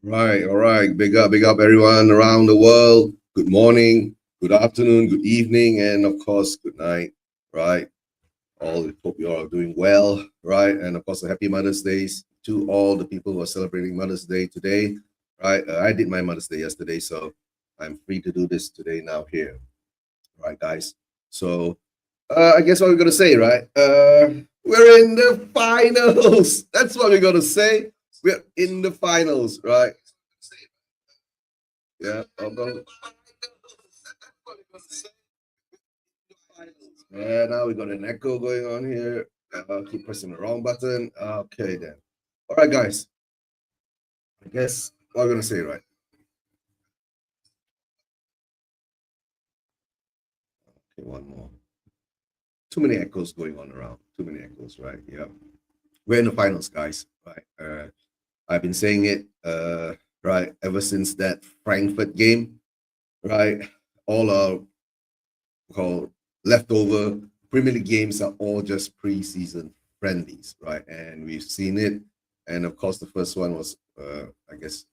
Right, all right. Big up everyone around the world. Good morning, good afternoon, good evening, and of course, good night. Right. All hope you all are doing well, right? And of course, a happy Mother's Day to all the people who are celebrating Mother's Day today. Right. I did my Mother's Day yesterday, so I'm free to do this today now here. Right, guys. So I guess what we're gonna say, right? We're in the finals. That's what we're gonna say. We're in the finals, right? Yeah. Yeah, now we got an echo going on here. Keep pressing the wrong button. Okay, then. All right, guys. I guess what we're gonna say, right? Okay, one more. Too many echoes going on around. Too many echoes, right? Yeah. We're in the finals, guys. Right. I've been saying it, right, ever since that Frankfurt game, right? All our called leftover Premier League games are all just preseason friendlies, right? And we've seen it. And of course, the first one was, I guess,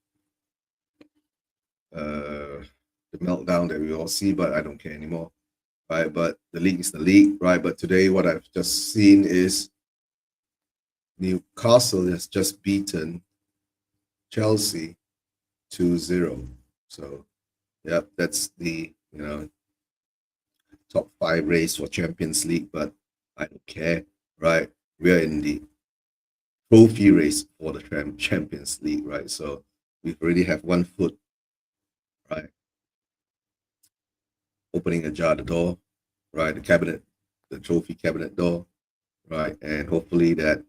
the meltdown that we all see, but I don't care anymore, right? But the league is the league, right? But today, what I've just seen is Newcastle has just beaten Chelsea 2-0. So, yeah, that's the top five race for Champions League, but I don't care, right? We are in the trophy race for the Champions League, right? So we already have one foot, right, opening ajar the door, right, the cabinet, the trophy cabinet door, right, and hopefully that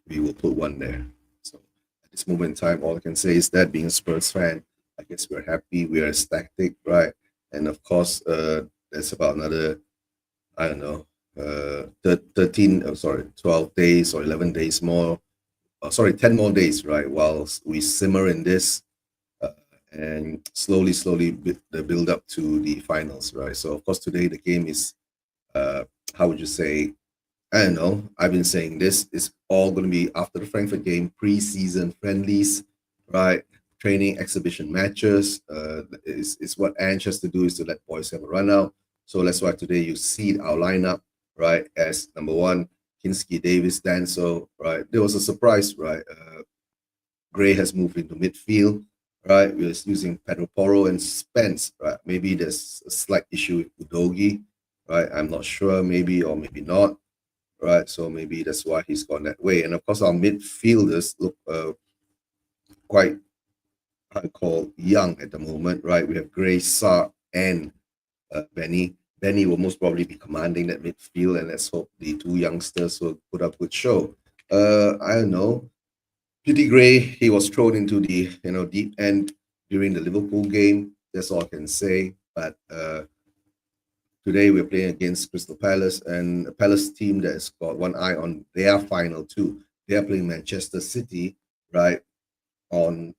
we will put one there. So at this moment in time, all I can say is that being a Spurs fan, I guess we're happy, we are ecstatic, right, and of course, there's about another I don't know, 13, sorry, 12 days or 11 days more, sorry, 10 more days, right? Whilst we simmer in this uh, and slowly the build up to the finals, right? So, of course, today the game is, how would you say, I don't know, I've been saying this is all going to be after the Frankfurt game, preseason friendlies, right? Training exhibition matches is what Ange has to do is to let boys have a run out. So that's why today you see our lineup, right? As number one, Kinski, Davis, Danso, right? There was a surprise, right? Gray has moved into midfield, right? We're using Pedro Porro and Spence, right? Maybe there's a slight issue with Udogi, right? I'm not sure, maybe or maybe not, right? So maybe that's why he's gone that way. And of course, our midfielders look quite, I call, young at the moment, right? We have Gray, Sark, and Benny. Benny will most probably be commanding that midfield, and let's hope the two youngsters will put up a good show. I don't know. Petey Gray, he was thrown into the deep end during the Liverpool game. That's all I can say. But today we're playing against Crystal Palace, and a Palace team that has got one eye on their final too. They are playing Manchester City, right, on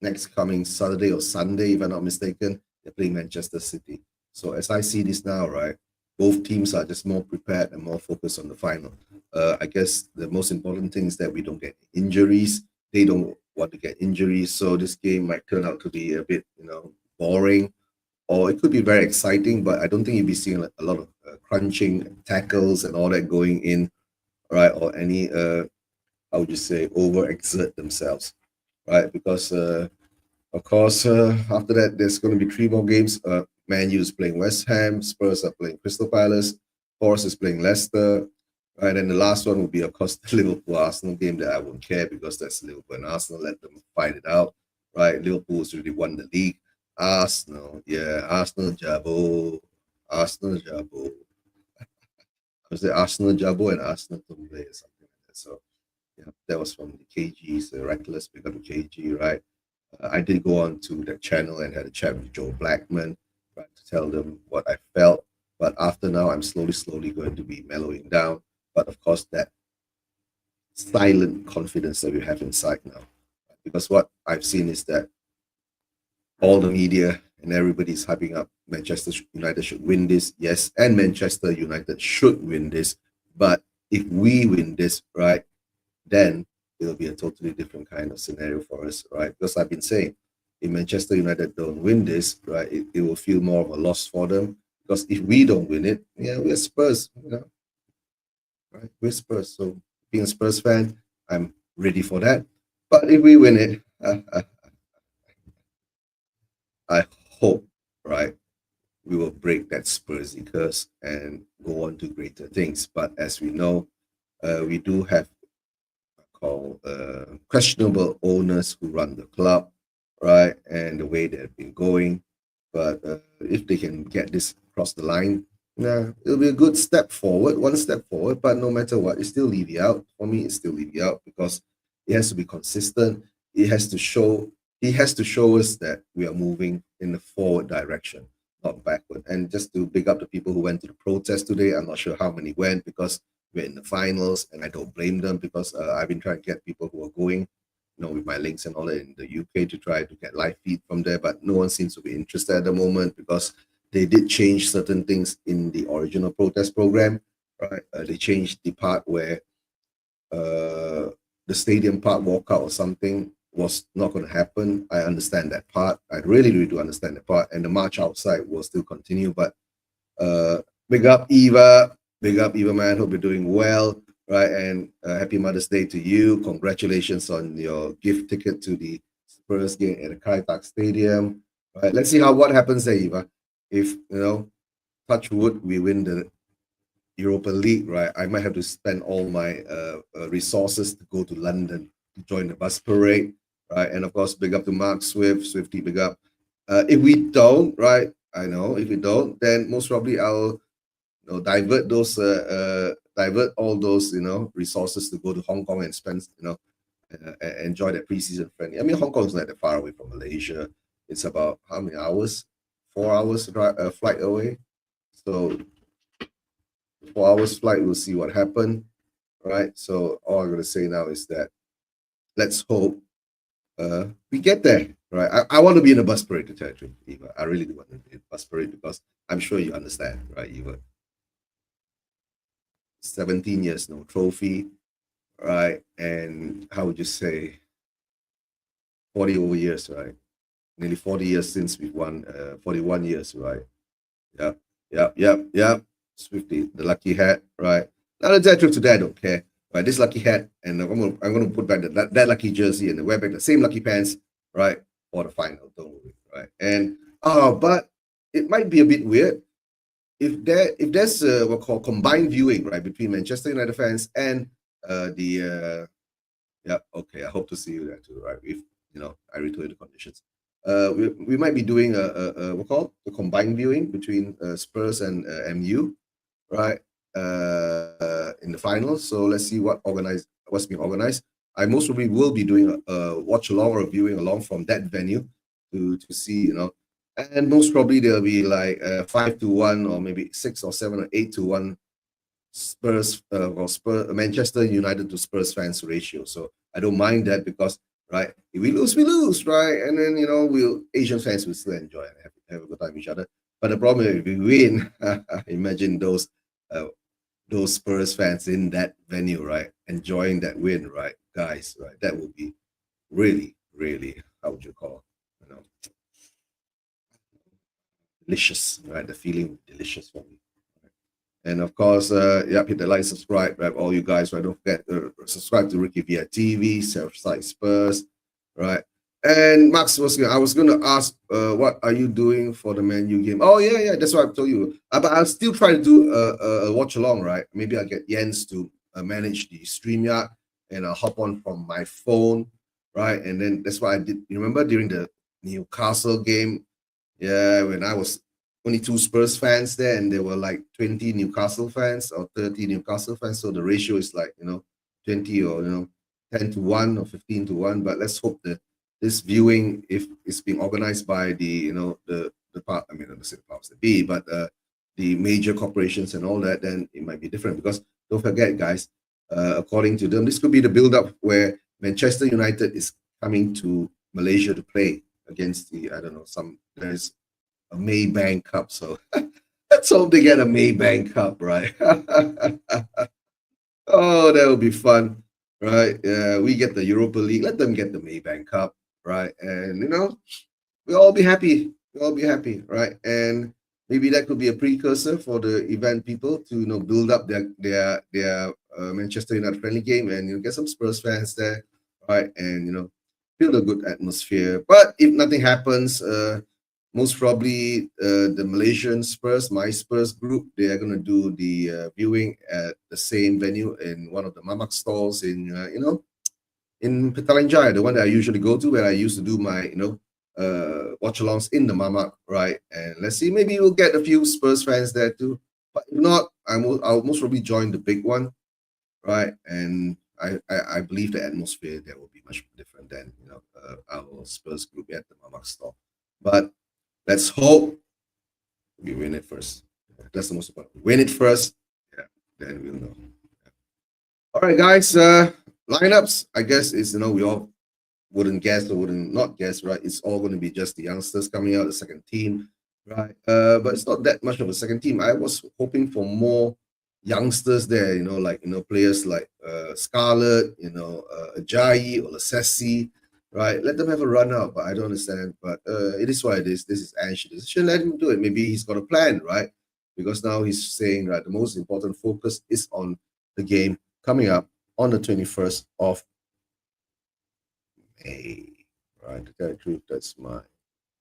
next coming Saturday or Sunday, if I'm not mistaken. They're playing Manchester City. So as I see this now, right, both teams are just more prepared and more focused on the final. I guess the most important thing is that we don't get injuries. They don't want to get injuries, so this game might turn out to be a bit, boring, or it could be very exciting. But I don't think you'll be seeing a lot of crunching tackles and all that going in, right, or any how would you say overexert themselves, right? Because of course, after that, there's going to be three more games. Man U is playing West Ham, Spurs are playing Crystal Palace, Forest is playing Leicester, right? And the last one will be, of course, the Liverpool Arsenal game that I won't care because that's Liverpool and Arsenal. Let them fight it out, right? Liverpool's already won the league. Arsenal, yeah, Arsenal Jabo, Arsenal Jabo. I was the Arsenal Jabo and Arsenal Tumble or something like that. So, yeah, that was from the KG's, the Reckless Become KG, right? I did go on to the channel and had a chat with Joe Blackman, right, to tell them what I felt. But after now, I'm slowly going to be mellowing down. But of course, that silent confidence that we have inside now, because what I've seen is that all the media and everybody's hyping up Manchester United should win this, yes, and Manchester United should win this. But if we win this, right, then it'll be a totally different kind of scenario for us, right? Because I've been saying, if Manchester United don't win this, right, it will feel more of a loss for them. Because if we don't win it, yeah, we're Spurs, right? We're Spurs. So being a Spurs fan, I'm ready for that. But if we win it, I hope, right, we will break that Spursy curse and go on to greater things. But as we know, we do have called questionable owners who run the club, right? And the way they've been going. But if they can get this across the line, yeah, it'll be a good step forward, one step forward. But no matter what, it's still Levy out. For me, it's still Levy out because it has to be consistent. It has to show. He has to show us that we are moving in the forward direction, not backward. And just to big up the people who went to the protest today, I'm not sure how many went because we're in the finals, and I don't blame them because I've been trying to get people who are going, with my links and all that in the UK to try to get live feed from there, but no one seems to be interested at the moment because they did change certain things in the original protest program, right? They changed the part where the stadium part walkout or something was not going to happen. I understand that part. I really, really do understand that part. And the march outside will still continue, but uh, big up Eva. Big up Eva, man. Hope you're doing well, right? And happy Mother's Day to you. Congratulations on your gift ticket to the Spurs game at the Kaitak Stadium. Right. Let's see what happens there, Eva. If touch wood, we win the Europa League, right? I might have to spend all my resources to go to London to join the bus parade, right? And of course, big up to Mark Swift, Swifty, big up. If we don't, right? I know if we don't, then most probably I'll divert all those resources to go to Hong Kong and spend enjoy that preseason friendly. I mean, Hong Kong's not that far away from Malaysia. It's about how many hours? 4 hours flight away. So 4 hours flight, we'll see what happened, right? So all I'm gonna say now is that let's hope we get there, right? I want to be in a bus parade, to tell you the truth, Eva. I really do want to be in a bus parade because I'm sure you understand, right, Eva? 17 years, no trophy, right? And how would you say 40 over years, right? Nearly 40 years since we've won, 41 years, right? Yep, yep. Swiftly, the lucky hat, right? Now the truth today, I don't care, right? This lucky hat, and I'm gonna put back that lucky jersey and wear back the same lucky pants, right? For the final, don't worry, right? And but it might be a bit weird if there's what called combined viewing, right, between Manchester United fans and the yeah, okay, I hope to see you there too, right? If I return the conditions. We might be doing a what called a combined viewing between Spurs and MU, right? In the finals. So let's see what's being organized. I most probably will be doing a watch along or a viewing along from that venue to see, and most probably there'll be like 5-1 or maybe 6 or 7 or 8-1 Spurs or Manchester United to Spurs fans ratio. So I don't mind that because right, if we lose, right, and then we'll Asian fans will still enjoy and have a good time with each other. But the problem is if we win, imagine those Spurs fans in that venue, right, enjoying that win, right, guys, right, that would be really, really, how would you call, delicious, right? The feeling delicious for me. And of course, hit the like, subscribe, right? All you guys, right? Don't forget to subscribe to Ricky via TV, Surfside Spurs, right? And Max I was going to ask, what are you doing for the Man U game? Oh yeah, that's what I told you. But I'll still try to do a watch along, right? Maybe I'll get Jens to manage the StreamYard, and I'll hop on from my phone, right? And then that's what I did. You remember during the Newcastle game? Yeah, when I was only 2 Spurs fans there, and there were like 20 Newcastle fans or 30 Newcastle fans. So the ratio is like 20 or 10-1 or 15-1. But let's hope that this viewing, if it's being organized by the the part, I mean, I don't say the powers that be, but the major corporations and all that, then it might be different. Because don't forget, guys, according to them, this could be the build-up where Manchester United is coming to Malaysia to play against there's a Maybank Cup. So let's hope they get a Maybank Cup, right? Oh, that would be fun. right? We get the Europa League. Let them get the Maybank Cup, right? And we'll all be happy. We'll all be happy, right? And maybe that could be a precursor for the event people to build up their Manchester United friendly game and get some Spurs fans there, right? And feel a good atmosphere. But if nothing happens, most probably the Malaysian Spurs, my Spurs group, they are gonna do the viewing at the same venue in one of the Mamak stalls in in Petaling Jaya, the one that I usually go to, where I used to do my watch alongs in the Mamak, right? And let's see, maybe we'll get a few Spurs fans there too. But if not, I'll most probably join the big one, right? And I believe the atmosphere there will be much different than our Spurs group at the Mamak store. But let's hope we win it first. That's the most important. Win it first, yeah, then we'll know. All right, guys. Lineups. I guess is we all wouldn't guess or wouldn't not guess, right? It's all going to be just the youngsters coming out, the second team, right? But it's not that much of a second team. I was hoping for more youngsters there, like players like Scarlett, Ajayi or Lasessi, right? Let them have a run out, but I don't understand. But it is what it is. This is Ange. Should let him do it. Maybe he's got a plan, right? Because now he's saying that the most important focus is on the game coming up on the 21st of May. Right, to tell the truth, that's my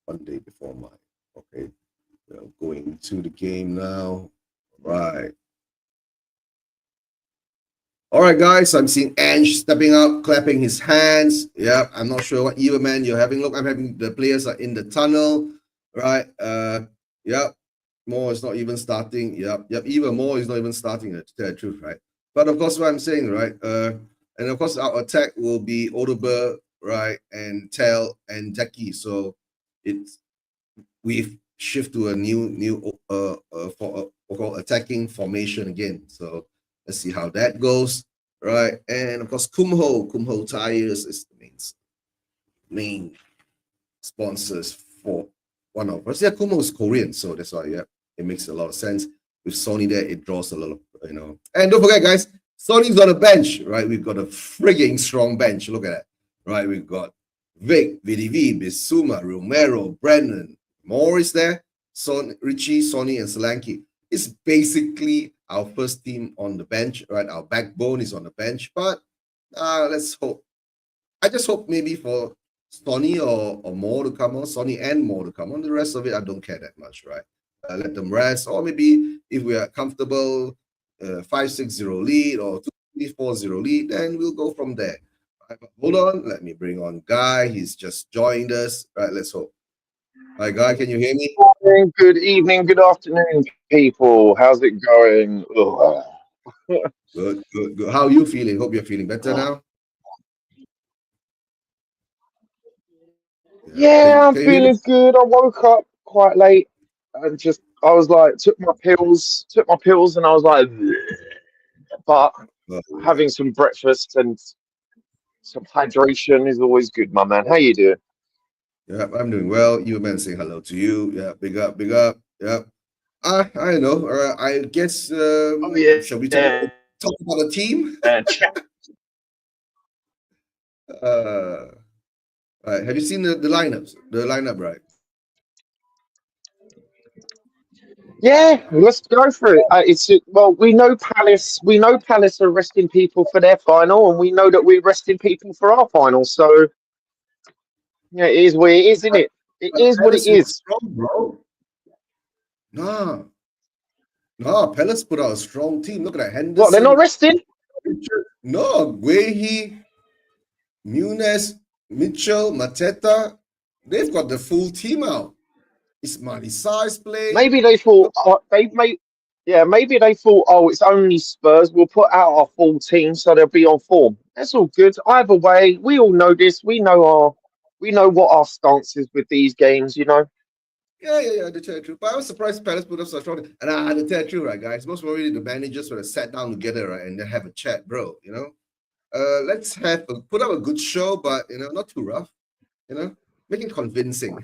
one day before mine. Okay, going to the game now. Right. All right, guys. I'm seeing Ange stepping up, clapping his hands. Yeah, I'm not sure what Eva man you're having. Look, I'm having the players are in the tunnel. Right. Yeah. More is not even starting. Yep. Even more is not even starting. To tell the truth, right? But of course, what I'm saying, right? And of course, our attack will be Odober, right, and Tel and Jackie. So it's we've shift to a new for called attacking formation again. So let's see how that goes, right? And of course, Kumho Tires is the main sponsors for one of us. Yeah, Kumho is Korean, so that's why it makes a lot of sense. With Sony there, it draws a lot of And don't forget, guys, Sony's on a bench, right? We've got a frigging strong bench. Look at that, right? We've got Vic, VDV, Bisuma, Romero, Brennan, Morris there, Richie, Sonny, and Solanke. It's basically our first team on the bench, right? Our backbone is on the bench, but let's hope. I just hope maybe for Sonny or more to come on, Sonny and more to come on. The rest of it, I don't care that much, right? Let them rest, or maybe if we are comfortable, 5-6-0 lead or 2-3-4-0 lead, then we'll go from there. Right, but hold on, let me bring on Guy. He's just joined us. Right, let's hope. Hi, Guy, can you hear me? Morning, good evening, good afternoon, people. How's it going? Ugh. Good. How are you feeling? Hope you're feeling better now. Yeah, Yeah, I'm can you hear me? feeling good. I woke up quite late and I was like, took my pills, and I was like, "Ugh." But Yeah. having some breakfast and some hydration is always good, my man. How you doing? Yeah, I'm doing well. You man saying hello to you. Yeah, big up, big up. Yeah. I know. I guess Oh yeah, shall we talk about the team? Uh, right. Have you seen the lineups? The lineup, right? yeah. Let's go for it. Well, we know Palace. We know Palace are resting people for their final, and we know that we're resting people for our final. So yeah, it is what it is, isn't it? It is what it Palace look is. strong, bro. Nah, nah. Palace put out a strong team. Look at that. What, they're not Henderson. resting? No, Guehi, Nunes, Mitchell, Mateta. They've got the full team out. Ismail Sar's playing. Maybe they thought maybe they thought, oh, it's only Spurs. We'll put out our full team so they'll be on form. That's all good. Either way, we all know this. We know what our stance is with these games. Yeah, the tell the truth. But I was surprised Palace put up such strong. And I had to tell the truth, right, guys? Most probably the managers would have sat down together, right, and then have a chat, bro. Let's put up a good show, but not too rough. Make it convincing.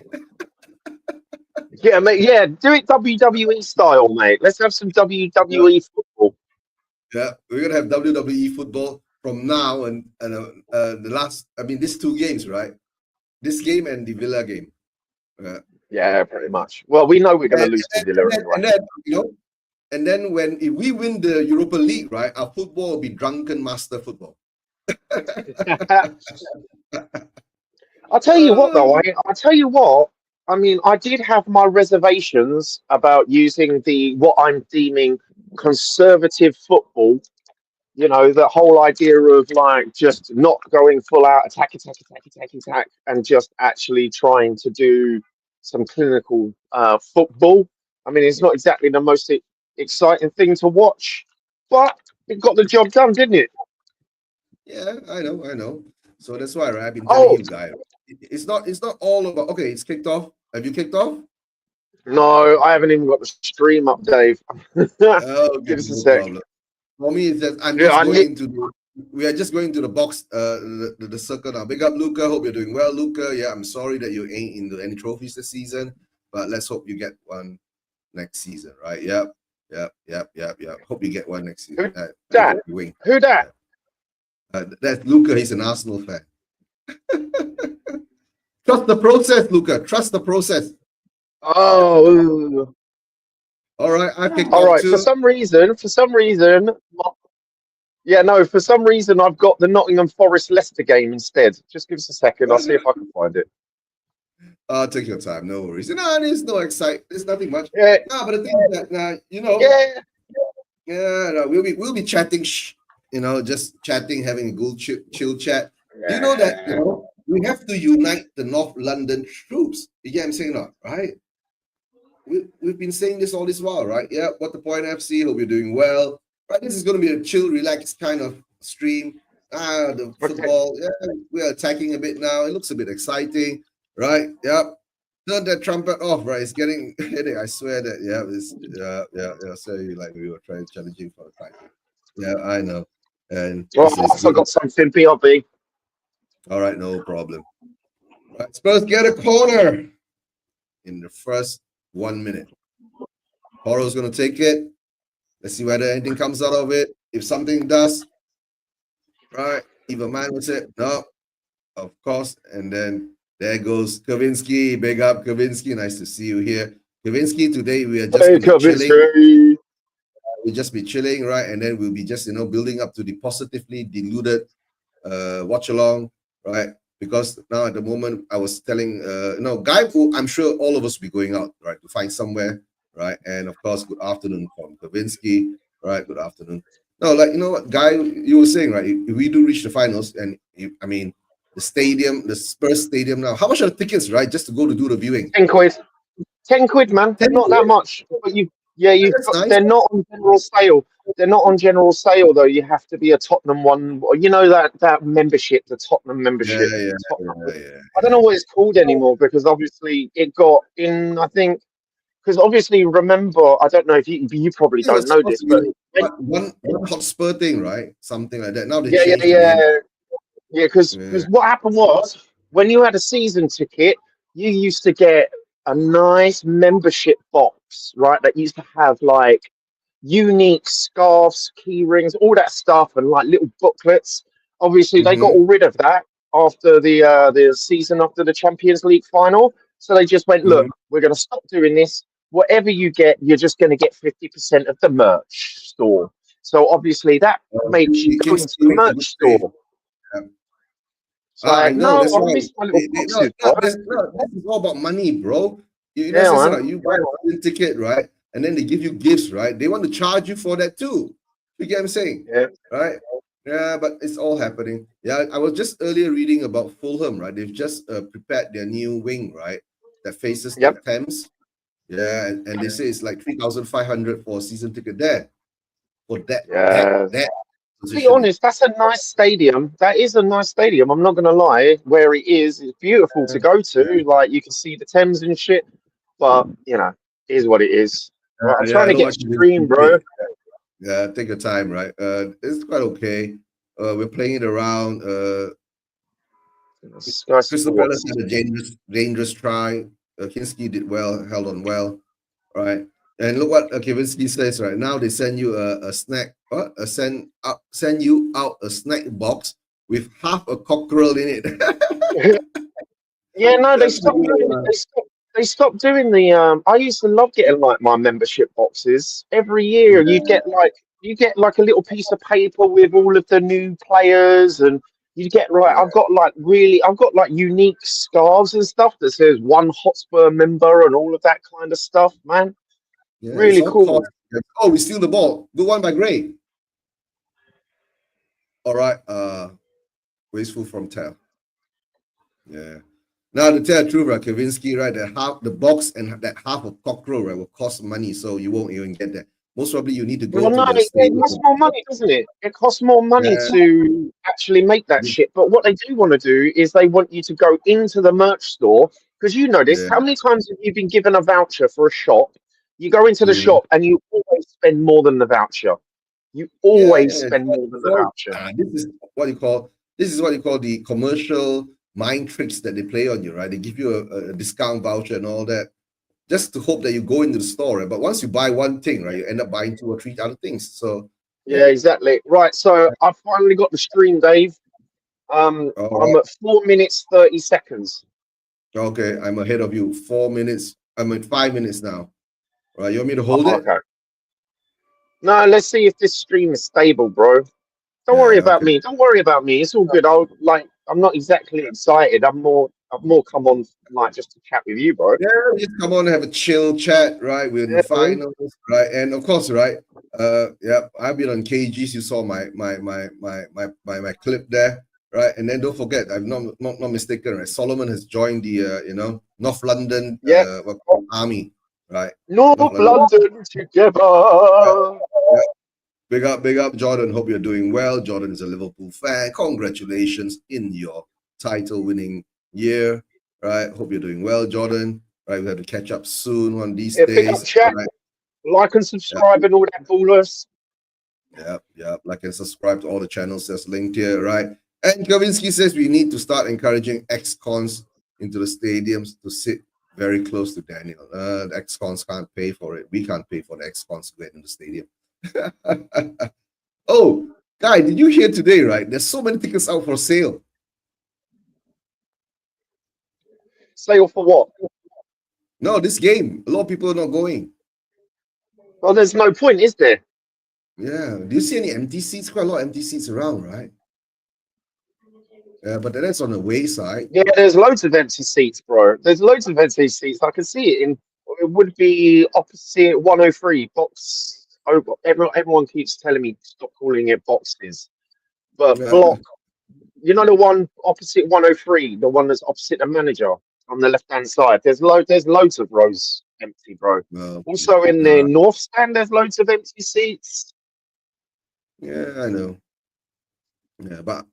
Yeah, mate. Yeah, do it WWE style, mate. Let's have some Yeah, WWE football. yeah. We're gonna have WWE football. from now and the last. I mean, these two games, right? This game and the Villa game. Yeah, pretty much. Well, we know we're going to lose to Villa anyway. And then and then if we win the Europa League, right, our football will be drunken master football. I'll tell you what, though. I'll tell you what. I mean, I did have my reservations about using the what I'm deeming conservative football. You know, the whole idea of like just not going full out attack, attack, attack, attack, attack, and just actually trying to do some clinical football. I mean, it's not exactly the most exciting thing to watch, but it got the job done, didn't it? Yeah, I know. So that's why, right? I've been telling Oh, you guys. It's not all about. Okay, it's kicked off. Have you kicked off? no, I haven't even got the stream up, Dave. Okay, Give us a no sec. problem. For me, it's that I'm Yeah, just I need. going to. We are just going to the box, the circle now. Big up, Luca. Hope you're doing well, Luca. Yeah, I'm sorry that you ain't into any trophies this season, but let's hope you get one next season, right? Yep. Hope you get one next Who season. that? Wing. Who that? That's Luca. He's an Arsenal fan. Trust the process, Luca. Trust the process. Oh, All right, I kicked all off right. too. For some reason, yeah, no. For some reason, I've got the Nottingham Forest Leicester game instead. Just give us a second. I'll see if I can find it. Take your time, no worries. No, there's no excite. There's nothing much. Yeah, No, but the thing is that yeah. no, we'll be chatting, just chatting, having a good chill chat. Do you know that Yeah. we have to unite the North London troops? You get what I'm saying, not right? We've been saying this all this while, right? Yeah, what the point, FC? Hope you're doing well. Right, this is going to be a chill, relaxed kind of stream. The Okay. football, yeah, we are attacking a bit now. It looks a bit exciting, right? Yep. Turn that trumpet off, right? It's getting headache. I swear that, yeah, it's yeah. So like we were trying challenging for the title. Yeah, I know. And Oh, this is I good. forgot something. BRB. All right, no problem. Right, Spurs get a corner in the first 1 minute. Horo's gonna take it. Let's see whether anything comes out of it. If something does, right? Even man would say, no, of course. And then there goes Kavinsky. Big up, Kavinsky. Nice to see you here. Kavinsky, today we are just Hey, going to be chilling. Kevin. We'll just be chilling, right? And then we'll be just, building up to the positively deluded watch along, right? Because now at the moment, I was telling, Guy, I'm sure all of us will be going out, right, to find somewhere, right? And of course, good afternoon from Kavinsky, right? Good afternoon. No, like, you know what, Guy, you were saying, right? If we do reach the finals, and I mean, the stadium, the Spurs stadium now, how much are the tickets, right? Just to go to do the viewing? 10 quid. 10 quid, man. 10 Not that quid? much. But you've That's got. nice. They're not on general sale. They're not on general sale though. You have to be a Tottenham one. You know that membership, the Tottenham Yeah, membership. yeah, Tottenham. yeah. I don't know what it's called anymore because obviously it got in. I think because obviously remember. I don't know if you probably It don't was know supposed this, to but be one Hotspur thing, right? Something like that. Now they yeah, yeah, changed the name. yeah. Yeah, because Yeah. what happened was when you had a season ticket, you used to get a nice membership box, right? That used to have like unique scarves, key rings, all that stuff, and like little booklets. Obviously, they got Mm-hmm. all rid of that after the season after the Champions League final. So they just went, look, Mm-hmm. we're going to stop doing this. Whatever you get, you're just going to get 50% of the merch store. So obviously that makes you go into Kingsley the makes a good merch trade. store. Yeah. It's I like, know. no, That's I why miss my little no, boxes, bro. this is all about money, bro. You know, Yeah, so man. like you buy a season ticket, right? And then they give you gifts, right? They want to charge you for that too. You get what I'm saying, Yeah. right? Yeah, but it's all happening. Yeah, I was just earlier reading about Fulham, right? They've just prepared their new wing, right? That faces the Yep. Thames. Yeah, and they say it's like 3,500 for a season ticket there for Yeah. that To be positioning. honest, that's a nice stadium. That is a nice stadium. I'm not gonna lie. Where it is, it's beautiful to go to. Like you can see the Thames and shit. But it is what it is. Right, I'm Yeah, trying I to know get what you stream, mean. bro. Yeah, take your time, right? It's quite okay. We're playing it around. Sky Crystal Palace Sports. had a dangerous try. Kinski did well, held on well, right? And look what Kavinsky says right now. They send you a snack, what? Send you out a snack box with half a cockerel in it. Yeah, no, they That's the stopped doing it. good. They stopped doing the I used to love getting like my membership boxes. Every year you get like a little piece of paper with all of the new players, and you get right. Yeah, I've got like unique scarves and stuff that says one Hotspur member and all of that kind of stuff, man. yeah, it's Really all cost. cool. Oh, we steal the ball. Good one by Gray. All right. Wasteful from Tel. Yeah. Now to tell the truth, right, Kavinsky, right, that half the box and that half of cockerel, right, will cost money, so you won't even get that. Most probably you need to Well, go to no, the it stadium. costs more money, doesn't it? It costs more money Yeah, to actually make that shit. But what they do want to do is they want you to go into the merch store because you know this. yeah. How many times have you been given a voucher for a shop? You go into the Mhm. shop and you always spend more than the voucher. You Yeah, always yeah. spend more than the voucher. This is what you call the commercial mind tricks that they play on you, right? They give you a discount voucher and all that, just to hope that you go into the store, right? But once you buy one thing, right, you end up buying two or three other things. So Yeah, yeah. exactly. Right. So I finally got the stream, Dave. All I'm right. at 4 minutes 30 seconds. Okay, I'm ahead of you. 4 minutes. I'm at 5 minutes now. All right, you want me to hold Oh, it? okay. No, let's see if this stream is stable, bro. Don't worry Yeah, about okay. me. Don't worry about me. It's all good. I'm not exactly excited. I've more come on like just to chat with you, bro. Yeah, just come on and have a chill chat, right? We're in the Yeah, man. finals, right? And of course, right? Yeah, I've been on KGs. You saw my clip there, right? And then don't forget, I'm not mistaken, right? Solomon has joined the North London Yeah. army, right? North North London. London Yeah, together. yeah. Big up, Jordan. Hope you're doing well. Jordan is a Liverpool fan. Congratulations in your title-winning year, right? Hope you're doing well, Jordan. Right, we have to catch up soon one of these Yeah, big up days. chat. Right, Like and yeah, subscribe and all that bullers. yeah, yeah. Like and subscribe to all the channels that's linked here, right? And Kavinsky says we need to start encouraging ex-cons into the stadiums to sit very close to Daniel. The ex-cons can't pay for it. We can't pay for the ex-cons to get in the stadium. Oh, guy, did you hear today, right? There's so many tickets out for sale. Sale for what? No, this game, a lot of people are not going. Well, there's no point, is there? Yeah. Do you see any empty seats? Quite a lot of empty seats around, right? Yeah, but that's on the way side. Yeah, there's loads of empty seats, bro. There's loads of empty seats. I can see it in. It would be opposite 103 box. Oh, everyone keeps telling me stop calling it boxes, but Yeah. block. You know the one opposite 103, the one that's opposite the manager on the left hand side. There's loads of rows empty, bro. Well, Also in the uh, north stand, there's loads of empty seats. yeah, I know. Yeah, but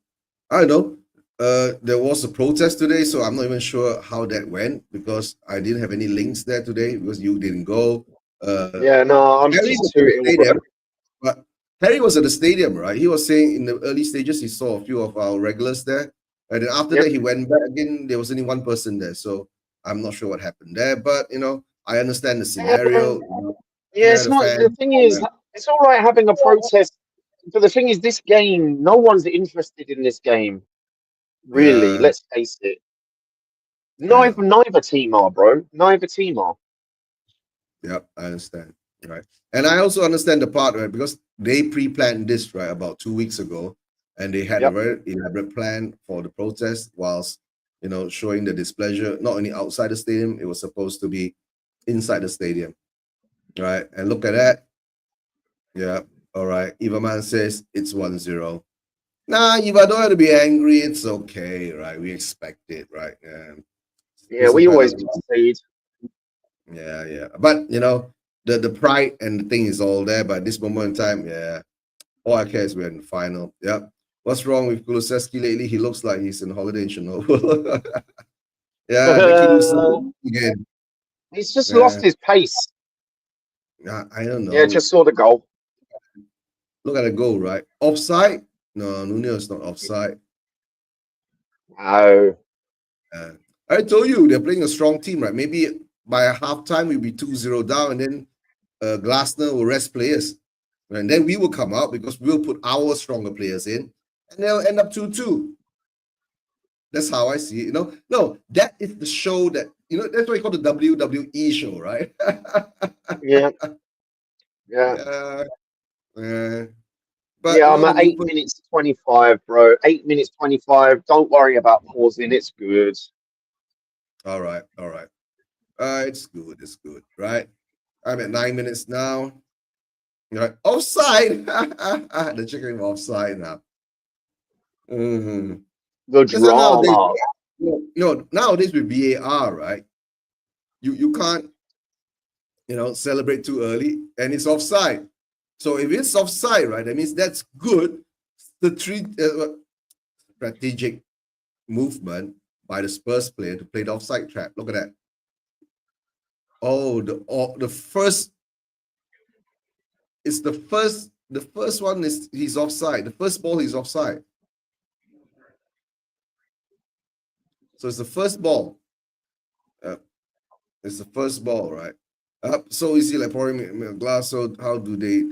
I don't know. There was a protest today, so I'm not even sure how that went because I didn't have any links there today because you didn't go. Uh, Yeah, no, I'm Harry just was at too the ill, bro. stadium. But Harry was at the stadium, right? He was saying in the early stages he saw a few of our regulars there. And then after that Yep. he went back again. There was only one person there. So I'm not sure what happened there. But I understand the Yeah, scenario. yeah, The it's not. fan. The thing is, it's all right having a protest, but the thing is, this game, no one's interested in this game, really. Yeah, Let's face it. I know. Neither team are, bro. Neither team are. Yeah, I understand. Right. And I also understand the part, right? Because they pre-planned this, right, about 2 weeks ago, and they had a Yep. very elaborate plan for the protest, whilst showing the displeasure not only outside the stadium, it was supposed to be inside the stadium. Right. And look at that. Yeah. All right. Ivaman says it's 1-0. Nah, Eva, don't have to be angry. It's okay, right? We expect it, right? Yeah, Crystal we Palace. always concede. Yeah, yeah. But the pride and the thing is all there. But this moment in time, yeah, all I care is we're in the final. Yep. What's wrong with Kulusevski lately? He looks like he's in holiday in Chernobyl. Yeah, Jackie Wilson again. He's just lost Yeah, his pace. I don't Yeah, know. just saw the goal. Look at the goal, right? Offside? No, Nuno is not offside. No. Uh, I told you they're playing a strong team, right? Maybe by halftime we'll be 2-0 down, and then Glasner will rest players, and then we will come out because we'll put our stronger players in, and they'll end up 2-2. That's how I see it. No, that is the show that that's what you call the WWE show, right? Yeah, yeah, Yeah, yeah. But yeah. I'm the at new 8 minutes 25, bro. 8 minutes 25. Don't worry about pausing. It's good. all right, all right. It's good, right? I'm at 9 minutes now. Right, offside. The chicken offside now. Mm-hmm. The Because nowadays, drama. nowadays with VAR, right? You can't celebrate too early, and it's offside. So if it's offside, right, that means that's good. The strategic movement by the Spurs player to play the offside trap. Look at that. Oh, the first it's the first one is he's offside. The first ball he's offside. So it's the first ball. It's the first ball, right? So is he like pouring a glass? So how do they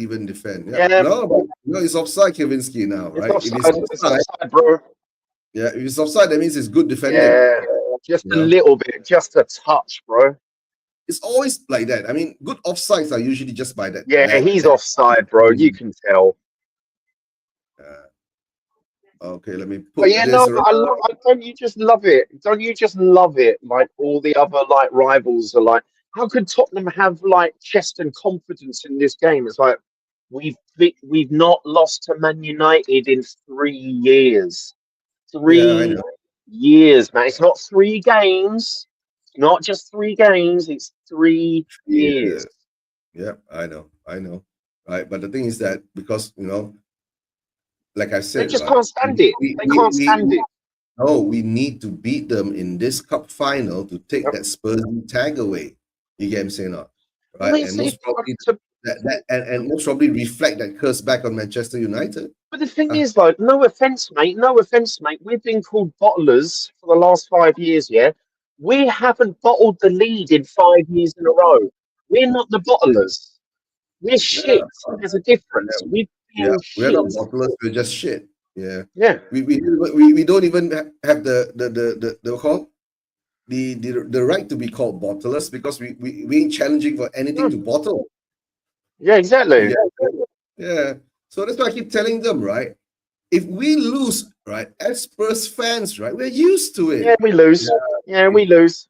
even defend? Yeah, Yeah, no, it's offside, Kavinsky now, it's right? If it's offside. It's offside, offside, bro. yeah, if it's offside, that means it's good defending. Yeah, just You a know, little bit, just a touch, bro. it's always like that. I mean, good offsides are usually just by that. Yeah, he's offside, bro. You can tell. Uh, okay, let me But put yeah, this no, around. don't you just love it? Don't you just love it? Like all the other like rivals are like, how could Tottenham have like chest and confidence in this game? It's like we've not lost to Man United in 3 years. Yeah, I Three know. years, man. It's not 3 games. It's not just 3 games. It's 3 years. Yeah, yeah, I know. Right, but the thing is that because like I They said, just right, can't stand it. They can't stand we it. no, we need to beat them in this cup final to take Yep. that Spurs tag away. You get what I'm saying, not Well, right? And most probably and most probably reflect that curse back on Manchester United. but the thing Ah, is, like, no offense, mate. No offense, mate. We've been called bottlers for the last 5 years. Yeah, we haven't bottled the lead in 5 years in a row. We're not the bottlers. We're yeah, shit. There's a difference. yeah, We've yeah. been We're not shit. bottlers. We're just shit. Yeah, Yeah. we don't even have the call the right to be called bottlers because we ain't challenging for anything Mm. to bottle. Yeah. You Exactly. get it? Yeah. So that's why I keep telling them, right? If we lose, right, as Spurs fans, right, we're used to Yeah, it. we lose. Yeah, Yeah, we lose.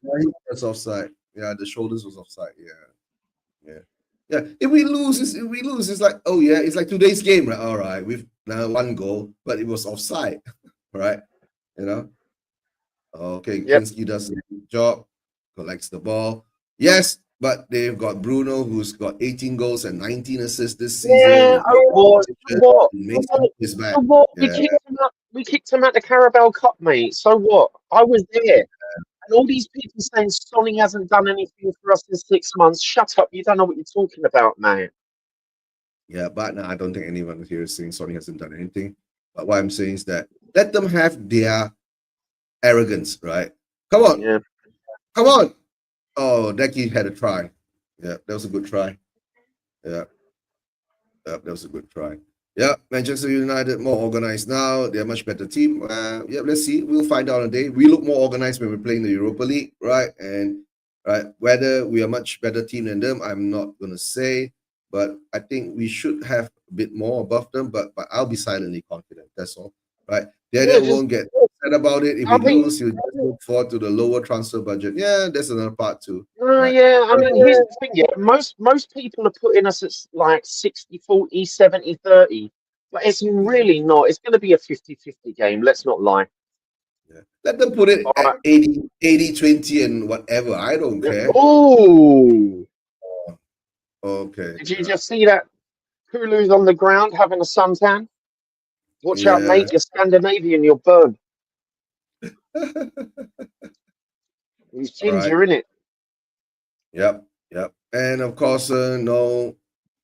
that's offside. Yeah, the shoulders was offside. Yeah. Yeah. If we lose, it's like, oh yeah, it's like today's game, right? All right, we've now one goal, but it was offside, right? You know. Okay, Yep. Kinski does a good job, collects the ball. Yes, but they've got Bruno, who's got 18 goals and 19 assists this season. Yeah. He's Oh, what? So what? Mason is So back. what? We Yeah, kicked him out. We kicked him out the Carabao Cup, mate. So what? I was there. And all these people saying Sonny hasn't done anything for us in 6 months. Shut up. You don't know what you're talking about, man. yeah, but no, I don't think anyone here is saying Sonny hasn't done anything. But what I'm saying is that let them have their arrogance, right? Come on, Yeah. come on. Oh, Decky had a try. Yeah, that was a good try. Yeah. That was a good try. Yeah, Manchester United more organized now. They're a much better team. Yeah, let's see. We'll find out on a day. We look more organized when we're playing the Europa League, right? And right, whether we are a much better team than them, I'm not gonna say, but I think we should have a bit more above them. But I'll be silently confident. That's all, right? Yeah, Daniel just won't get upset about it if we I think lose. He'll just look forward to the lower transfer budget. Yeah, that's another part too, no, right? yeah, I mean here's the thing, yeah. Most people are putting us at like 60-40, 70-30. But it's Yeah. really not. It's gonna be a 50-50 game, let's not lie. Yeah. Let them put it All at right. 80-20 and whatever. I don't care. Oh, Okay. did you just see that Kulu's on the ground having a suntan? Watch out, Yeah. mate. You're Scandinavian, you'll burn. He's All right. ginger, innit? Yep. Yep. And of course, no,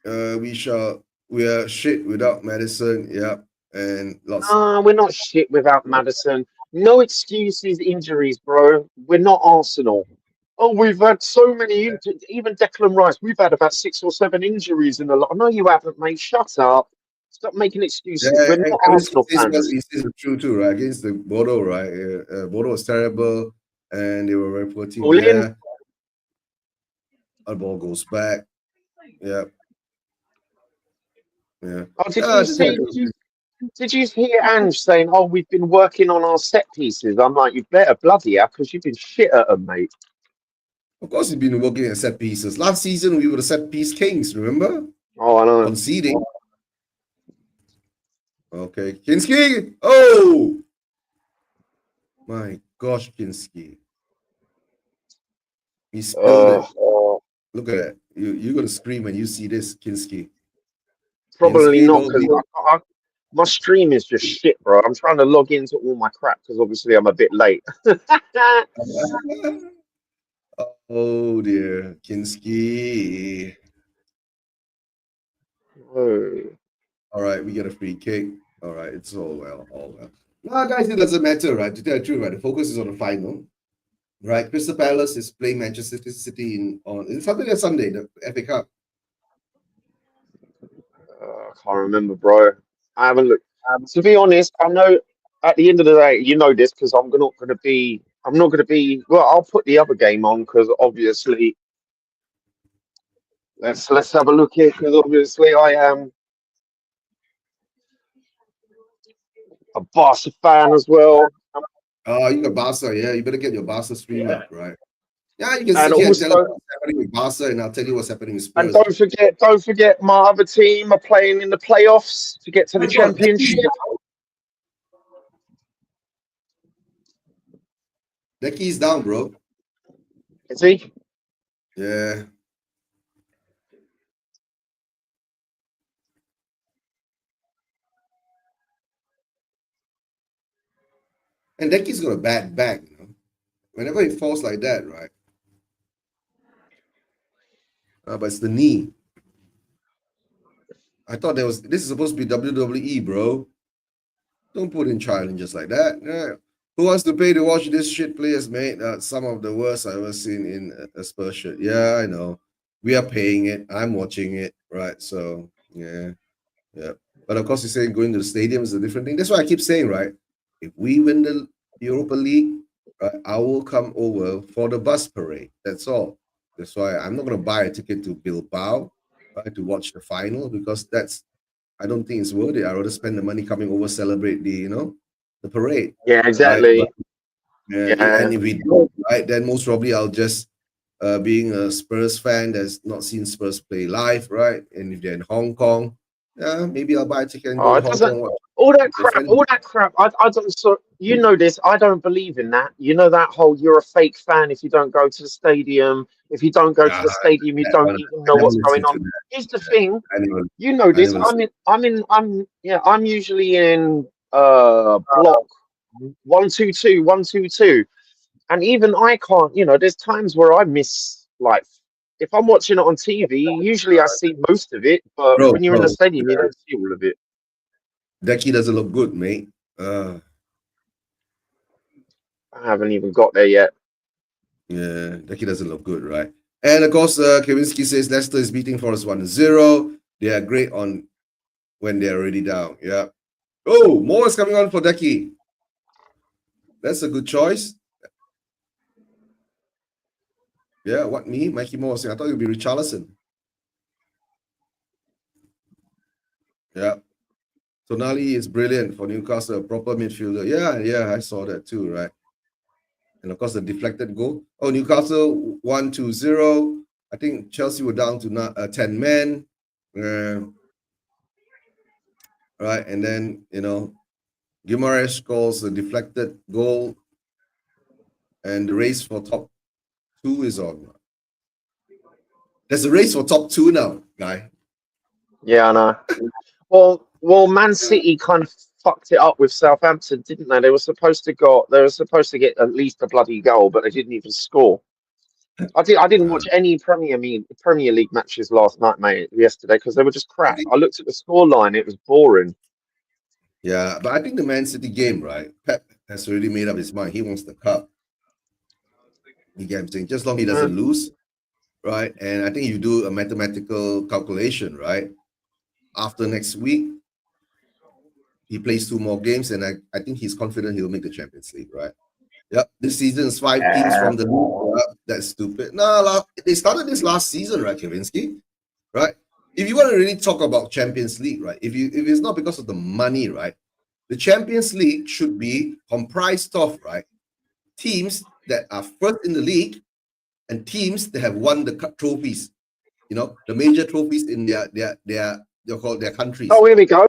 we are shit without Madison. Yep. And lots. No, we're not shit without Madison. No excuses, injuries, bro. We're not Arsenal. Oh, we've had so many, even Declan Rice. We've had about 6 or 7 injuries in the lot. I know you haven't, mate. Shut up. Stop making excuses. Yeah, We're and not Kaminski Arsenal says what fans. he says is true too, right? Against the Bodo, right? Bodo was terrible, and they were reporting, All in. yeah, the ball goes back. Yeah, yeah. Oh, did Yeah, you I think see? Did you hear Ange saying, "Oh, we've been working on our set pieces"? I'm like, you better bloody hell, because you've been shit at them, mate. of course, he's been working at set pieces. Last season, we were the set piece kings, remember? Oh, I know. Conceding. Okay, Kinski. Oh my gosh, Kinski. He spilled it. Look at that. You're gonna scream when you see this, Kinski. Probably Kinski, not, don't because leave. my stream is just shit, bro. I'm trying to log into all my crap because obviously I'm a bit late. Oh dear, Kinski. Oh. All right, we get a free kick. All right, it's all well, all well. Nah, guys, it doesn't matter, right? To tell the truth, right? The focus is on the final, right? Crystal Palace is playing Manchester City in Saturday or Sunday, the FA Cup. I can't remember, bro. I haven't looked. To be honest, I know at the end of the day, you know this because I'm not going to be. I'm not going to be. Well, I'll put the other game on because obviously, let's have a look here because obviously I am a Barca fan as well, Oh, you got Barca, yeah. You better get your Barca stream yeah. up, right? Yeah, you can And sit here and tell us also, what's happening with Barca, and I'll tell you what's happening with and Spurs. don't forget, my other team are playing in the playoffs to get to the My God, championship. Decky's down, bro. Is he? Yeah. And Decky's got a bad back, you know. Whenever he falls like that, right? But it's the knee. I thought this is supposed to be WWE, bro. Don't put in challenges like that. Yeah. Who wants to pay to watch this shit players, mate? Some of the worst I've ever seen in a Spurs shirt. Yeah, I know. We are paying it. I'm watching it, right? So yeah, yeah. But of course, you're saying going to the stadium is a different thing. That's why I keep saying, right? If we win the Europa League, right, I will come over for the bus parade. That's all. That's why I'm not gonna buy a ticket to Bilbao, right, to watch the final because I don't think it's worth it. I'd rather spend the money coming over, celebrate the parade, Yeah, right? But exactly. and Yeah. if we don't, right, then most probably I'll just being a Spurs fan that's not seen Spurs play live, right? And if they're in Hong Kong, yeah, maybe I'll buy a ticket and go Oh, to it Hong doesn't. Kong watch All that the crap. friend. All that crap. I don't. So you know this. I don't believe in that. You know that whole "you're a fake fan if you don't go to the stadium. If you don't go to Ah, the stadium, you that don't one, even I know never what's going listened to on." that. Here's the thing. I never, You know I this. never I'm listened. in. I'm in. I'm usually in block 122, 122, and even I can't. There's times where I miss like. If I'm watching it on TV, usually I see most of it, but Bro, when you're in the bro, stadium, you don't see all of it. Decky doesn't look good, mate. I haven't even got there yet. Yeah, Decky doesn't look good, right? And of course, Kawinski says Leicester is beating Forest 1-0. They are great on when they're already down. Yeah. Oh, more is coming on for Decky. That's a good choice. Yeah, what me? Mikey Moore saying, I thought it would be Richarlison. Yeah. Tonali is brilliant for Newcastle, a proper midfielder. Yeah, I saw that too, right? And of course, the deflected goal. Oh, Newcastle 1-2-0. I think Chelsea were down to 10 men. Right. And then, Guimaraes scores a deflected goal. And the race for top two is on. There's a race for top two now, guy. Yeah, I know. Well, Man City kind of fucked it up with Southampton, didn't they? They were supposed to get at least a bloody goal, but they didn't even score. I didn't watch any Premier League matches last night, mate, yesterday because they were just crap. I looked at the score line; it was boring. Yeah, but I think the Man City game, right? Pep has already made up his mind. He wants the cup. You get what I'm saying? Just long he Uh, doesn't lose, right? And I think you do a mathematical calculation, right? After next week, he plays two more games, and I think he's confident he'll make the Champions League, right? Yep. This season is five teams yeah. from the league. Yep, that's stupid. No, they started this last season, right, Kavinsky? Right? If you want to really talk about Champions League, right? If it's not because of the money, right? The Champions League should be comprised of, right, teams that are first in the league and teams that have won the trophies, the major trophies in they're called their countries. Oh, here we go.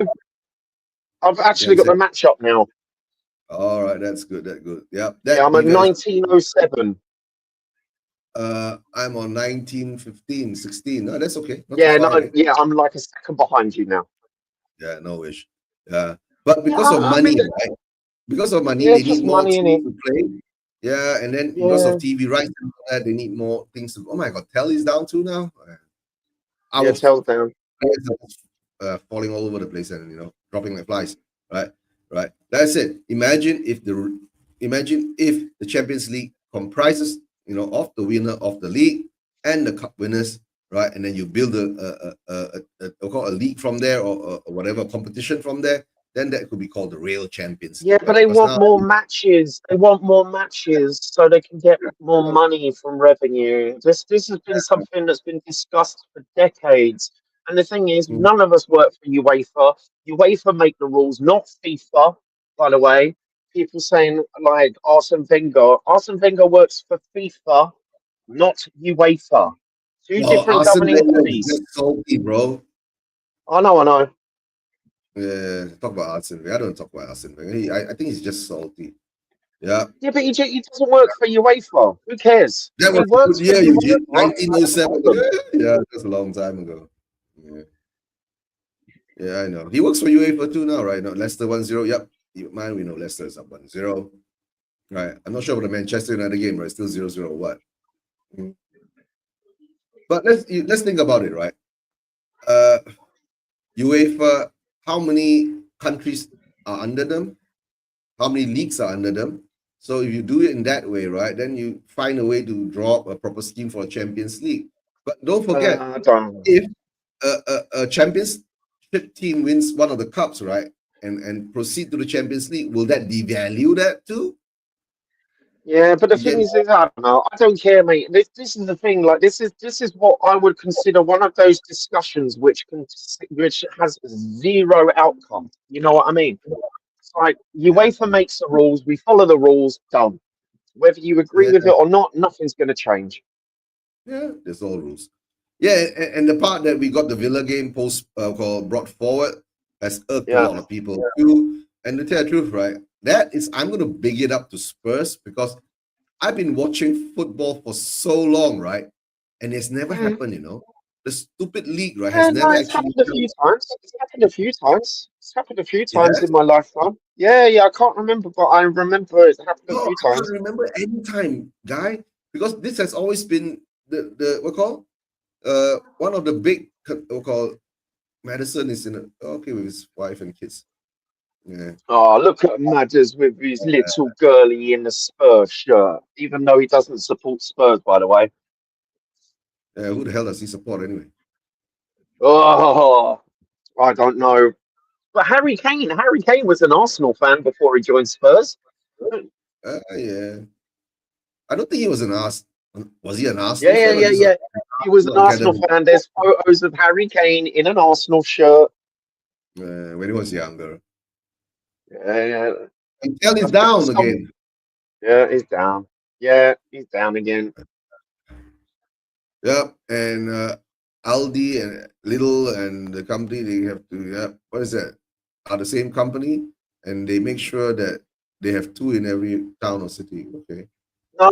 I've You know what actually I'm got the saying? match up now. All right, that's good. That's good. Yeah, Yeah, that I'm at you guys. 1907. I'm on 1915, 16. No, that's okay. Not too Yeah, far no, away. yeah, I'm like a second behind you now. Yeah, no wish. Yeah, but Yeah, because of I mean, money, right? Because of money, yeah, they it's need just more money in it. teams to play. Yeah, and then because of Yeah, TV rights and all that, they need more things to. Oh my God, Telly's down too now. yeah, Our tells down. players are falling all over the place and dropping like flies. Right, right. That's it. Imagine if the Champions League comprises of the winner of the league and the cup winners, right? And then you build a league from there or whatever competition from there. Then that could be called the real Champions Yeah, League, but right? they Because want now, more matches. They want more matches so they can get more money from revenue. This has been something that's been discussed for decades. And the thing is, mm, none of us work for UEFA. UEFA make the rules, not FIFA, by the way. People saying like Arsene Wenger. Arsene Wenger works for FIFA, not UEFA. Two well, different Arsene governing Wenger is bodies. just salty, bro. I know, I know. Yeah, talk about Arsene Wenger. I don't talk about Arsene Wenger. I think he's just salty. Yeah, Yeah, but he doesn't work for UEFA. Who cares? that If he was a good works for year, Eugene. UEFA, that's a 1907. problem. Yeah, that's a long time ago. Yeah, yeah, I know. He works for UEFA too now, right? No, Leicester 1-0. Yep. Man, we know Leicester is up 1-0. Right. I'm not sure about the Manchester United game, right? Still 0-0 or what? Mm. But let's think about it, right? Uh UEFA, how many countries are under them? How many leagues are under them? So if you do it in that way, right, then you find a way to draw up a proper scheme for a Champions League. But don't forget, I don't. if a championship team wins one of the cups, right, and proceed to the Champions League, will that devalue that too? Yeah, but the You thing get is, I don't know. I don't care, mate. This is the thing. Like, this is what I would consider one of those discussions which has zero outcome. You know what I mean? It's like yeah, UEFA makes the rules, we follow the rules, done. Whether you agree yeah, with it or not, nothing's going to change. yeah. There's all rules. Yeah, and the part that we got the Villa game brought forward has irked a Yeah. lot of people too. And to tell the truth, right, that is I'm gonna big it up to Spurs because I've been watching football for so long, right? And it's never Mm. happened, The stupid league, right, has Yeah, no, never it's actually happened a held. few times. It's happened a few times. It's happened a few It times has. in my lifetime. Yeah, yeah, I can't remember, but I remember it's happened a No, few I can't times. remember any time, guy, because this has always been the what call one of the big what call Madison is in okay with his wife and kids. Yeah, Oh, look at Madders with his little girlie in the Spurs shirt, even though he doesn't support Spurs, by the way. who the hell does he support anyway? Oh, I don't know. But Harry Kane was an Arsenal fan before he joined Spurs. Yeah, I don't think he was an Ars. Was he an Yeah, Arsenal yeah, fan or yeah, just an yeah. He was an Arsenal Arsenal academy fan. There's photos of Harry Kane in an Arsenal shirt. when he was younger? Yeah, yeah. And Kel is That's because down some. again. Yeah, he's down. Yeah, he's down again. Yep, and Aldi and Little and the company they have to what is that? Are the same company and they make sure that they have two in every town or city. Okay. No,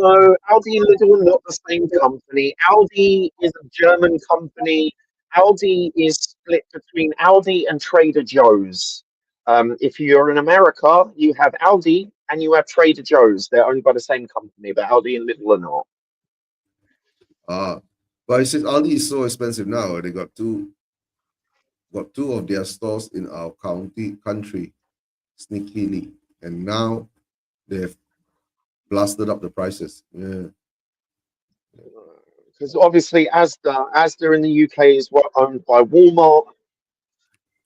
Aldi and Lidl are not the same company. Aldi is a German company. Aldi is split between Aldi and Trader Joe's. If you're in America, you have Aldi and you have Trader Joe's. They're owned by the same company, but Aldi and Lidl are not. Ah, but it says Aldi is so expensive now. They got two of their stores in our country, sneakily, and now they've blasted up the prices. Yeah, because obviously Asda in the UK is what owned by Walmart.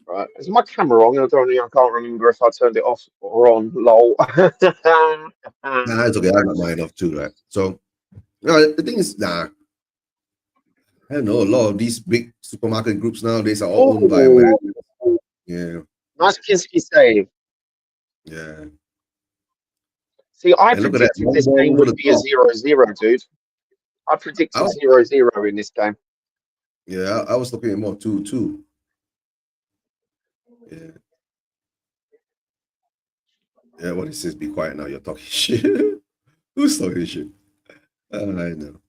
Right. Is my camera on? I can't remember if I turned it off or on. Lol. Nah, it's okay. I got mine off too, right? So, the thing is, I don't know. A lot of these big supermarket groups nowadays are all owned by Oh, Americans. Yeah, nice Kinski save. yeah. See, I And look at that predicted long this ball game over would the be a top. 0-0, dude. I I predicted was, 0-0 in this game. yeah, I was looking at more 2-2. Yeah, yeah. What he says, be quiet now. You're talking shit. Who's talking shit? I know.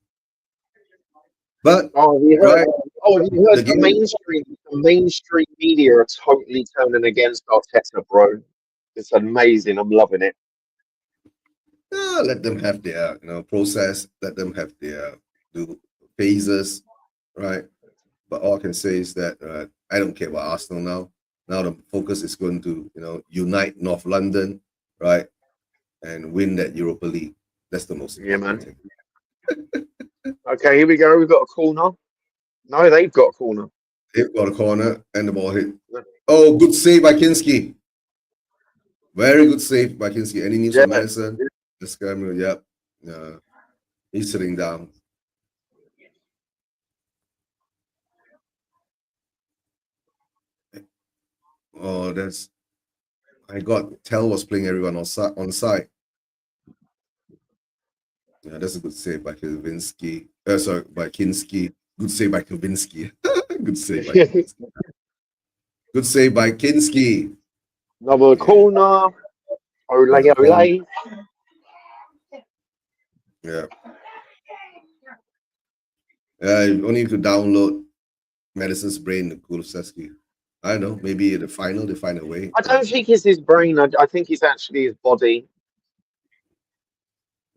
But Oh, have you heard? right, Oh, have you heard the game. the mainstream media are totally turning against Arteta, bro. It's amazing. I'm loving it. Let them have their process. Let them have their do phases, right? But all I can say is that I don't care about Arsenal now. Now the focus is going to unite North London, right, and win that Europa League. That's the most Yeah, important man. thing. Okay, here we go. We've got a corner. No, they've got a corner. They've got a corner and the ball hit. Oh, good save by Kinski. Very good save by Kinski. Any news Yeah. on Madison? The scammer, yep. He's sitting down. Oh, that's I got Tell was playing everyone on side. Yeah, that's a good save by Kavinsky. Sorry, by Kinski. Good save by Kavinsky. Good save by Kavinsky. Good save by Kinski. Another Yeah, corner. another Ole, corner. ole. Yeah. You only need to download Madison's Brain to Kulusevski. I don't know. Maybe in the final they find a way. I don't think it's his brain. I think it's actually his body.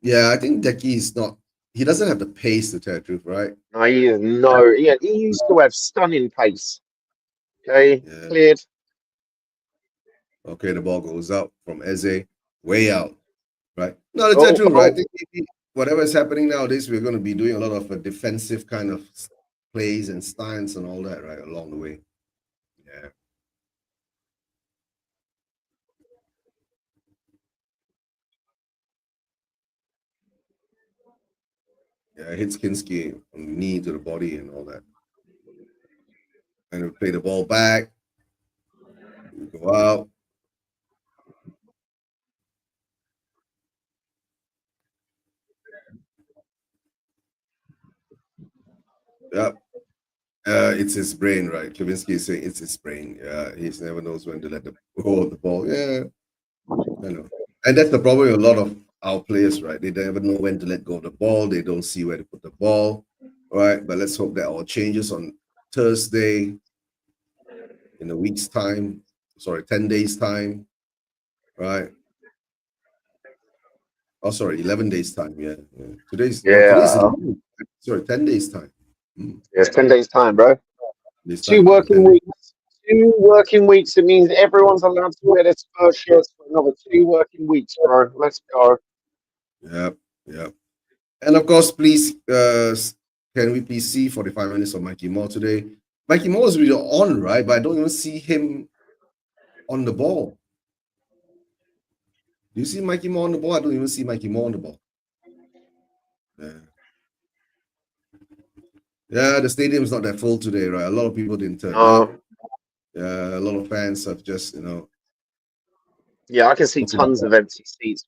Yeah, I think Deki is not. He doesn't have the pace to tell the truth, right? No, he is no. Yeah, he used to have stunning pace. Okay, Yeah. cleared. Okay, the ball goes out from Eze, way out, right? No, to tell the Oh, truth, right? I oh. think maybe whatever is happening nowadays, we're going to be doing a lot of defensive kind of plays and stance and all that, right, along the way. Yeah. Yeah, hits Kinski on the knee to the body and all that. And we play the ball back. We go out. Yep. It's his brain, right? Kavinsky is saying it's his brain. Yeah, he never knows when to let the hold the ball. Yeah, I know. And that's the problem with a lot of our players, right? They never know when to let go of the ball. They don't see where to put the ball, right? But let's hope that all changes on Thursday in a week's time. Sorry, 10 days time, right? Oh, sorry, 11 days time. Yeah, yeah. Today's Yeah. 11. Sorry, 10 days time. Mm, Yeah, it's 10 days time, bro. this Two time, 10 working days. weeks. 2 working weeks. It means everyone's allowed to wear their Spurs shirts for another 2 working weeks, bro. Let's go. Yep, yep. And of course, please, can we please see 45 minutes of Mikey Moore today? Mikey Moore is really on, right? But I don't even see him on the ball. Do you see Mikey Moore on the ball? I don't even see Mikey Moore on the ball. Yeah. Yeah, the stadium's not that full today, right? A lot of people didn't turn up. No. Yeah, a lot of fans have just, Yeah, I can see took it tons off. of empty seats.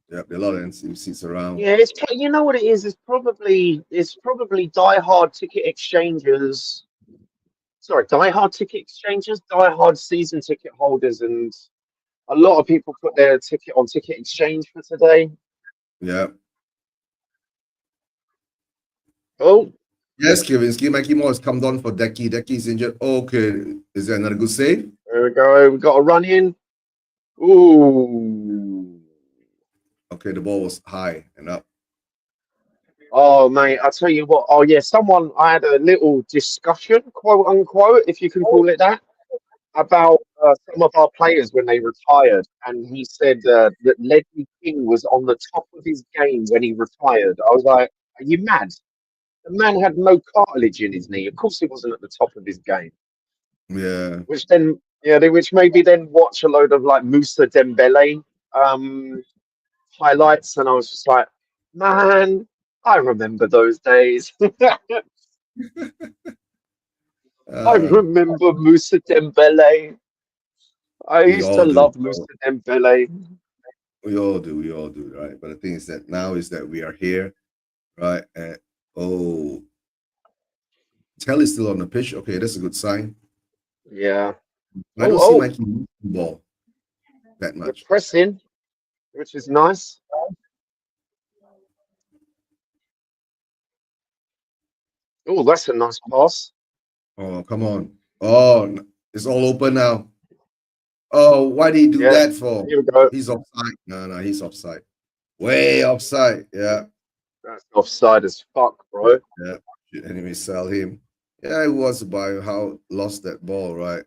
Yeah, there are a lot of empty seats around. Yeah, you know what it is. It's probably die-hard ticket exchangers. Sorry, die-hard ticket exchangers, die-hard season ticket holders, and a lot of people put their ticket on ticket exchange for today. Yeah. Oh, Yes, Kavinsky. Mikey Moore has come down for Decky. Decky's injured. Okay. Is there another good save? there we go. We got a run in. Ooh. Okay, the ball was high and up. Oh, mate, I tell you what. Oh, yeah, I had a little discussion, quote unquote, if you can call it that, about some of our players when they retired. And he said that Ledley King was on the top of his game when he retired. I was like, are you mad? The man had no cartilage in his knee. Of course, he wasn't at the top of his game. Yeah. Which then, yeah, which made me then watch a load of like Musa Dembele um, highlights, and I was just like, man, I remember those days. I Uh, remember Musa Dembele. I we used to all do. love Musa Dembele. We all do. We all do. Right. But the thing is that now is that we are here. Right. And oh, Tell is still on the pitch. Okay, that's a good sign. Yeah. I don't see Oh, Mikey move the ball that we're much. pressing, which is nice. Oh, that's a nice pass. Oh, come on. Oh, it's all open now. Oh, why did he do Yeah, that for? here we go. He's offside. No, he's offside. Way offside. Yeah. That's offside as fuck, bro. Yeah. Should anyway sell him. Yeah, it was by how lost that ball, right?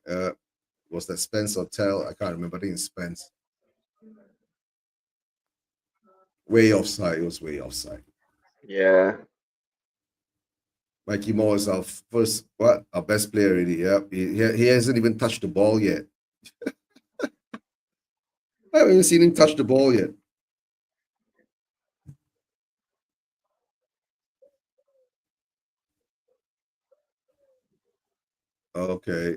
Was that Spence or Tell? I can't remember. I think it's Spence. Way offside. It was way offside. Yeah. Mikey Moore is our first, what? Our best player already. Yeah. He hasn't even touched the ball yet. I haven't even seen him touch the ball yet. Okay.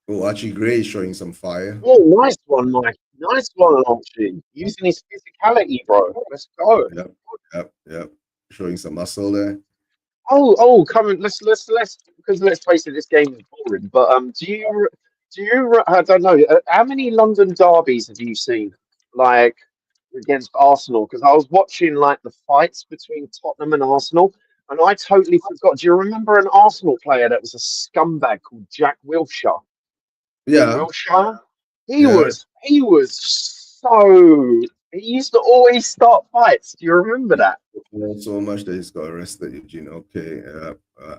Oh, Archie Gray is showing some fire. Oh, nice one, Mike. Nice one, Archie. Using his physicality, bro. Let's go. Yep. Showing some muscle there. Come on. Let's because let's face it, this game is boring. But I don't know. How many London derbies have you seen, like against Arsenal? Because I was watching like the fights between Tottenham and Arsenal, and I totally forgot. Do you remember an Arsenal player that was a scumbag called Jack Wilshere? Yeah, Wilshire. yeah. He was so he used to always start fights. Do you remember that? Well, so much that he's got arrested, Eugene. Okay.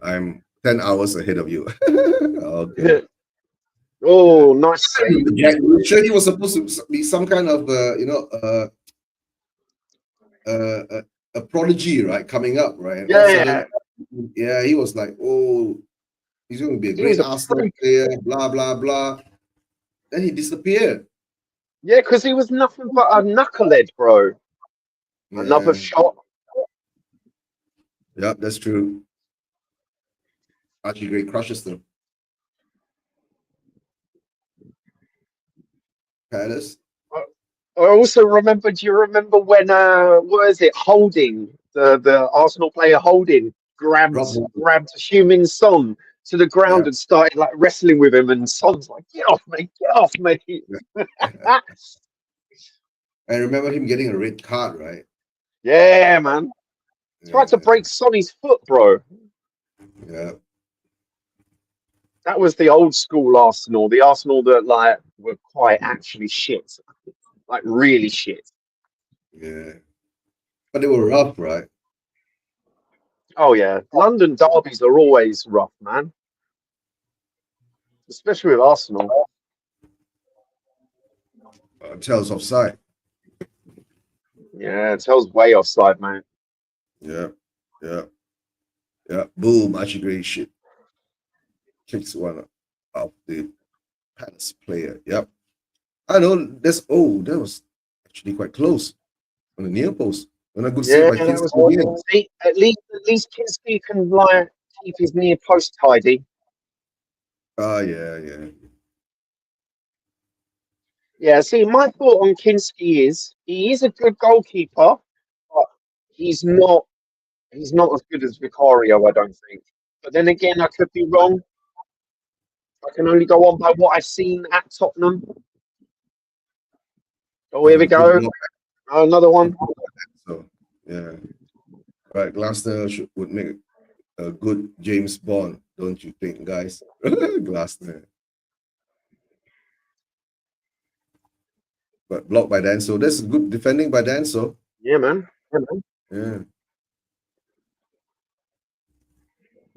I'm 10 hours ahead of you. Okay. Yeah. Oh, nice save. Jack, I'm sure he was supposed to be some kind of, a prodigy, right? Coming up, right? And all of a Yeah, sudden, yeah, he was like, oh, he's going to be a he was great a Arsenal freak. player, blah, blah, blah. Then he disappeared. Yeah, because he was nothing but a knucklehead, bro. Another Yeah. shot. Yep, that's true. Archie Gray crushes them. Palace. I also remember. Do you remember when? What is it? Holding the Arsenal player Holding Rob, grabbed Human Son to the yeah. ground and started like wrestling with him, and Son's like, get off me." I remember him getting a red card, right? Yeah, man. Tried to Yeah, break Sonny's foot, bro. yeah, That was the old school Arsenal, the Arsenal that like were quite actually shit, like really shit. yeah. But they were rough, right? Oh yeah, London derbies are always rough, man, especially with Arsenal. Tells offside. Yeah, Tell's way offside, man. Yeah, yeah, yeah. Boom, Archie Gray shit. Kicks one of the Palace player. Yep. I know that was actually quite close on the near post. And a good save Yeah, by that Kingston was. again. See, at least Kinski can like keep his near post tidy. Ah, yeah. Yeah. See, my thought on Kinski is he is a good goalkeeper, but he's not. He's not as good as Vicario, I don't think. But then again, I could be wrong. I can only go on by what I've seen at Tottenham. Oh, here we Good go. block. Another one. So yeah. Right. Glasner would make a good James Bond, don't you think, guys? Glasner. But blocked by Danso. That's good defending by Danso. Yeah, man. Yeah.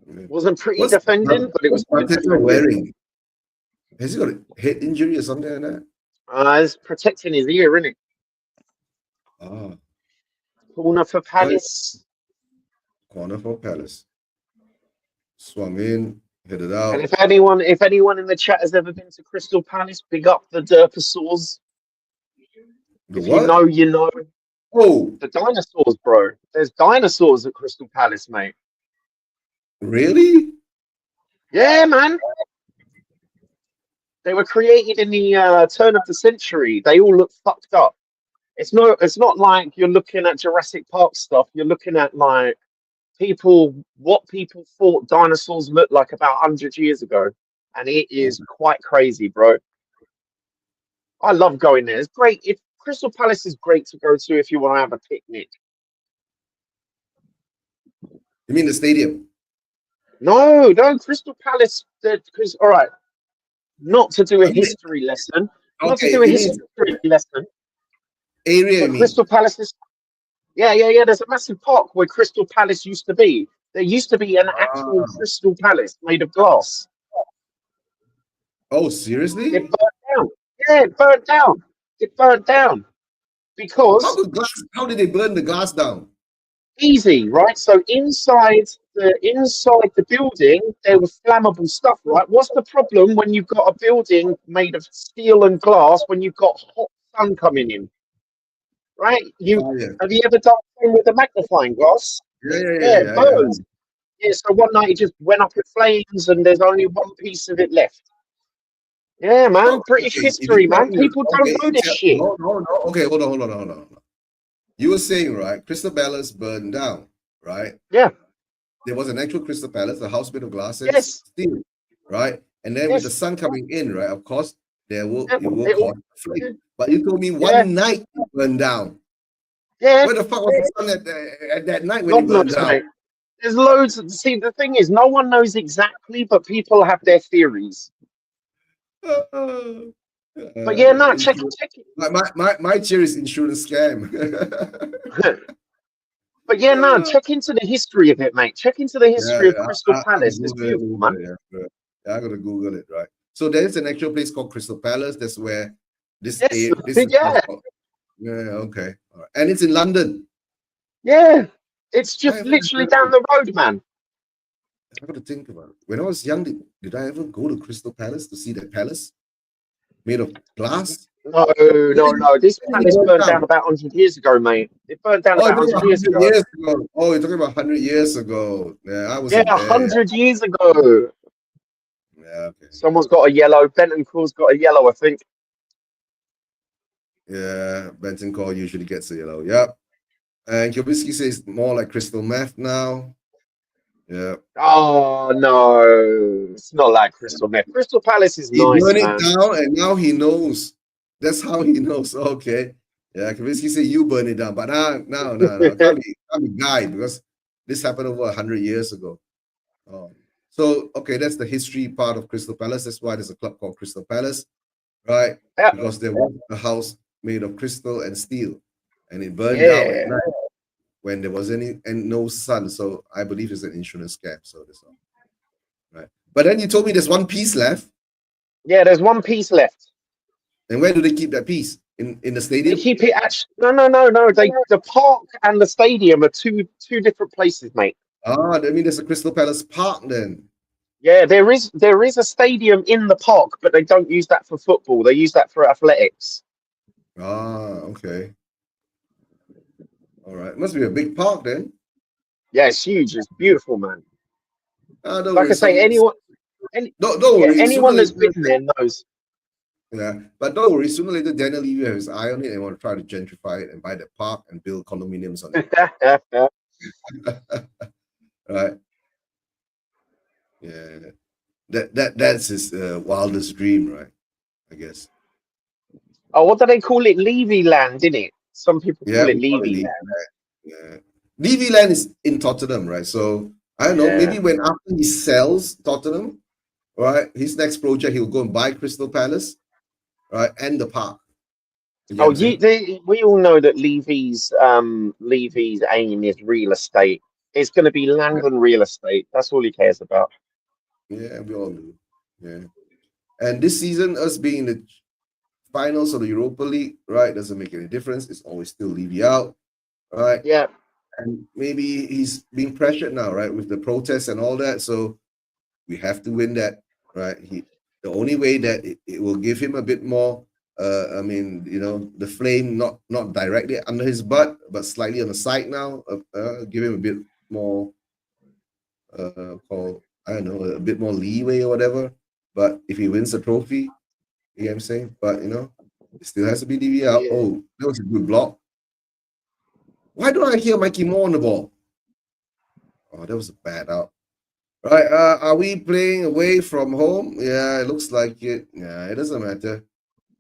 Yeah. Wasn't pretty What's defending, but it was good Arteta defending. wearing? Has he got a head injury or something like that? He's protecting his ear, isn't it? Ah, Corner for oh, Palace. corner for Palace. Swung in, hit it And out. if anyone in the chat has ever been to Crystal Palace, big up the Derpasaurs. The If you what? know, you know. Oh, The dinosaurs, bro. There's dinosaurs at Crystal Palace, mate. really? Yeah, man. They were created in the turn of the century. They all look fucked up. It's not like you're looking at Jurassic Park stuff. You're looking at like what people thought dinosaurs looked like about 100 years ago, and it Oh, is quite crazy, bro. I love going there. It's great. If Crystal Palace is great to go to if you want to have a picnic. you mean the stadium? No, no, Crystal Palace. Because all right, not to do a I mean, history lesson, not to okay, do a it means history lesson, area, you but mean? Crystal Palace is. Yeah, yeah, yeah. There's a massive park where Crystal Palace used to be. There used to be an actual Ah. Crystal Palace made of glass. Oh, It seriously? burnt down. Yeah, it burnt down. It burnt down because How did they burn the glass down? easy, right? So inside the building, there was flammable stuff, right? What's the problem when you've got a building made of steel and glass when you've got hot sun coming in, right? Fire. Have you ever done something with a magnifying glass? Yeah, yeah, Yeah, yeah, it yeah, yeah. burns. Yeah, so one night it just went up in flames and there's only one piece of it left. Yeah, man. Oh, British okay. If you history, tell man. me, People don't okay, know this shit. no, no, no. Okay, hold on. You were saying, right, Crystal Palace burned down, right? Yeah. There was an actual Crystal Palace, a house made of glass and Yes. steel, right? And then with the Yes. sun coming in, right, of course, it will It, cause a flame. But you told me yeah. one night it burned down. Yeah. Where the fuck was the sun at that night when God it burned knows, down? mate. There's loads. See, the thing is, no one knows exactly, but people have their theories. But yeah, no, check it. My chair is insurance scam. But yeah, no, check into the history of it, mate. Check into the Yeah, history of Crystal I'll Palace. It's Google it. beautiful, man. Yeah, I gotta Google it, right? So there's an actual place called Crystal Palace. That's where this Yes, this is yeah, yeah, okay. All right. And it's in London. yeah. It's I just haven't literally down the road, man. I gotta think about it. When I was young, did I ever go to Crystal Palace to see that palace made of glass? No, no, no. This palace burned down about 100 years ago, mate. It burned down Oh, about you're talking 100 about years 100 ago. years ago. Oh, you're talking about 100 years ago. Yeah, I Yeah, wasn't there. 100 years ago. Yeah, okay. Someone's got a yellow. Benton Craw's got a yellow, I think. Yeah, Benton Call usually gets a yellow. Yep. And Kibisky says more like crystal meth now. Yeah. Oh no, it's not like Crystal Meth. Crystal Palace is He nice, burned it man. down and now he knows. That's how he knows. Okay. Yeah, Kibisky said you burn it down. But no. Can't be guy because this happened over 100 years ago. So okay, that's the history part of Crystal Palace. That's why there's a club called Crystal Palace, right? Yeah, Because there was a house made of crystal and steel, and it burned down at yeah, night when there was no sun. So I believe it's an insurance scam. So that's all. Right. But then you told me there's one piece left. yeah. There's one piece left. And where do they keep that piece? In the They stadium? keep it actually. No. The park and the stadium are two different places, mate. Ah, I mean there's a Crystal Palace Park then. Yeah, there is a stadium in the park, but they don't use that for football. They use that for athletics. Ah, okay. All right. Must be a big park then. Yeah, it's huge. It's beautiful, man. Ah, don't Like worry. I say, Don't yeah, worry. Sooner or anyone that's later, been there knows. yeah, but don't worry. Sooner or later, Daniel Levy will have his eye on it and want to try to gentrify it and buy the park and build condominiums on it. Right? Yeah, that's his wildest dream, right? I guess. Oh, what do they call it? Levy Land, innit? Some people Yeah, call it we call it Levy Levy Land. Land. Yeah, Levy Land is in Tottenham, right? So I don't know. Yeah. Maybe when after he sells Tottenham, right, his next project he'll go and buy Crystal Palace, right, and the park. You get what Oh, I'm saying? we all know that Levy's aim is real estate. It's going to be land and real estate. That's all he cares about. Yeah, we all do. Yeah. And this season, us being in the finals of the Europa League, right, doesn't make any difference. It's always still Levy out, right? Yeah. And maybe he's being pressured now, right, with the protests and all that. So we have to win that, right? The only way that it will give him a bit more. I mean, the flame not directly under his butt, but slightly on the side now. Give him a bit more, call I don't know, a bit more leeway or whatever. But if he wins the trophy, you know what I'm saying? But it still has to be DV out. Yeah. Oh, that was a good block. Why don't I hear Mikey Moore on the ball? Oh, that was a bad out. Right, are we playing away from home? Yeah, it looks like it. Yeah, it doesn't matter.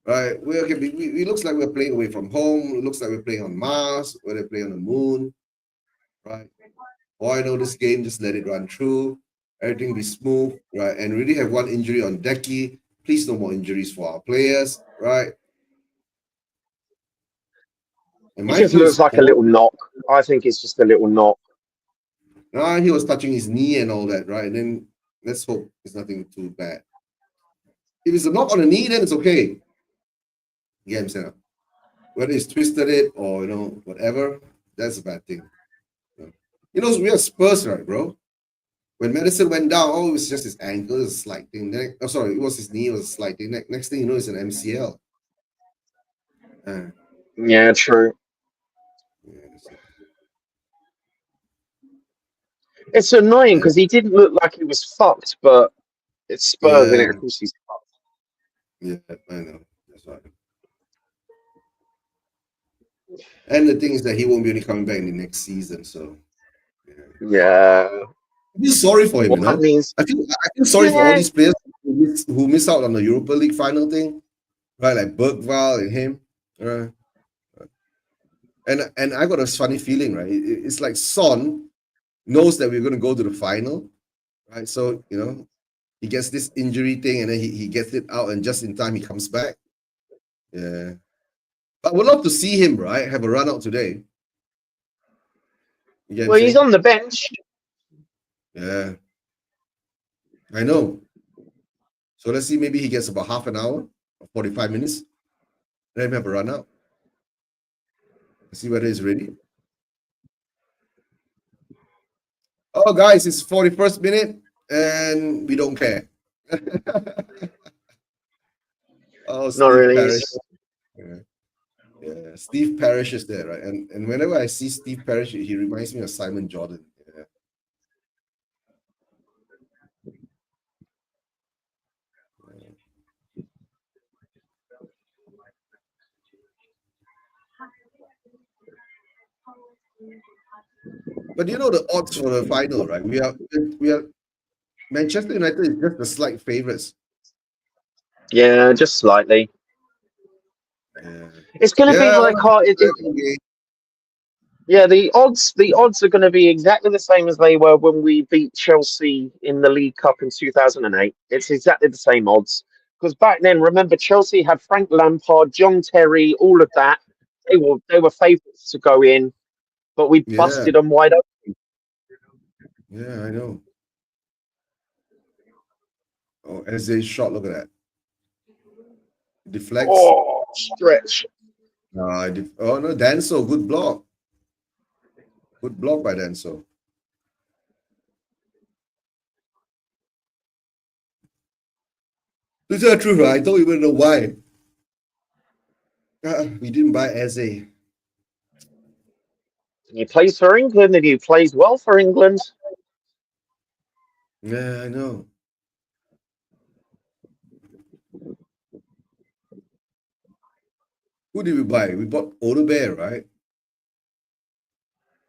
Right, we looks like we're playing away from home. It looks like we're playing on Mars, where they play on the moon. Right. All I know, this game, just let it run through. Everything be smooth, right? And really have one injury on Decky. Please, no more injuries for our players, right? And It mind just you, looks like a little knock. I think it's just a little knock. he was touching his knee and all that, right? And then let's hope it's nothing too bad. If it's a knock on the knee, then it's okay. Yeah, I'm saying, whether it's twisted it or whatever, that's a bad thing. We are Spurs, right, bro? When Madison went down, it was just his ankle, it was a slight thing. Sorry, it was his knee, it was a slight thing. Next thing you know, it's an MCL. Yeah, true. It's annoying because he didn't look like he was fucked, but it's Spurs, and of course he's fucked. Yeah, I know. That's right. And the thing is that he won't be only coming back in the next season, so yeah. I feel sorry for him, That means, I feel sorry for all these players who miss out on the Europa League final thing, right? Like Bergval and him, right? And I got a funny feeling, right? It's like Son knows that we're going to go to the final, right? So he gets this injury thing, and then he gets it out, and just in time he comes back. Yeah, but we'd love to see him, right? Have a run out today. well, he's on the bench. Yeah, I know. So let's see, maybe he gets about half an hour or 45 minutes. Let him have a run out. Let's see whether he's ready. Oh, guys, it's 41st minute, and we don't care. Oh, Not Steve really. Parrish. Yeah, Steve Parrish is there, right? And whenever I see Steve Parrish, he reminds me of Simon Jordan. Yeah. But the odds for the final, right? We are Manchester United is just the slight favorites. Yeah, just slightly. Yeah. It's going to be like yeah, the odds are going to be exactly the same as they were when we beat Chelsea in the League Cup in 2008. It's exactly the same odds because back then, remember, Chelsea had Frank Lampard, John Terry, all of that. They were favourites to go in, but we busted them wide open. Yeah, I know. Oh, Eze's shot, look at that. Deflects. Oh, stretch. Oh no, Danso, good block. Good block by Danso. This is not true, right? I don't even know why. We didn't buy Eze. He plays for England and he plays well for England. Yeah, I know. Who did we buy? We bought Odebear, right?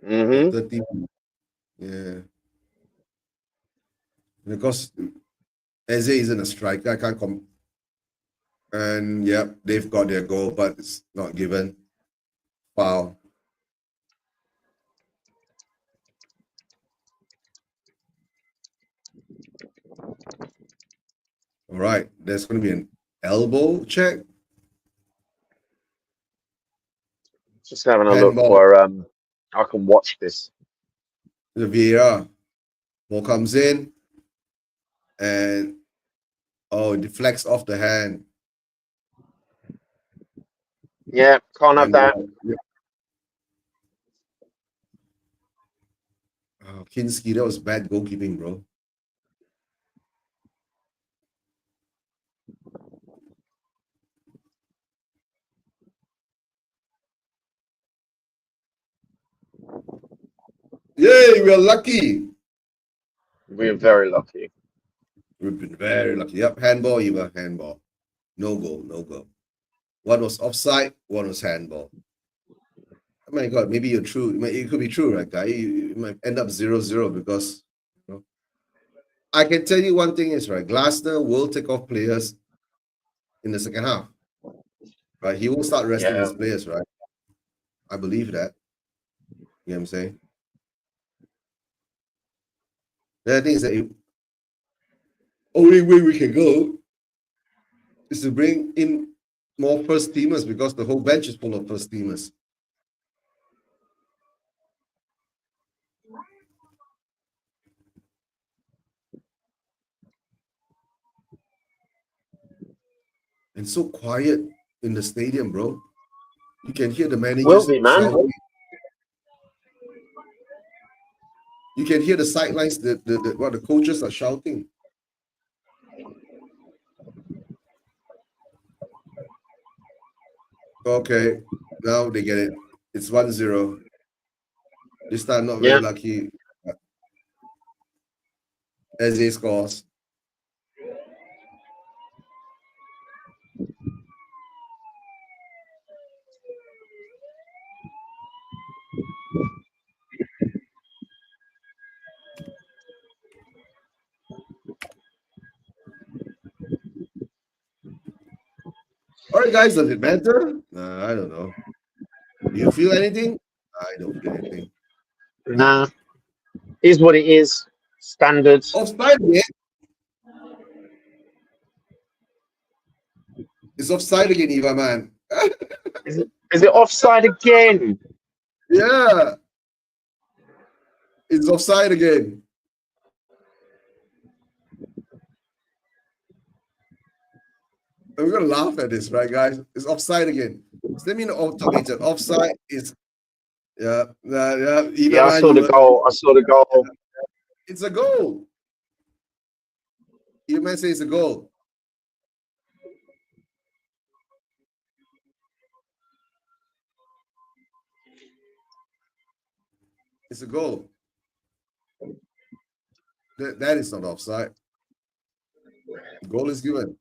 Mm-hmm. 30. Yeah. Because Eze isn't a striker. I can't come. And yeah, they've got their goal, but it's not given. Foul. All right, there's going to be an elbow check. Just having a look where I can watch this. The Vieira ball comes in, and it deflects off the hand. Yeah, can't have that. Kinski, that was bad goalkeeping, bro. Yay, we are lucky. We're very lucky. We've been very lucky. Yep, handball, Eva, handball. No goal, no goal. One was offside, one was handball. Oh my God, maybe you're true. It could be true, right, guy? You might end up 0-0 because I can tell you one thing is, right, Glasner will take off players in the second half. Right? He will start resting his players, right? I believe that. You know what I'm saying? The thing is that only way we can go is to bring in more first teamers because the whole bench is full of first teamers. And so quiet in the stadium, bro. You can hear the managers shouting. You can hear the sidelines, the coaches are shouting. Okay, now they get it. It's 1-0. This time not very lucky. Eze scores. All right, guys, does it matter? I don't know. Do you feel anything? I don't feel anything. Nah. Is what it is. Standards. Offside again. It's offside again, Eva, man. Is it offside again? Yeah. It's offside again. And we're gonna laugh at this, right, guys? It's offside again. Does that mean automated? Offside is yeah. Yeah, I saw the goal. I saw the goal. It's a goal. You might say it's a goal. It's a goal. That is not offside. Goal is given.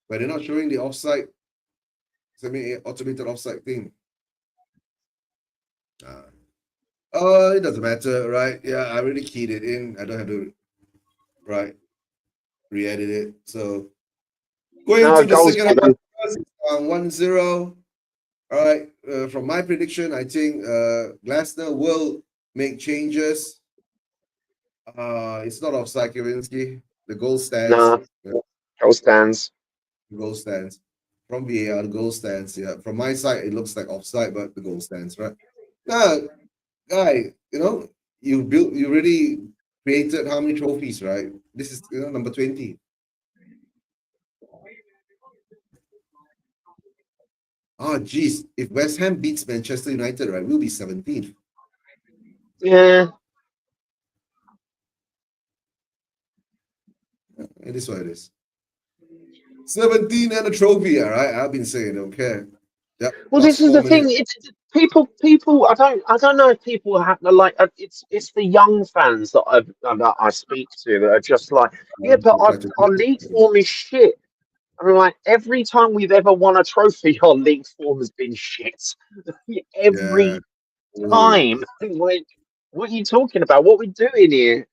But they're not showing the offside, semi-automated offside thing. It doesn't matter, right? Yeah, I already keyed it in. I don't have to, right, re-edit it. So going to the second half, 1-0. All right, from my prediction, I think Glasner will make changes. It's not offside, Kavinsky. The goal stands. Nah, goal stands. The goal stands. From VAR, the goal stands. Yeah, from my side, it looks like offside, but the goal stands, right? Nah, guy, you really created how many trophies, right? This is number 20. Oh, geez. If West Ham beats Manchester United, right, we'll be 17th. Yeah. It is what it is. 17 and a trophy, all right? I've been saying, okay. Yep, well, this is the thing. It's people. I don't know if people have like. It's the young fans that I speak to that are just like, yeah, but our league form is shit. I mean, like every time we've ever won a trophy, our league form has been shit. Every time. Like, what are you talking about? What are we doing here?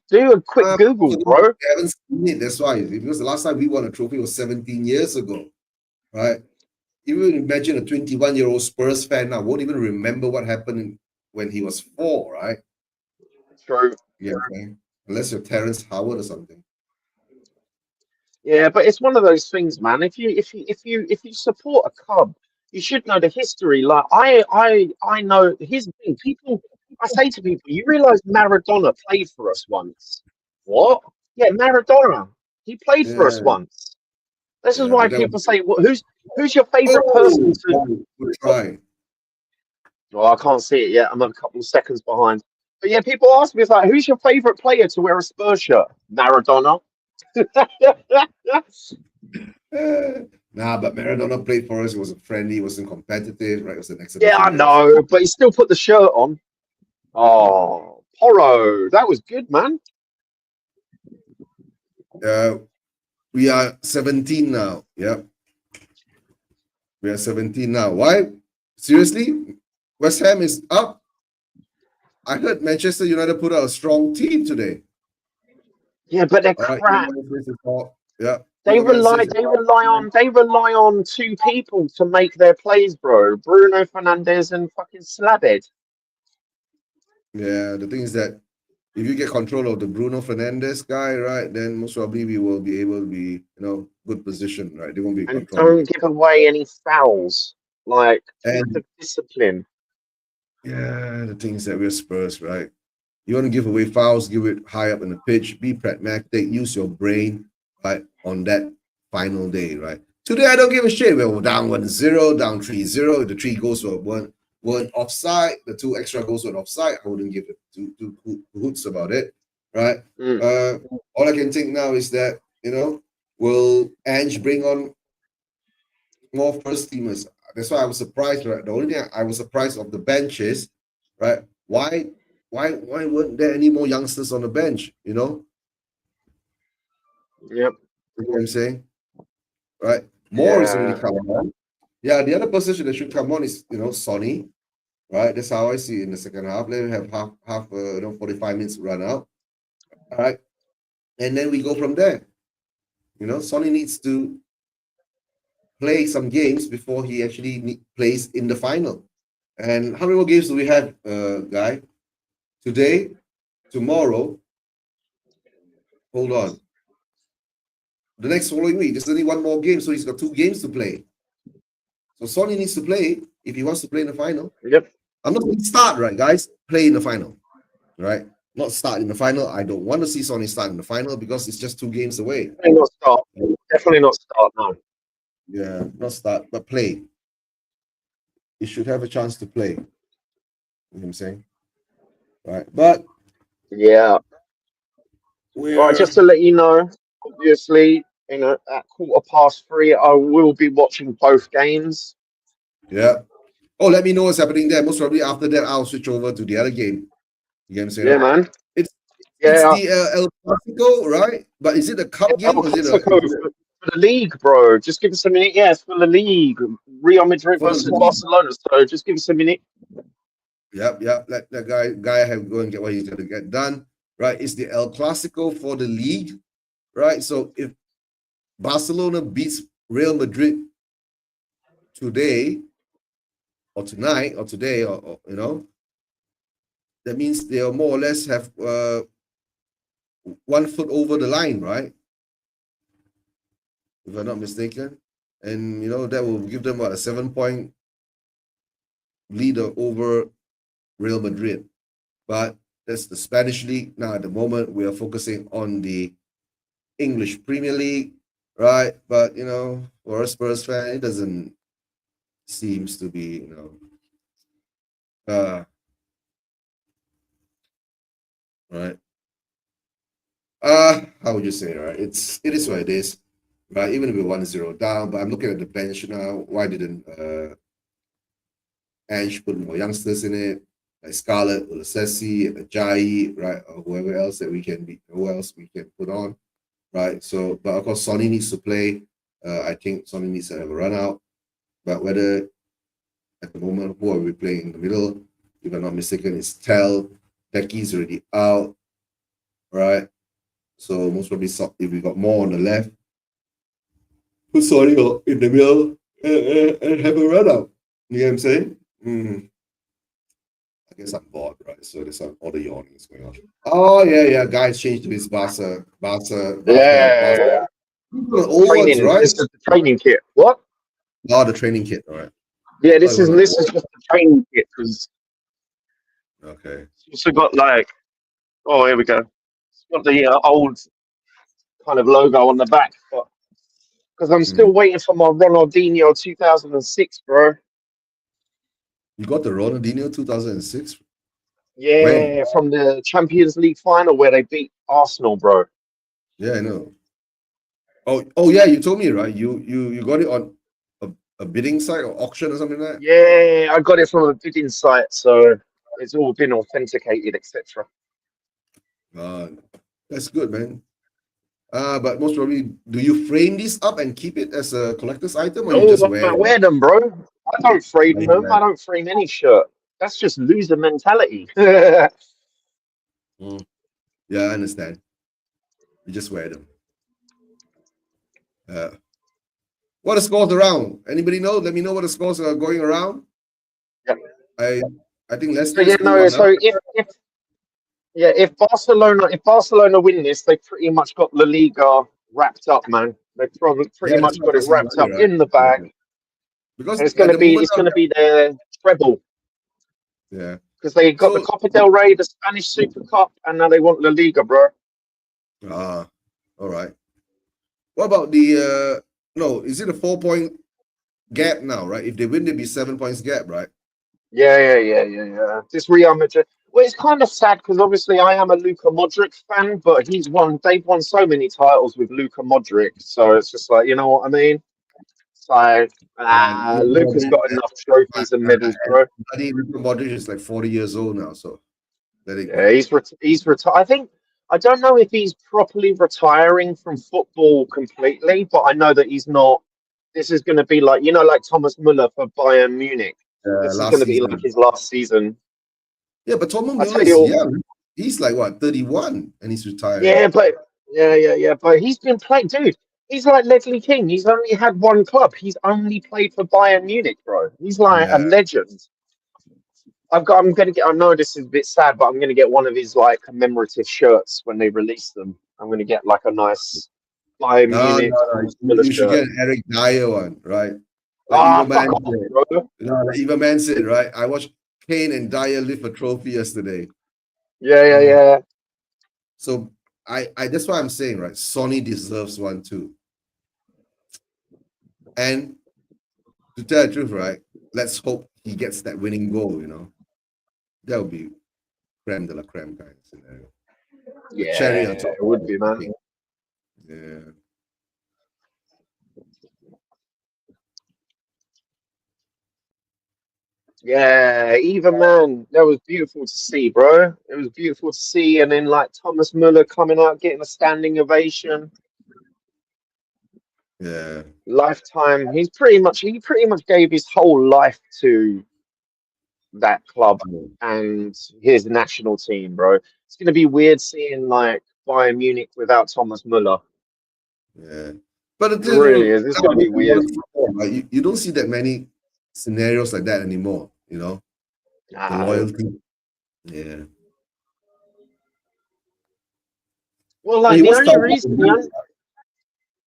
Do a quick Google, bro. I haven't seen it. That's why. Because the last time we won a trophy was 17 years ago, right? Even imagine a 21-year-old Spurs fan now won't even remember what happened when he was 4, right? True. Yeah, okay. Unless you're Terrence Howard or something. Yeah, but it's one of those things, man. If you support a club, you should know the history. Like I know here's the thing. People, I say to people, you realize Maradona played for us once. What? Yeah, Maradona. He played for us once. This is why people say, well, who's your favorite person to try? Well, I can't see it yet. I'm a couple of seconds behind. But yeah, people ask me, it's like, who's your favourite player to wear a Spurs shirt? Maradona. Nah, but Maradona played for us. He wasn't friendly. He wasn't competitive. Right? It was an Yeah, exhibition I match. know, but he still put the shirt on. Oh, Porro, that was good, man. Uh, we are 17 now. Yeah, we are 17 now. Why? Seriously? West Ham is up. I heard Manchester United put out a strong team today. Yeah, but they're All right. crap. Yeah. They Bruno rely, Fernandes they rely on, they rely on two people to make their plays, bro. Bruno Fernandez and fucking Slabhead. Yeah, the thing is that if you get control of the Bruno Fernandes guy, right, then most probably we will be able to be, good position, right? They won't be And controlling don't it. give away any fouls. Like, keep And the discipline. yeah, the thing is that we're Spurs, right? You want to give away fouls, give it high up in the pitch, be pragmatic, use your brain, right, on that final day, right? Today, I don't give a shit. We're down 1-0, down 3-0. If the three goals weren't offside, the two extra goals were offside, I wouldn't give it two hoots about it, right? Mm. All I can think now is that, will Ange bring on more first teamers? That's why I was surprised, right? The only thing I was surprised of the bench is, right, why weren't there any more youngsters on the bench? Yep. You know what I'm saying? Right? More is already Yeah. come on. Yeah, the other position that should come on is Sonny. Right? That's how I see it in the second half. Let him have half 45 minutes run out. All right. And then we go from there. Sonny needs to play some games before he actually plays in the final. And how many more games do we have, Guy? Today, tomorrow, hold on. The next following week, there's only one more game, so he's got 2 games to play. So Sonny needs to play if he wants to play in the final. Yep. I'm not going to start, right, guys? Play in the final, right? Not start in the final. I don't want to see Sonny start in the final because it's just 2 games away. Definitely not start. Definitely not start, no. Yeah, not start, but play. He should have a chance to play. You know what I'm saying? Right. But Yeah. All right, just to let you know, obviously, at 3:15, I will be watching both games. yeah. Oh, let me know what's happening there. Most probably after that, I'll switch over to the other game. You know what I'm saying? Yeah, man. It's Yeah, the El Clasico, right? But is it a cup game El or is it Clasico for the league, bro. Just give us a minute. Yeah, it's for the league. Real Madrid for the versus league? Barcelona. So just give us a minute. Yep. Let that guy have go and get what he's gonna get done. Right? It's the El Clasico for the league, right? So if Barcelona beats Real Madrid today or tonight or today or that means they'll more or less have 1 foot over the line, right? If I'm not mistaken. And that will give them a 7-point lead over Real Madrid. But that's the Spanish league. Now at the moment we are focusing on the English Premier League, right? But for a Spurs fan, it doesn't seems to be, right? How would you say, right? It is what it is, right? Even if we're 1-0 down, but I'm looking at the bench now. Why didn't Ange put more youngsters in it? Like Scarlett, Ulasesi, Ajayi, right? Or whoever else that we can be, who else we can put on, right? So, but of course, Sonny needs to play. I think Sonny needs to have a run out. But whether at the moment, who are we playing in the middle? If I'm not mistaken, it's Tell. Becky's already out, right? So most probably, if we got more on the left, put Sonny in the middle and have a run out. You know what I'm saying? I guess I'm bored, right? So there's all the yawning is going on. Oh yeah. Guys changed to his Barca. Yeah. Old ones, Training. right? This is the training kit. What? Oh, the training kit. All right. Yeah, this is just the training kit because Okay. it's also got like, oh, here we go. It's got the old kind of logo on the back, but because I'm still waiting for my Ronaldinho 2006, bro. You got the Ronaldinho 2006. When? Yeah, from the Champions League final where they beat Arsenal, bro. Yeah, I know. Oh yeah, you told me, right? You got it on a bidding site or auction or something like Yeah, I got it from a bidding site, so it's all been authenticated, etc. that? That's good, man. But most probably, do you frame this up and keep it as a collector's item, or you No, just wear I it? wear them, bro. I don't frame Like them. I that? don't frame any shirt. That's just loser mentality. Yeah, Mm. Yeah, I understand. You just wear them. Uh, what are scores around? Anybody know? Let me know what the scores are going around. I I think so Leicester yeah, is two no. one up. So if Barcelona win this, they pretty much got La Liga wrapped up, man. They probably Yeah, pretty that's much what got I it was wrapped saying, up right? in the Yeah. bag, Because and it's at gonna the be moment it's now, gonna be their treble yeah. because they got the So Copa del Rey, the Spanish Super Cup, and now they want La Liga, bro. all right. What about the no, is it a 4 point gap now, right? If they win, there'd be 7 points gap, right? Yeah. This Real Madrid. Well, it's kind of sad because obviously I am a Luka Modric fan, but he's won. They've won so many titles with Luka Modric, so it's just like you know what I mean. So Luka Luka's Modric, got enough trophies and medals, and bro. bloody Luka Modric is like 40 years old now, so let it Yeah, go. he's retired. I don't know if he's properly retiring from football completely, but I know that he's not. This is going to be like like Thomas Muller for Bayern Munich. This is Last going to be like season. his last season. Yeah, but Thomas I Müller tell you is all, young. He's like what, 31 and he's retiring. yeah, but but he's been playing, dude. He's like Leslie King. He's only had one club. He's only played for Bayern Munich, bro. He's like a Yeah. legend. I'm gonna get. I know this is a bit sad, but I'm gonna get one of his like commemorative shirts when they release them. I'm gonna get like a nice Bayern No, Munich no, no. Thomas Muller You should shirt. get an Eric Dyer one, right? Like Ah, Eva fuck Man off, said. bro. Like Eva Man said, right? I watched Kane and Dyer lift a trophy yesterday. Yeah, yeah, Mm. yeah. So I that's why I'm saying, right? Sonny deserves one too. And to tell the truth, right? Let's hope he gets that winning goal. That would be creme de la creme kind of scenario. The cherry on Yeah, top it of would be, man. everything. Yeah. Yeah, even man, that was beautiful to see, bro. It was beautiful to see, and then like Thomas Muller coming out getting a standing ovation, Yeah. lifetime. He pretty much gave his whole life to that club and his national team, bro. It's gonna be weird seeing like Bayern Munich without Thomas Muller. Yeah. But the It thing really is. It's gonna nowadays be in weird. modern football, right, you don't see that many scenarios like that anymore. The No. loyalty. Yeah. Well, But like he the was only touted to reason, leave.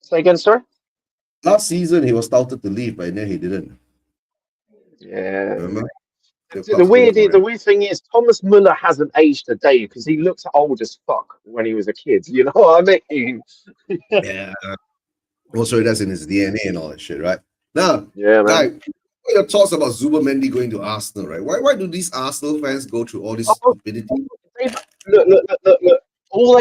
say again, sorry. Last season he was touted to leave, but then he didn't. Yeah. Remember? The The club's going weird, for the him. weird thing is, Thomas Muller hasn't aged a day because he looks old as fuck when he was a kid. You know what I mean? Yeah. Also, that's in his DNA and all that shit, right? Now, Yeah, man. like, what are your thoughts about Zuba going to Arsenal, right? Why do these Arsenal fans go through all this Oh, stupidity? they've, look. All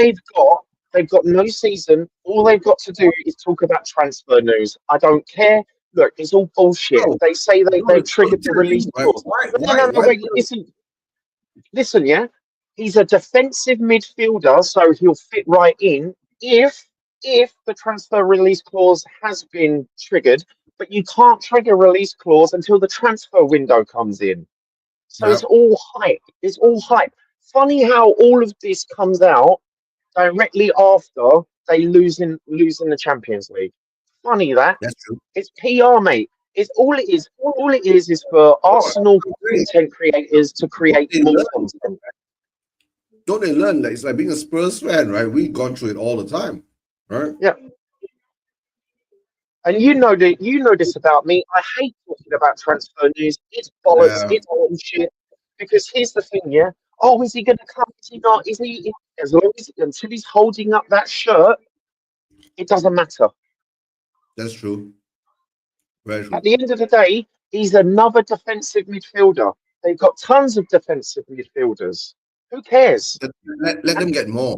they've got no season. All they've got to do is talk about transfer news. I don't care. Look, it's all bullshit. No, They say no, they've no, triggered the tell me, release right? clause. Why, But why, no, why? wait, listen, yeah. He's a defensive midfielder, so he'll fit right in if the transfer release clause has been triggered. But you can't trigger release clause until the transfer window comes in. So it's Yeah, all hype. It's all hype. Funny how all of this comes out directly after they losing the Champions League. Funny that. that's true. It's PR, mate. It's all it is. All it is for No, I Arsenal agree. content creators to Don't create they more learn? content. Don't they learn? Like, it's like being a Spurs fan, right? We've gone through it all the time, right? Yeah. And you know this about me. I hate talking about transfer news. It's bollocks. Yeah, It's bullshit. Because here's the thing, yeah. Oh, is he going to come? Is he not? Is he? As long as until he's holding up that shirt, it doesn't matter. that's true. Very At true. the end of the day, He's another defensive midfielder. They've got tons of defensive midfielders. Who cares? Let them get more.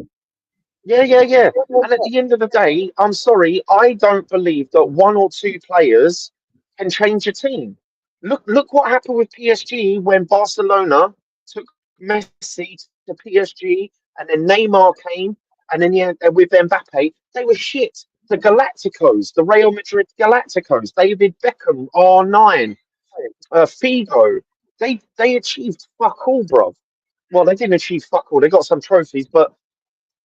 Yeah. And at the end of the day, I'm sorry, I don't believe that one or two players can change a team. Look what happened with PSG when Barcelona took Messi to PSG, and then Neymar came, and then with Mbappe, they were shit. The Galacticos, the Real Madrid Galacticos, David Beckham, R9, Figo, they achieved fuck all, bro. Well, they didn't achieve fuck all. They got some trophies, but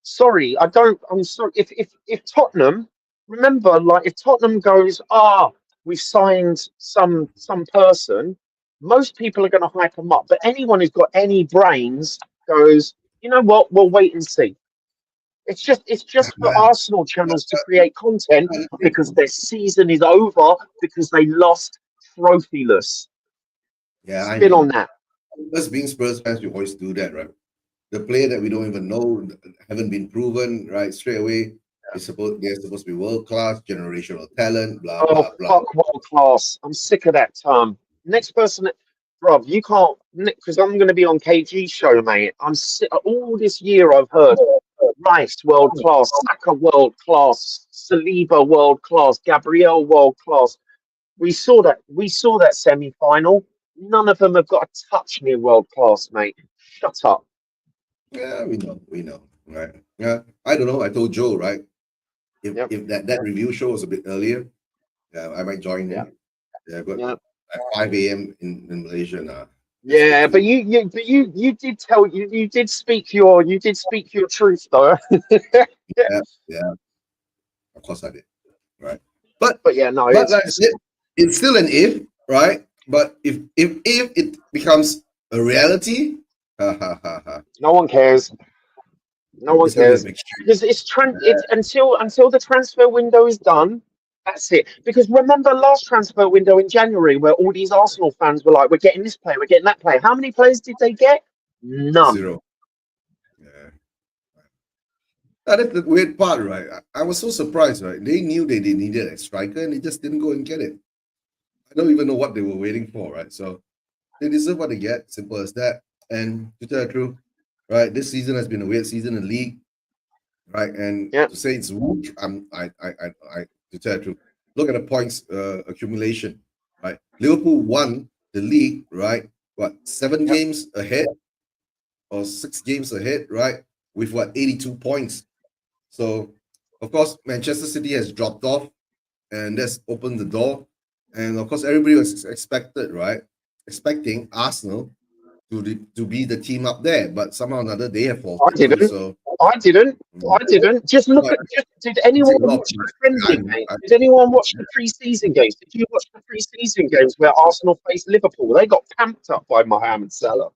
sorry, I don't. I'm sorry. If Tottenham, remember, like if Tottenham goes, we've signed some person, most people are going to hype them up. But anyone who's got any brains goes, you know what? We'll wait and see. It's just for Man, Arsenal channels to create content because their season is over because they lost trophyless. yeah, I Spin know. on that. Us being Spurs fans, we always do that, right? The player that we don't even know, haven't been proven, right? Straight away, they're supposed to be world class, generational talent, blah Oh, blah blah. fuck world class. I'm sick of that term. Next person, Rob, you can't, because I'm going to be on KG's show, mate. I'm sick. All this year I've heard Rice world class, Saka world class, Saliba world class, Gabriel world class. We saw that semi final. None of them have got a touch near world class, mate. Shut up. Yeah, we know, right? Yeah, I don't know. I told Joe, right? Yep. If that review show was a bit earlier, yeah, I might join Yeah. in. Yeah, but Yeah. at 5 a.m. in Malaysia now. Yeah, but you did tell you did speak your truth though. Yeah, of course I did, right? But But yeah, no, but it's like I said, it's still an if, right? But if it becomes a reality, ha ha ha ha, no one cares. No one it's gonna be a cares big street. because it's until the transfer window is done. That's it. Because remember last transfer window in January where all these Arsenal fans were like, "We're getting this player, we're getting that player." How many players did they get? None. Zero. Yeah. That's the weird part, right? I was so surprised, right? They knew they needed a striker and they just didn't go and get it. I don't even know what they were waiting for, right? So they deserve what they get. Simple as that. And to tell the truth, right, this season has been a weird season in the league, right? And Yeah. to say it's weak, to tell the truth, look at the points accumulation, right? Liverpool won the league, right? What, 7 Yep. games ahead or 6 games ahead, right? With what, 82 points. So, of course, Manchester City has dropped off, and that's opened the door. And of course, everybody was expecting Arsenal to be the team up there, but somehow or another they have I faltered too. didn't. So, I didn't. I didn't. Just look but at. Did anyone it's a lot. watch the friendly game? Did anyone watch the pre-season games? Did you watch the pre-season games where Arsenal faced Liverpool? They got pamped up by Mohamed Salah.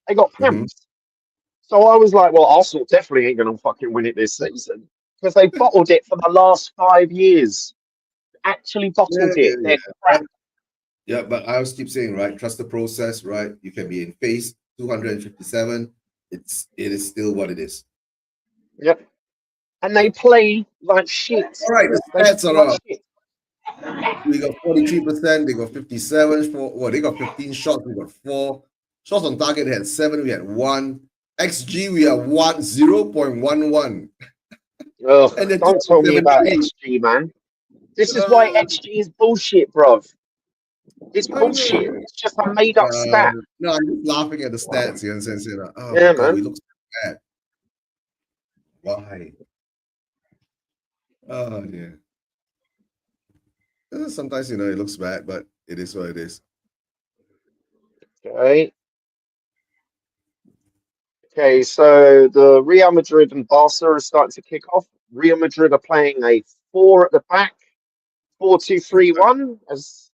They got Mhm. pamped. So I was like, well, Arsenal definitely ain't going to fucking win it this season because they bottled it for the last 5 years. Actually bottled it. They're crap. Yeah, but I always keep saying, right, trust the process, right? You can be in phase 257. It is still what it is. Yep. And they play like shit. All right, the They stats play are like up. shit. We got 43%, they got 57, they got 15 shots, we got 4. Shots on target, they had 7, we had 1. XG, we are 0.11. Ugh, And then don't tell me about 2.72. XG, man. This is why XG is bullshit, bruv. It's I know. bullshit. It's just a made up stat. No, I'm just laughing at the stats, you know, saying, oh my Yeah, God, we man. look so bad. Why? Oh, yeah. Sometimes, it looks bad, but it is what it is. Okay. Okay, so the Real Madrid and Barca are starting to kick off. Real Madrid are playing a 4 at the back, 4-2-3-1,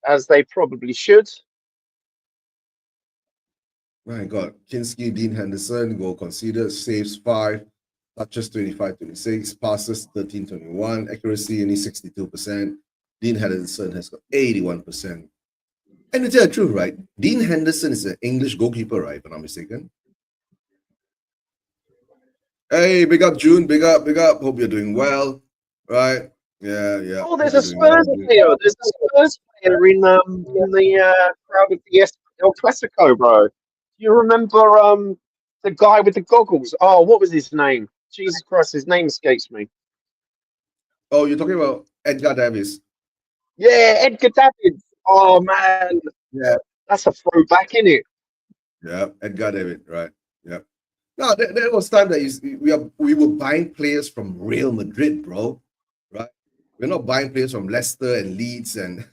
as they probably should. My God, Kinski, Dean Henderson, goal conceded, saves 5, touches 25-26, passes 13-21, accuracy only 62%. Dean Henderson has got 81%. And to tell the truth, right, Dean Henderson is an English goalkeeper, right, if I'm not mistaken. Hey, big up, June, big up. Hope you're doing well, right? Yeah. Oh, there's a Spurs player. There's a Spurs player in the crowd of the El Clasico, bro. Do you remember the guy with the goggles? Oh, what was his name? Jesus Christ, his name escapes me. Oh, you're talking about Edgar Davis. Yeah, Edgar Davids. Oh man, Yeah, that's a throwback, isn't it? yeah, Edgar David, right? Yeah. No, there was time that we were buying players from Real Madrid, bro. Right? We're not buying players from Leicester and Leeds and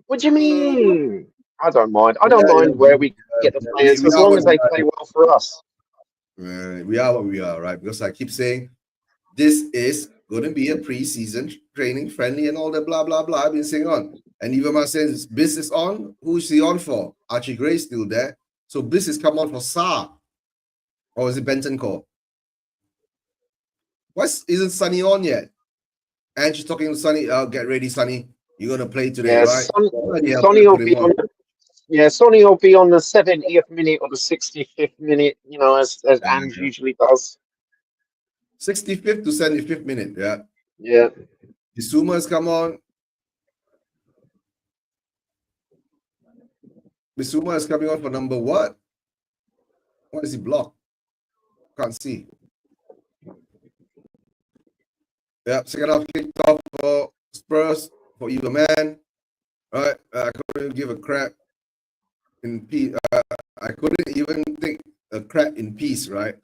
What do you mean? I don't mind. I yeah, don't yeah, mind where we get the players we as are long what as we they are. play well for us. We are what we are, right? Because I keep saying this is going to be a preseason training friendly and all that blah blah blah. I've been saying on, and even my says Biss is on. Who's he on for? Archie Gray's still there, so Biss is come on for Sa, or is it Benton Cole? Isn't Sonny on yet? And she's talking to Sonny. Get ready, Sonny. You're gonna play today, Yeah, right? Sonny will be on. Yeah, Sonny will be on the 70th minute or the 65th minute. You know, as Ange usually does. 65th to 75th minute. Yeah. Yeah. Bissouma has come on. Bissouma is coming on for number what? What is he blocked? Can't see. Yeah, second half kicked off for Spurs for Eva Man. Right, I couldn't give a crap in peace. I couldn't even think a crap in peace. Right,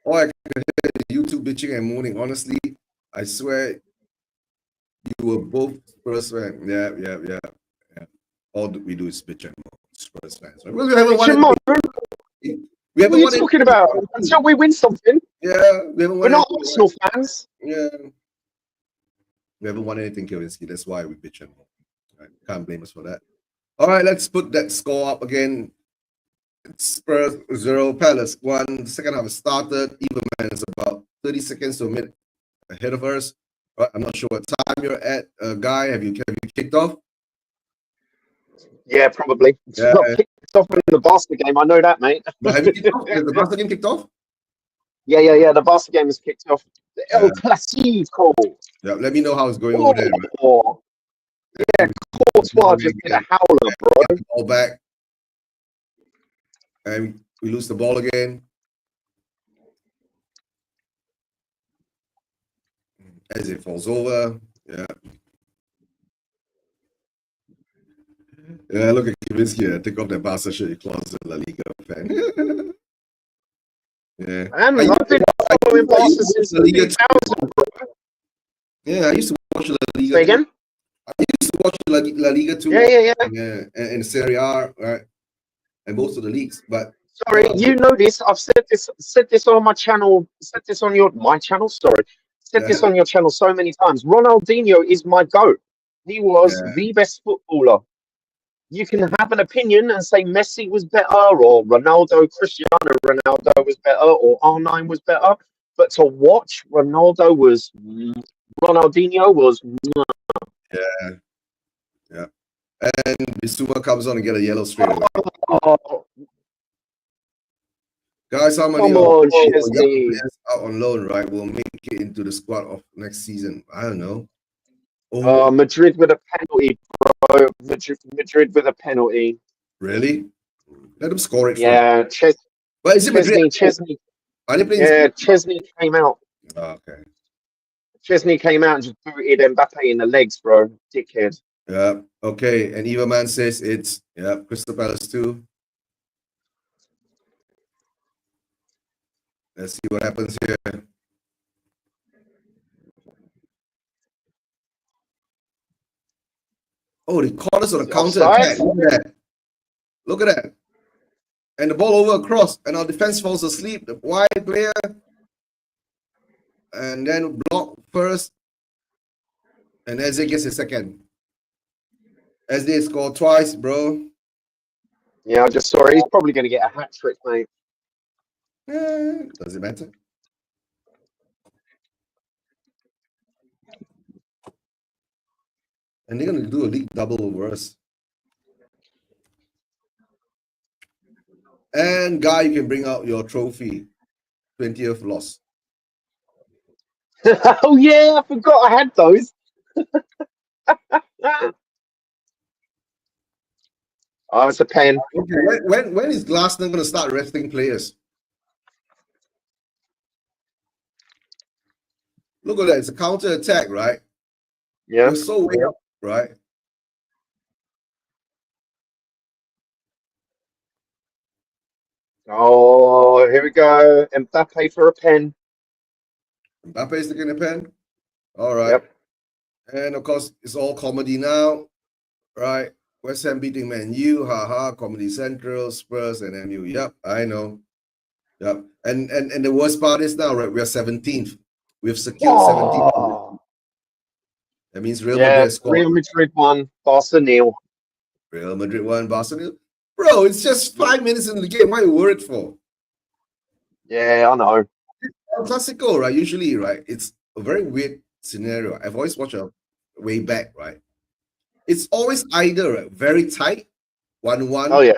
all I could hear is YouTube bitching and moaning. Honestly, I swear you were both Spurs fans. Yeah. All that we do is bitch and moan. Spurs fans. Right? We haven't won anything. We haven't what are you won talking anything. about? Until we win something. Yeah, we haven't won We're not anything. Arsenal fans. Yeah. We haven't won anything, Kowinski. That's why we bitch and moan. Right? Can't blame us for that. All right, let's put that score up again. Spurs 0, Palace 1. The second half has started. Everman is about 30 seconds to a minute ahead of us. Right, I'm not sure what time you're at, Guy. Have you kicked off? Yeah, probably. Yeah. Kicked off in the Barca game. I know that, mate. But have you kicked off? Has the Barca game kicked off? Yeah. The Barca game is kicked off. The El Clasico. Yeah, let me know how it's going over there. Right? Yeah, Courtois just did a howler, bro. Ball back. And we lose the ball again. As it falls over. Yeah. Yeah, look at Kowinski. Take off that Barca shirt. He closet La Liga fan. Yeah. I've been following Barca since 2000, bro. Yeah, I used to watch La Liga. Say again? I used to watch La Liga too. Yeah. And Serie A, right? And most of the leagues. But sorry, you know this. I've said this on my channel. Said this on my channel. Sorry, said this on your channel so many times. Ronaldinho is my GOAT. He was the best footballer. You can have an opinion and say Messi was better, or Cristiano Ronaldo was better, or R9 was better. But to watch Ronaldinho was. Yeah. And Bissouma comes on and get a yellow straight away. Guys, how many players out on loan, right, will make it into the squad of next season? I don't know. Madrid with a penalty, bro. Madrid with a penalty. Really? Let them score it. Yeah, but is it Madrid? Chesney. Are they playing? Yeah, Chesney came out. Oh, okay. Chesney came out and just booted Mbappe in the legs, bro. Dickhead. Yeah. Okay. And Everman says it's Crystal Palace too. Let's see what happens here. Oh, the corners on the counter attack. Look at that. And the ball over across, and our defense falls asleep. The wide player, and then block first, and Eze gets a second. Eze scored twice, bro. Yeah, I just saw it. He's probably going to get a hat trick, mate. Does it matter? And they're going to do a league double over us. And Guy, you can bring out your trophy. 20th loss. Oh, yeah, I forgot I had those. Oh, it's a pen. Okay, when is Glasner going to start resting players? Look at that. It's a counter attack, right? Yeah. We're so way up, right? Oh, here we go. Mbappe for a pen. Mbappe is taking a pen. All right. Yep. And of course, it's all comedy now, right? West Ham beating Man U, haha, Comedy Central, Spurs, and MU. Yep, I know. Yep. And the worst part is now, right? We're 17th. We've secured 17th. Oh, That means Real Madrid yeah. has scored. Real Madrid won. Barca nil. Real Madrid won, Barcelona. Bro, it's just 5 minutes into the game. What are you worried for? Yeah, I know. El Clasico, right? Usually, right? It's a very weird scenario. I've always watched a way back, right? It's always either right, very tight, 1-1, Oh yeah,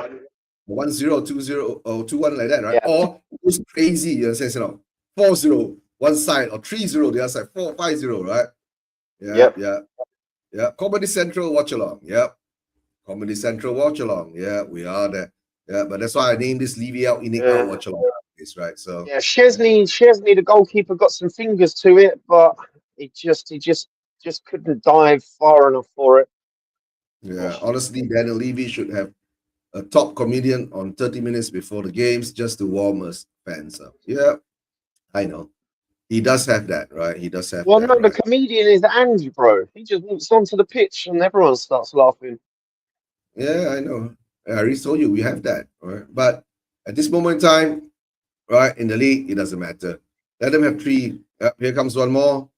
1-0, 2-0, or 2-1 like that, right? yeah, Or it's crazy, you know, 4-0 one side or 3-0 the other side, 4-5-0, right? Yeah, yep. yeah, yeah. Comedy Central watch along. Yep. Comedy Central watch along. Yeah, we are there. Yeah, but that's why I named this Levy out, Inning out Yeah, watch along. Right. So yeah. Chesney, the goalkeeper, got some fingers to it, but he just couldn't dive far enough for it. yeah, Oh, honestly, Daniel Levy should have a top comedian on 30 minutes before the games just to warm us fans up. Yeah, I know. He does have that, right? He does have well, that, no, the right? comedian is Andy, bro. He just walks onto the pitch and everyone starts laughing. Yeah, I know. I already told you we have that, right? But at this moment in time, right, in the league, it doesn't matter. Let them have three. Here comes one more.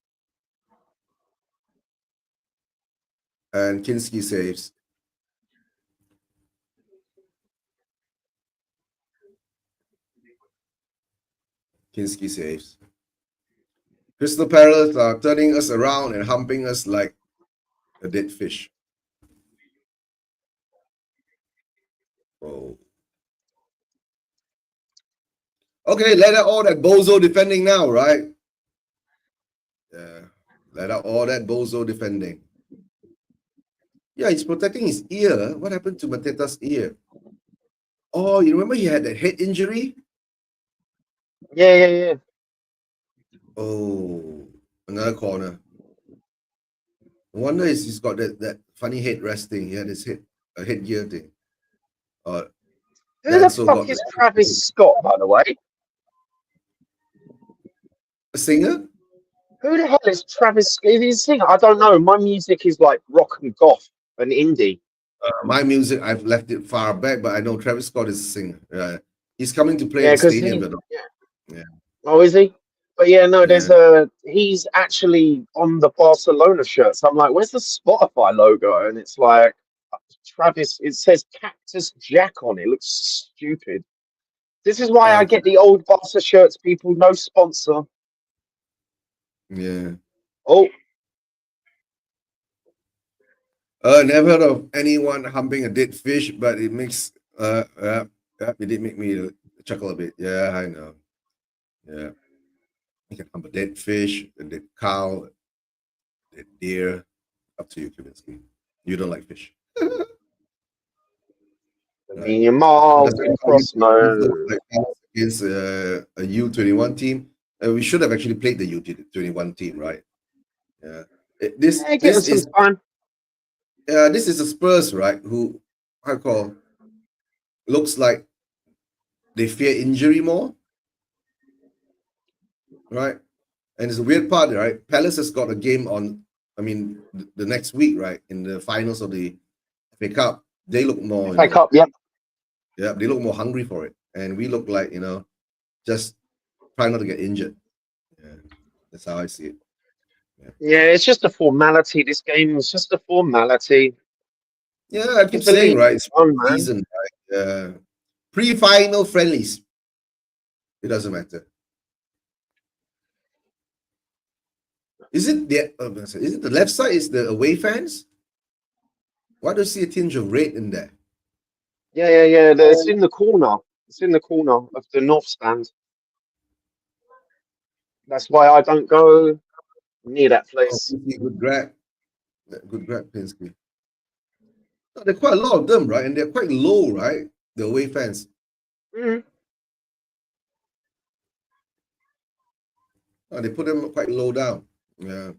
And Kinski saves. Kinski saves. Crystal Palace are turning us around and humping us like a dead fish. Oh. Okay, let out all that bozo defending now, right? Yeah. Let out all that bozo defending. Yeah, he's protecting his ear. What happened to Mateta's ear? Oh, you remember he had that head injury? Yeah, yeah, yeah. Oh, another corner. No wonder he's got that funny head resting. He had his headgear thing. Uh, Who the Danso fuck got is Travis Scott, by the way? the singer. Who the hell is Travis Scott? Is he a singer? I don't know. My music is like rock and goth and indie. My music, I've left it far back, but I know Travis Scott is a singer. He's coming to play at Yeah, the because stadium, he. but Yeah. yeah, Oh, is he? But yeah, no. yeah. He's actually on the Barcelona shirt. So I'm like, where's the Spotify logo? And it's like Travis. It says Cactus Jack on it. It looks stupid. This is why I Okay, get the old Barca shirts. People, no sponsor. yeah. Oh, Never heard of anyone humping a dead fish, but it makes it did make me chuckle a bit. Yeah, I know. Yeah, you can hump a dead fish, a dead cow, a dead deer. Up to you, Kubinsky. You don't like fish, a right? million But miles that's across no. like against a U21 team. We should have actually played the U21 team, right? Yeah. Yeah, getting some time. This is a Spurs, right? Who I call looks like they fear injury more, right? And it's a weird part, right? Palace has got a game on, I mean, the next week, right? In the finals of the FA Cup. They look more, FA Cup, yep. yeah, they look more hungry for it. And we look like, just try not to get injured. Yeah, that's how I see it. Yeah, Yeah, it's just a formality. This game is just a formality. yeah I keep Keep the saying, league right? It's on, man. season, right? Pre-final friendlies. It doesn't matter. Is it the left side? Is the away fans? Why do you see a tinge of red in there? Yeah, yeah, yeah. It's in the corner. It's in the corner of the north stand. That's why I don't go near that Oh, place. good grab. Good grab, Pinsky. No, there are quite a lot of them, right? And they're quite low, right? The away fans. Mm. They put them quite low down. Yeah.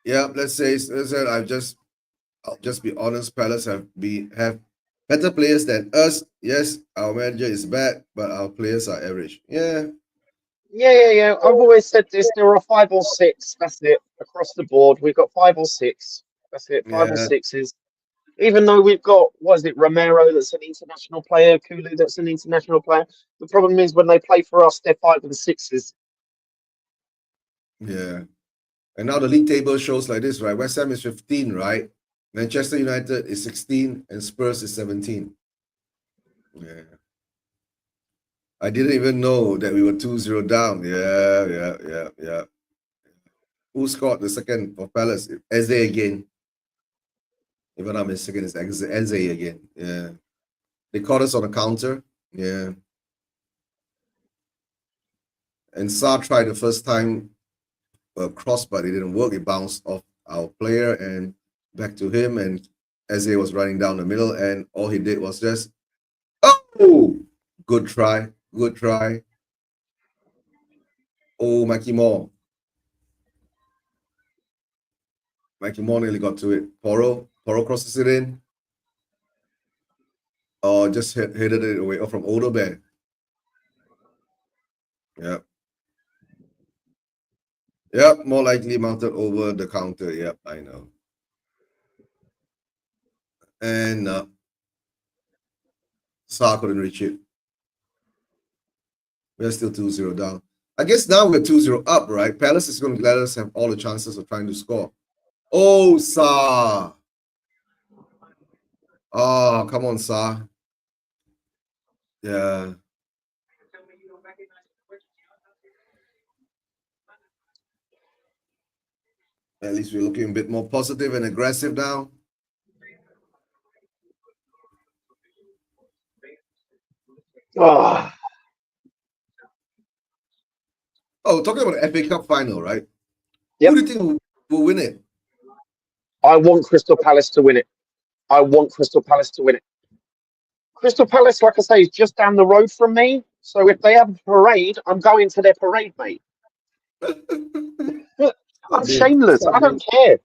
Yeah, let's say I'll just be honest, Palace have better players than us. Yes, our manager is bad, but our players are average. Yeah. Yeah. I've always said this. There are 5 or 6. That's it across the board. We've got 5 or 6. That's it. Five or Yeah. sixes. Even though we've got, what is it, Romero that's an international player, Kulu that's an international player. The problem is when they play for us, they're 5 and 6s. Yeah. And now the league table shows like this, right? West Ham is 15, right? Manchester United is 16 and Spurs is 17. Yeah. I didn't even know that we were 2-0 down. Yeah. Who scored the second for Palace? Eze again. If I'm not mistaken, it's Eze again. Yeah. They caught us on a counter. Yeah. And Sa tried the first time cross, but it didn't work. It bounced off our player and back to him. And Eze was running down the middle, and all he did was just, oh, good try. Oh, Mikey Moore nearly got to it. Porro crosses it in. Oh, just headed it away. Oh, from Odobe. Yep, more likely mounted over the counter. Yep, I know. And Sa couldn't reach it. We're still 2-0 down. I guess now we're 2-0 up, right? Palace is going to let us have all the chances of trying to score. Oh, Sa. Oh, come on, Sa. Yeah. At least we're looking a bit more positive and aggressive now. Oh, Talking about the FA Cup final, right? yep. Who do you think will win it? I want Crystal Palace to win it. Crystal Palace, like I say, is just down the road from me. So if they have a parade, I'm going to their parade, mate. I'm shameless. I don't care.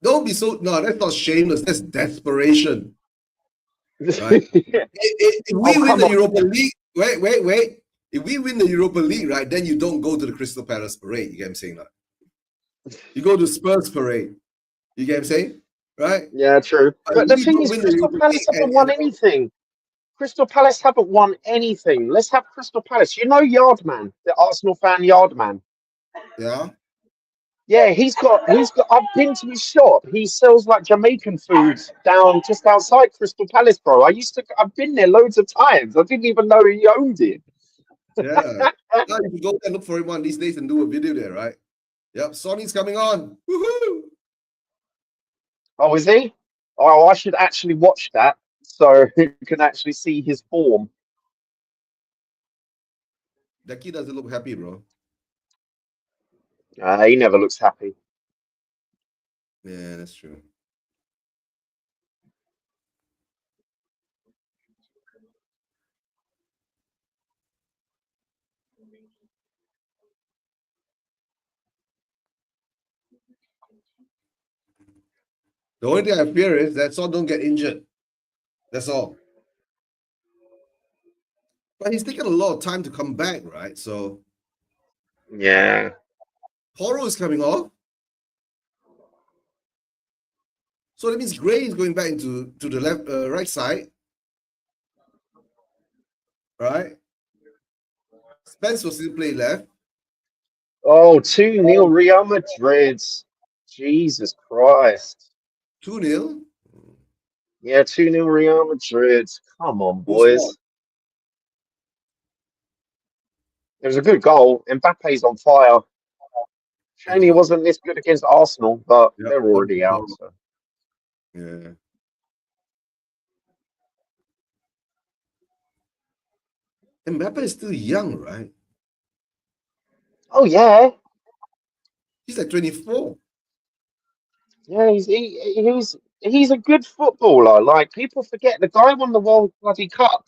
Don't be so. No, that's not shameless. That's desperation, right? If we win come the on. Europa League, wait. If we win the Europa League, right, then you don't go to the Crystal Palace parade. You get what I'm saying? Like? You go to Spurs parade. You get what I'm saying? Right? Yeah, true. But the We thing don't is, win the Crystal Europa Palace League, haven't won anything. Crystal Palace haven't won anything. Let's have Crystal Palace. You know Yardman, the Arsenal fan Yardman. yeah. Yeah, I've been to his shop. He sells like Jamaican food down just outside Crystal Palace, bro. I've been there loads of times. I didn't even know he owned it. Yeah. Now you can go there and look for him one these days and do a video there, right? Yep. Sonny's coming on. Woohoo! Oh, is he? Oh, I should actually watch that so you can actually see his form. That kid doesn't look happy, bro. He never looks happy. Yeah, that's true. The only thing I fear is that Son don't get injured. That's all. But he's taken a lot of time to come back, right? So Yeah. Porro is coming off. So that means Gray is going back into the left, right side, right? Spence will still play left. Oh, 2-0 Real Madrid. Jesus Christ. 2-0. Yeah, 2-0 Real Madrid. Come on, Who scored? boys. It was a good goal. Mbappe's on fire. Shame he wasn't this good against Arsenal, but Yep. they're already out. So. Yeah. Mbappe is still young, right? Oh, yeah. He's like 24. Yeah, he's a good footballer. Like people forget the guy won the World Bloody Cup.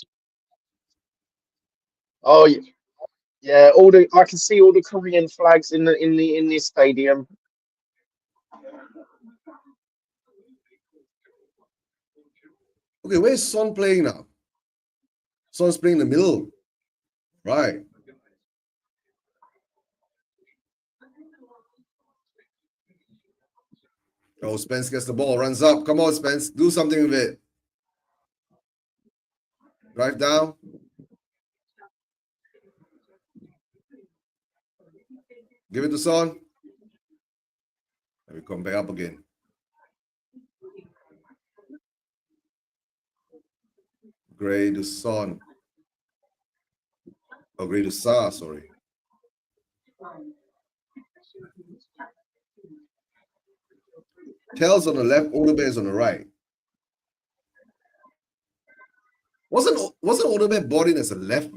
Oh yeah, all the I can see all the Korean flags in this stadium. Okay, where's Son playing now? Son's playing in the middle. Right. Oh, Spence gets the ball, runs up. Come on, Spence. Do something with it. Drive down. Give it to Son. And we come back up again. Gray to Son. Oh, Gray to Sa, sorry. Tells on the left, Odebear's on the right. Wasn't Odebear bought in as a left?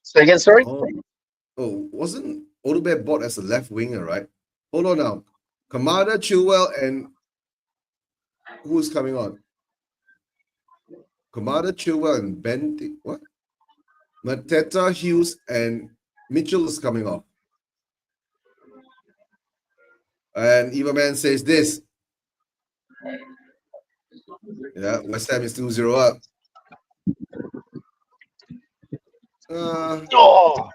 Say again, sorry. Wasn't Odebear bought as a left winger, right? Hold on now. Kamada, Chilwell, and who's coming on? Kamada, Chilwell, and Ben. What? Mateta, Hughes, and Mitchell is coming off. And Eva Man says this. Yeah, West Ham is 2-0 up. Oh,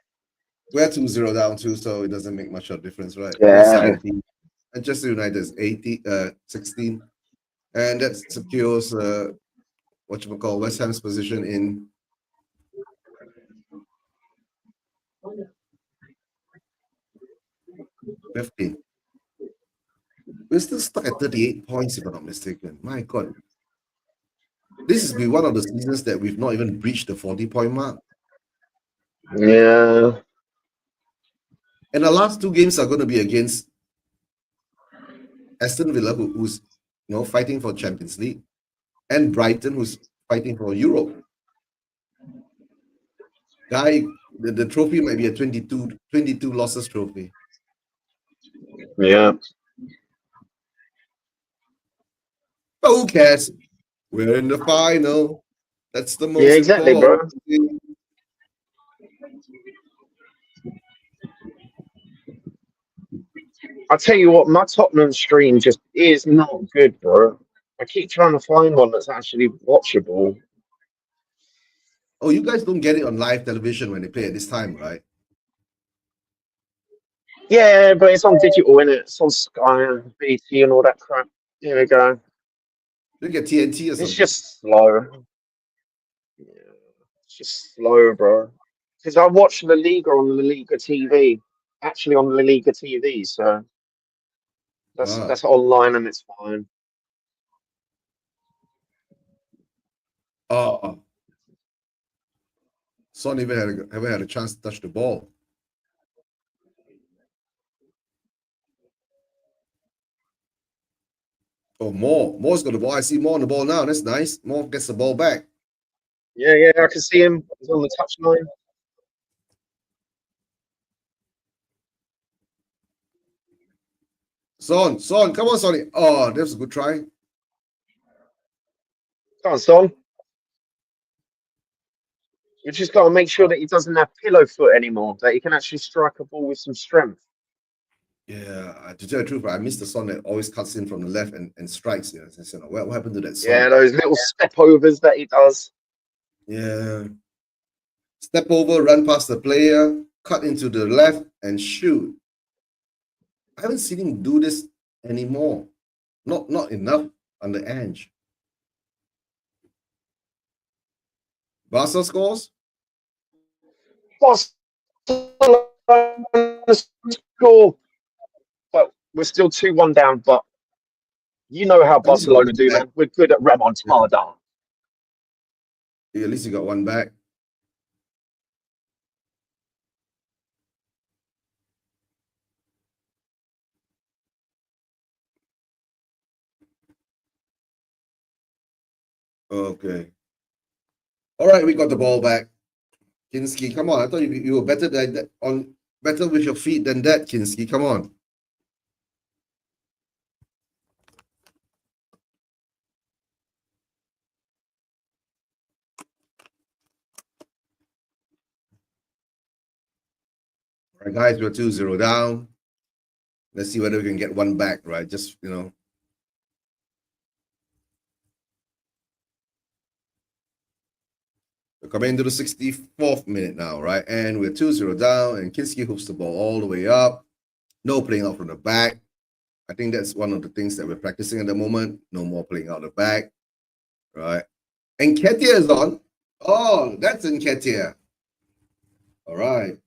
We're 2-0 down too, so it doesn't make much of a difference, right? yeah. Only 17. Manchester United is 16. And that secures West Ham's position in 15. We're still stuck at 38 points, if I'm not mistaken. My God. This has been one of the seasons that we've not even breached the 40-point mark. Yeah. And the last two games are going to be against Aston Villa, who's fighting for Champions League, and Brighton, who's fighting for Europe. Guy, the trophy might be a 22 losses trophy. Yeah. But who cares? We're in the final. That's the most exactly, bro. important thing. I tell you what, my Tottenham stream just is not good, bro. I keep trying to find one that's actually watchable. Oh, you guys don't get it on live television when they play at this time, right? Yeah, but it's on digital, innit? It's on Sky and BT and all that crap. Here we go. You get TNT or It's something. just slow. Yeah, it's just slow, bro. Because I watch La Liga on La Liga TV. Actually on La Liga TV, so that's online and it's fine. Son even haven't had a chance to touch the ball. Oh, Moore's got the ball. I see Moore on the ball now. That's nice. Moore gets the ball back. Yeah, I can see him. He's on the touchline. Son, come on, Sonny. Oh, that's a good try. Come on, Son. You just got to make sure that he doesn't have pillow foot anymore, that he can actually strike a ball with some strength. Yeah, to tell the truth, I miss the Son that always cuts in from the left and strikes. Yeah, what happened to that Son? Yeah, those little step overs that he does. Yeah. Step over, run past the player, cut into the left, and shoot. I haven't seen him do this anymore. Not enough on the edge. Barca scores? Score. But we're still 2-1 down, but you know how Barcelona do, man. We're good at remontada. Yeah, at least you got one back. Okay. All right, we got the ball back. Kinski, come on. I thought you were better than that on Better with your feet than that, Kinski. Come on. All right, guys, we're 2-0 down. Let's see whether we can get one back, right? Just, we're coming into the 64th minute now, right? And we're 2-0 down, and Kinski hooks the ball all the way up. No playing out from the back. I think that's one of the things that we're practicing at the moment. No more playing out the back, right? And Ketia is on. Oh, that's in Ketia. All right.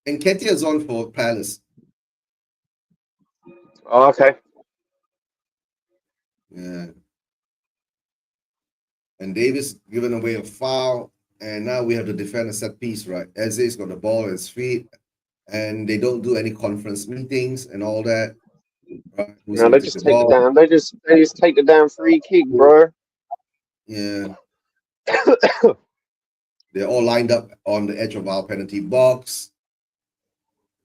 And Ketia is on for Palace. Oh, okay. Yeah. And Davis given away a foul. And now we have to defend a set piece, right? Eze's got the ball at his feet. And they don't do any conference meetings and all that. Right? Who's No, going they to take just the take the ball? down. They just take the down free kick, bro. Yeah. They're all lined up on the edge of our penalty box.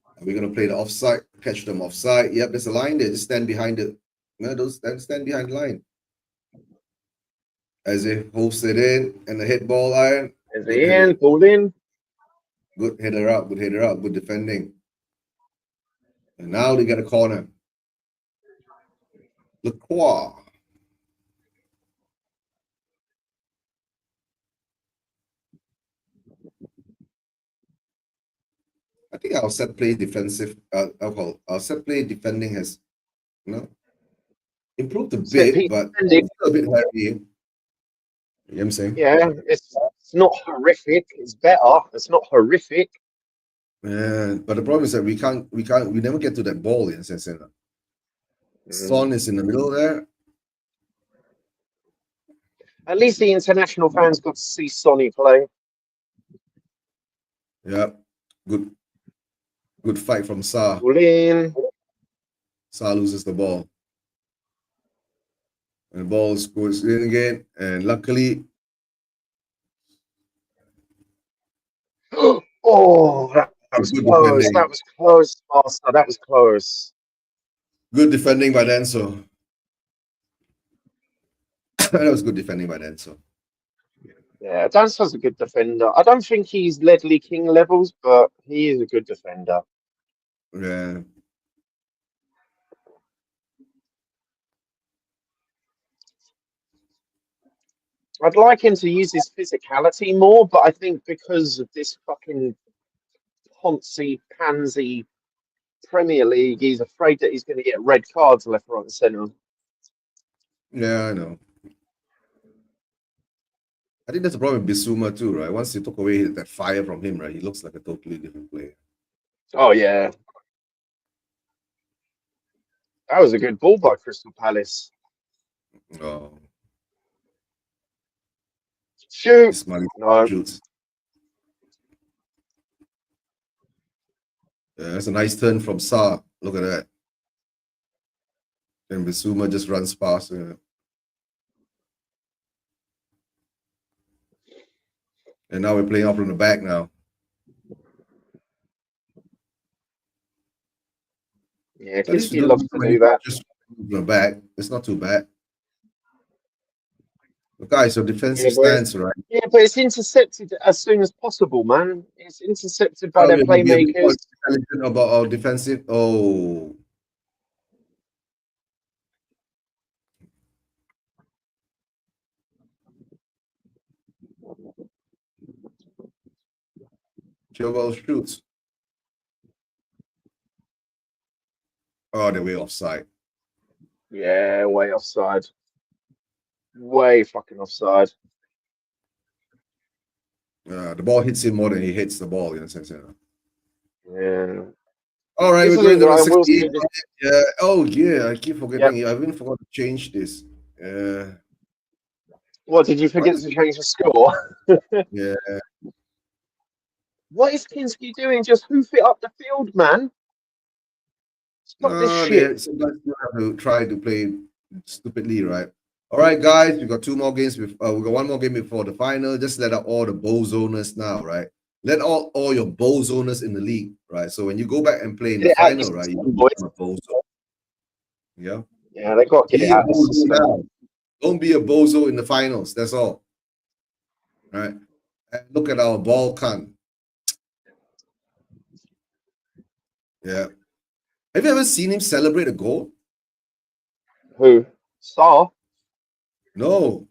Are we going to play the offside? Catch them offside. Yep, there's a line there. Just stand behind it. No, those stand behind the line. As it holds it in and the head ball iron. Is Good he header. in? Pulled in. Good header up. Good header up. Good defending. And now they get a corner. Lacroix. I think our set play defensive, our set play defending has, improved a Set bit, piece but defending. it's still a bit heavy. You know what I'm saying? Yeah, it's not horrific. It's better. It's not horrific. Yeah, but the problem is that we never get to that ball in a sense. Son is in the middle there. At least the international fans got to see Sonny play. Yeah, good fight from Sa. Pull in. Sa loses the ball. And the ball goes in again. And luckily, Oh, that was good close. defending. That was close, Master. That was close. Good defending by Denso. That was good defending by Denso. Yeah, Dancer's a good defender. I don't think he's Ledley King levels, but he is a good defender. Yeah. I'd like him to use his physicality more, but I think because of this fucking poncy pansy Premier League, he's afraid that he's going to get red cards left, right, and centre. Yeah, I know. I think that's the problem with Bissouma too, right? Once you took away that fire from him, right, he looks like a totally different player. Oh yeah, that was a good ball by Crystal Palace. Oh, Shoot! Ismail No. shoots. That's a nice turn from Sa. Look at that. And Bissouma just runs past. And now we're playing off from the back now. Yeah, At least we Kinski don't loves to do that. just from the back. It's not too bad. Okay, so defensive stance, right? Yeah, but it's intercepted as soon as possible, man. It's intercepted by Well, their we have to be a bit more playmakers. intelligent about our defensive. Oh, Chilwell shoots. Oh, they're way offside. Yeah, way offside. Way fucking offside. The ball hits him more than he hits the ball, in a sense. Yeah. All right, This we're is it, going to the right? We'll 68th see this. minute. Yeah. Oh, yeah. I keep Yep. forgetting. I even forgot to change this. What, did you forget to change the score? Yeah. What is Kinski doing? Just hoof it up the field, man. Stop this No, shit. sometimes you have to try to play stupidly, right? All right, guys, we got 2 more games. We got 1 more game before the final. Just let out all the bozoners now, right? Let all your bozoners in the league, right? So when you go back and play in Get the it out your final, right, you system, don't boys. become a bozo. Yeah. Yeah, they got to get Be it a out of the bozo system. now. Don't be a bozo in the finals. That's all. Right. And look at our Balkan. Yeah. Have you ever seen him celebrate a goal? Who? Star? No.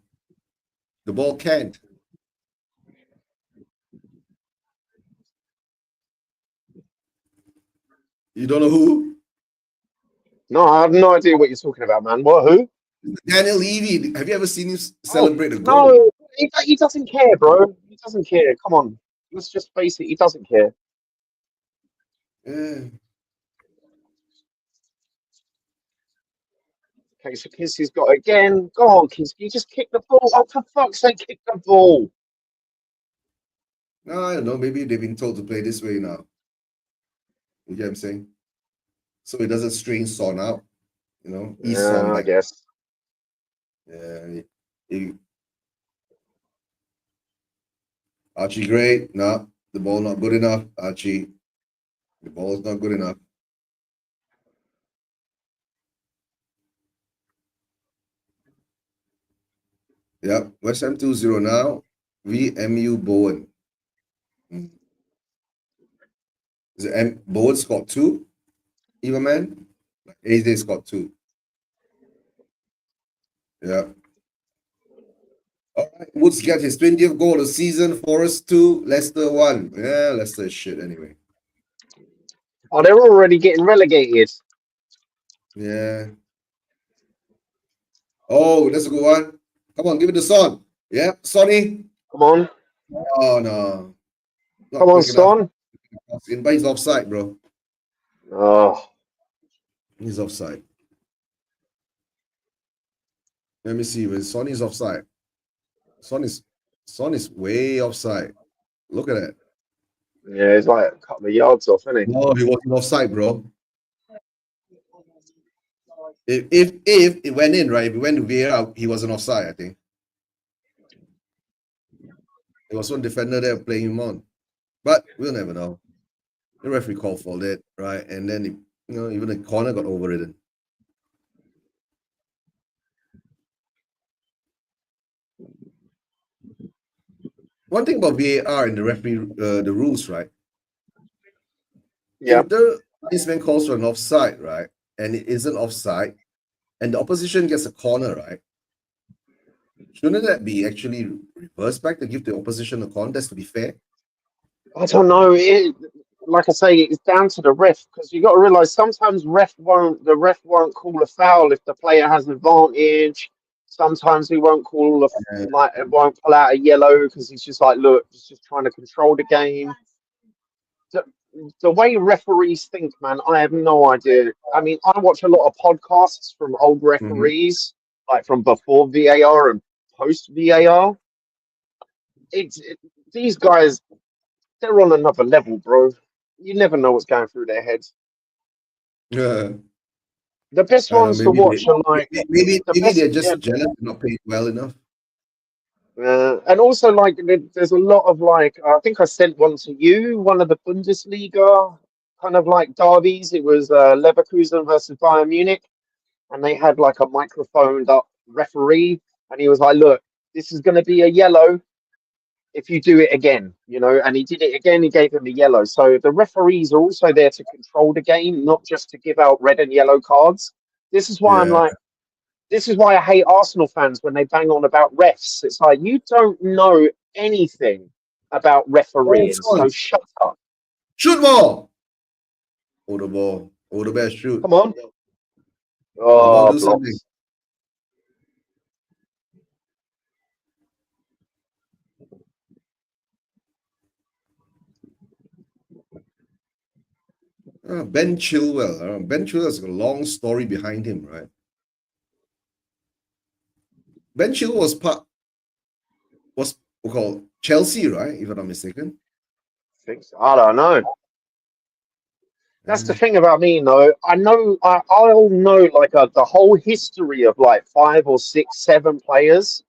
The ball can't. You don't know who? No, I have no idea what you're talking about, man. What? Who? Daniel Levy. Have you ever seen him Oh, celebrate a goal? no. He doesn't care, bro. He doesn't care. Come on. Let's just face it. He doesn't care. Yeah. Okay, so Kinsey's got it again. Go on, Kinsey. Just kick the ball. Oh, for fuck's sake, kick the ball. No, I don't know. Maybe they've been told to play this way now. You get what I'm saying? So it doesn't strain Son out. You know, ease Son Yeah, I back. guess. Yeah. Archie, great. No, the ball not good enough. Archie, the ball is not good enough. Yep. West Ham 2-0 now. VMU Bowen. Is it Bowen scored 2? Even man? AJ scored 2. Yeah. All right. Woods get his 20th goal of the season. Forest 2, Leicester 1. Yeah, Leicester is shit anyway. Oh, they're already getting relegated. Yeah. Oh, that's a good one. Come on, give it to Son. Yeah, Sonny. Come on. Oh, no. Come Not on, quick enough. Son. But he's offside, bro. Oh, He's offside. Let me see. When Son is offside. Son is way offside. Look at that. yeah, he's like a couple of yards off, isn't he? No, he wasn't offside, bro. If it went in, right? If it went to VAR, he wasn't offside, I think. There was one defender there playing him on. But we'll never know. The referee called for that, right? And then even the corner got overridden. One thing about VAR and the referee, the rules, right? Yeah. If the linesman calls for an offside, right, and it isn't offside, and the opposition gets a corner, right? Shouldn't that be actually reversed back to give the opposition a corner? That's to be fair. I don't know. Like I say, it's down to the ref because you got to realize sometimes the ref won't call a foul if the player has an advantage. Sometimes he won't call won't pull out a yellow because he's just like, look, he's just trying to control the game. The way referees think, man, I have no idea. I mean, I watch a lot of podcasts from old referees, like from before VAR and post VAR. These guys, they're on another level, bro. You never know what's going through their heads. Yeah. The best I don't know. ones to watch are like the Maybe best, they're yeah. just jealous and not paid well enough. And also, like, there's a lot of like, I think I sent one to you, one of the Bundesliga kind of like derbies. It was Leverkusen versus Bayern Munich, and they had like a microphoned up referee, and he was like, "Look, this is going to be a yellow if you do it again, and he did it again, he gave him a yellow. So the referees are also there to control the game, not just to give out red and yellow cards. This is why Yeah. this is why I hate Arsenal fans when they bang on about refs. It's like, you don't know anything about Oh, refereeing, so Son, shut up. shoot more. Hold the ball. Hold the best. Shoot. Come on. Come on, Oh, do something. blocks. Ben Chilwell. Ben Chilwell has a long story behind him, right? Ben Chilwell was called Chelsea, right? If I'm not mistaken. I don't know. That's the thing about me, though. I'll know like the whole history of like 5 or 6, 7 players,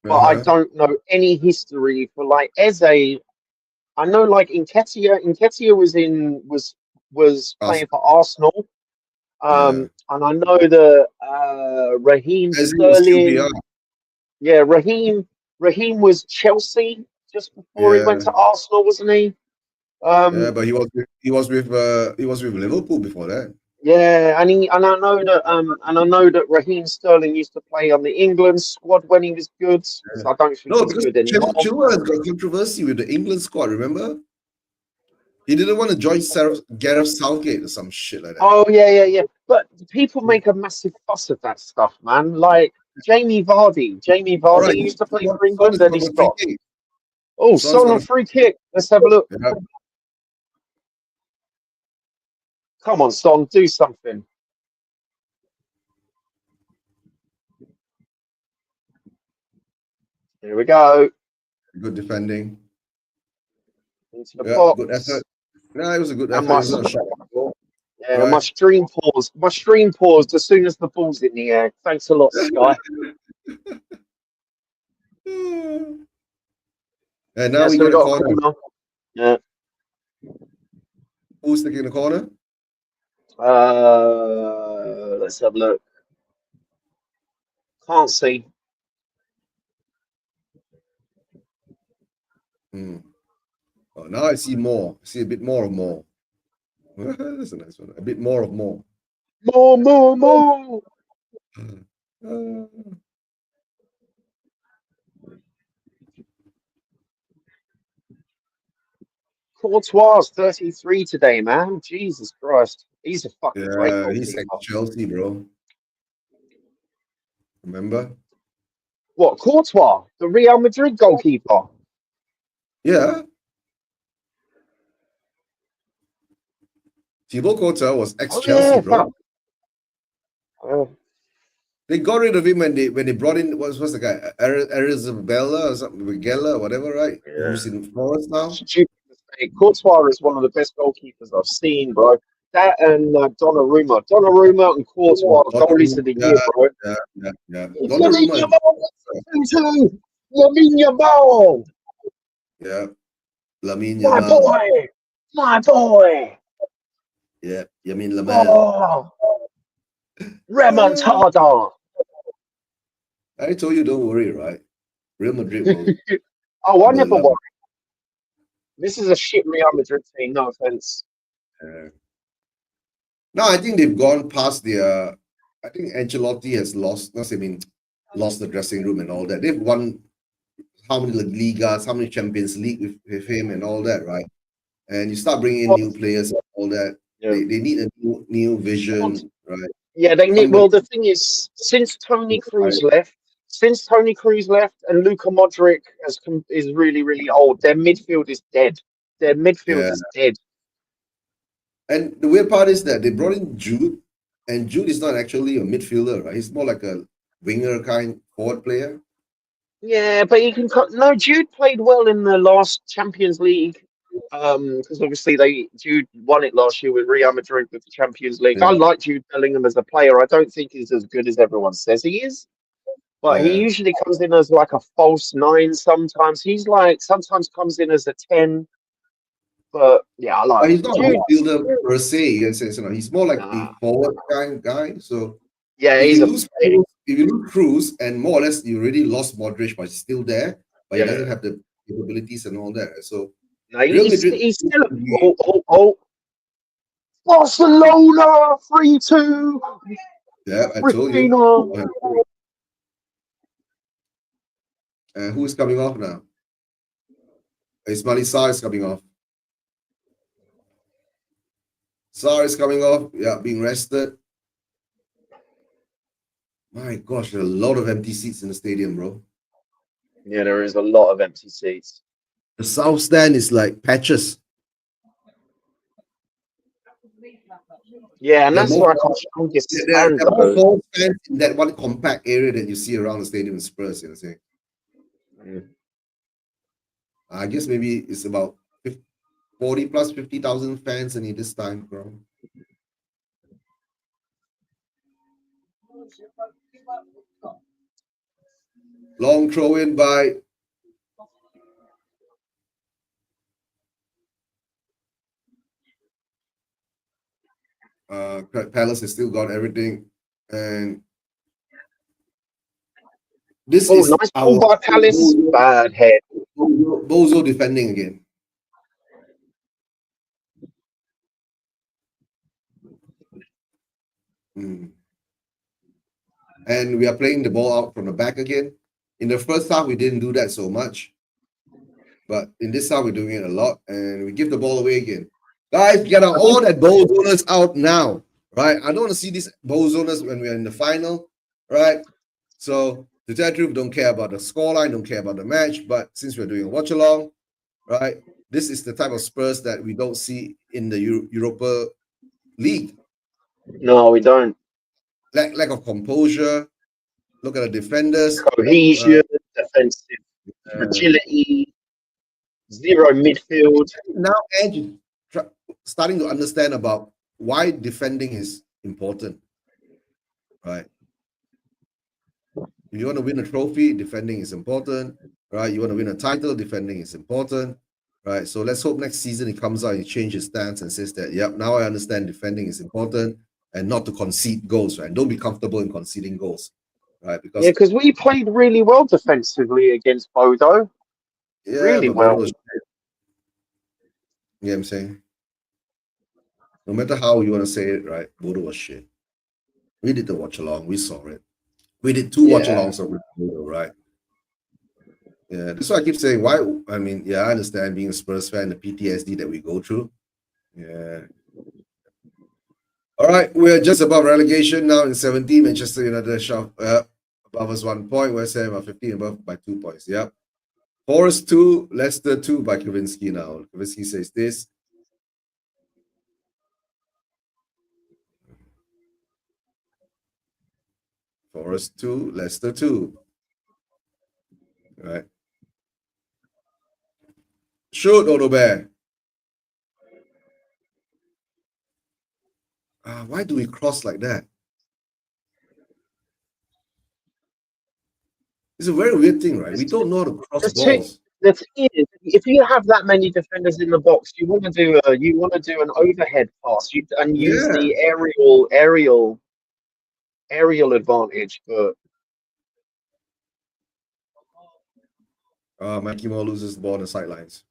but I Uh-huh. don't know any history for like Eze. I know like Nketiah was Us. playing for Arsenal. Yeah. And I know that Raheem As he was QPR. Sterling, yeah, Raheem was Chelsea just before he went Yeah. to Arsenal, wasn't he? Yeah, Um, but he was with Liverpool before that. yeah, and I know that Raheem Sterling used to play on the England squad when he was good. Yeah. So I don't think No, he's because good anymore. Chilwell has got controversy with the England squad, remember? He didn't want to join Gareth Southgate or some shit like that. Oh yeah. But people Yeah. make a massive fuss of that stuff, man. Like Jamie All Vardy right, used to play for Son England has and he got a free stopped. kick. Oh, Son's Son got on a free kick. Let's have a look. yeah. Come on, Son, do something. Here we go. Good defending. Into the Yeah, good box. effort. Yeah, it was a good And effort. It was not a shot on goal. my Right. stream paused. My stream paused as soon as the ball's in the air. Thanks a lot, Sky. And now Yeah, we so we get a got a corner. corner. Yeah. Who's taking the corner? Let's have a look. Can't see. Hmm. Oh, now I see more. I see a bit more of more. That's a nice one. A bit more of more. More. Uh, Courtois 33 today, man. Jesus Christ. He's a fucking great yeah, he's goalkeeper. ex-Chelsea, bro. Remember? What, Courtois? The Real Madrid goalkeeper? Yeah. Thibaut Courtois was Oh, ex-Chelsea, yeah. bro. Fuck. Uh, They got rid of him when they brought in what's the guy Arizabella or something, Gela or whatever, right? yeah. Who's in Forest now? Stupid mistake. Courtois is one of the best goalkeepers I've seen, bro. That and Donnarumma and Courtois goalies of the year, Yeah, bro. yeah. Lamine Donnarumma, Yamal, Lamine Yamal, yeah. Lamine my Yamal, boy, my boy. yeah. Yamin Lamel. Oh, Uh, remontada. I told you, don't worry, right? Real Madrid will Oh, I will. never worry. This is a shit Real Madrid team. No offense. Uh, no, I think they've gone past their. I think Ancelotti has lost. Not I mean, lost the dressing room and all that. They've won how many Ligas, how many Champions League with him and all that, right? And you start bringing in Well, new players and all that. yeah. They need a new vision, right? Yeah, they need. Somebody, Well, the thing is, right? Since Tony Cruz left, and Luka Modric is really really old. Their midfield is dead. Their midfield Yeah. is dead. And the weird part is that they brought in Jude, and Jude is not actually a midfielder, right? He's more like a winger kind forward player. Yeah, but he can. No, Jude played well in the last Champions League. Because obviously Jude won it last year with Real Madrid with the Champions League. I Yeah. like Jude Bellingham as a player. I don't think he's as good as everyone says he is. But he Yeah. usually comes in as like a false nine sometimes. He's like sometimes comes in as a 10. But yeah, I like But he's not a Jude. midfielder per se. He's more like a Nah. forward kind guy. So Yeah, if he's you a lose Cruz, if you lose Cruz, and more or less you already lost Modric, but he's still there, but he doesn't yeah. have the capabilities and all that. So No, Real Madrid he's needs still to be oh. Barcelona 3-2. yeah, I told you. Rapino. Who's coming off now? Ismail Sarr is coming off. Sarr is coming off. Yeah, being rested. My gosh, there are a lot of empty seats in the stadium, bro. Yeah, there is a lot of empty seats. The south stand is like patches. Yeah, and There are that's more, like our strongest there stand are more though. false fans in that one compact area that you see around the stadium in Spurs. You know what I'm saying? Mm. I guess maybe it's about 40 plus 50,000 fans in it this time, bro. Long throw in by Palace has still got everything, and this Oh, is nice ball our by Palace. Bad head. Bozo defending again. Mm. And we are playing the ball out from the back again. In the first half, we didn't do that so much, but in this half, we're doing it a lot, and we give the ball away again. Guys, get all that bozoners out now, right? I don't want to see these bozoners when we're in the final, right? So to tell the truth, don't care about the scoreline, don't care about the match, but since we're doing a watch along, right? This is the type of Spurs that we don't see in the Europa League. No, we don't. Lack of composure. Look at the defenders. Cohesion, defensive fragility, zero midfield. Now Edge starting to understand about why defending is important, right? If you want to win a trophy, defending is important, right? You want to win a title, defending is important, right? So let's hope next season he comes out, he changes his stance and says that, yep, now I understand defending is important and not to concede goals, right? Don't be comfortable in conceding goals, right? Yeah, Because because we played really well defensively against Bodo. yeah, Really but Bodo well. was, you know what I'm saying? No matter how you want to say it, right? Bodo was shit. We did the watch along, we saw it. We did two watch Yeah. alongs with Bodo, right? Yeah, that's why I keep saying why. I mean, yeah, I understand being a Spurs fan, the PTSD that we go through. Yeah. All right, we're just above relegation now in 17. Manchester United shot above us 1 point. West Ham are 15 above by 2 points. Yep. Forest 2, Leicester 2 by Kavinsky now. Kavinsky says this. Forest 2, Leicester 2. All right. Shoot, Odo Bear. Why do we cross like that? It's a very weird thing, right? We don't know how to cross balls. The thing is, if you have that many defenders in the box, you want to do an overhead pass and use Yeah. the aerial advantage. But Mikey Moore loses the ball on the sidelines.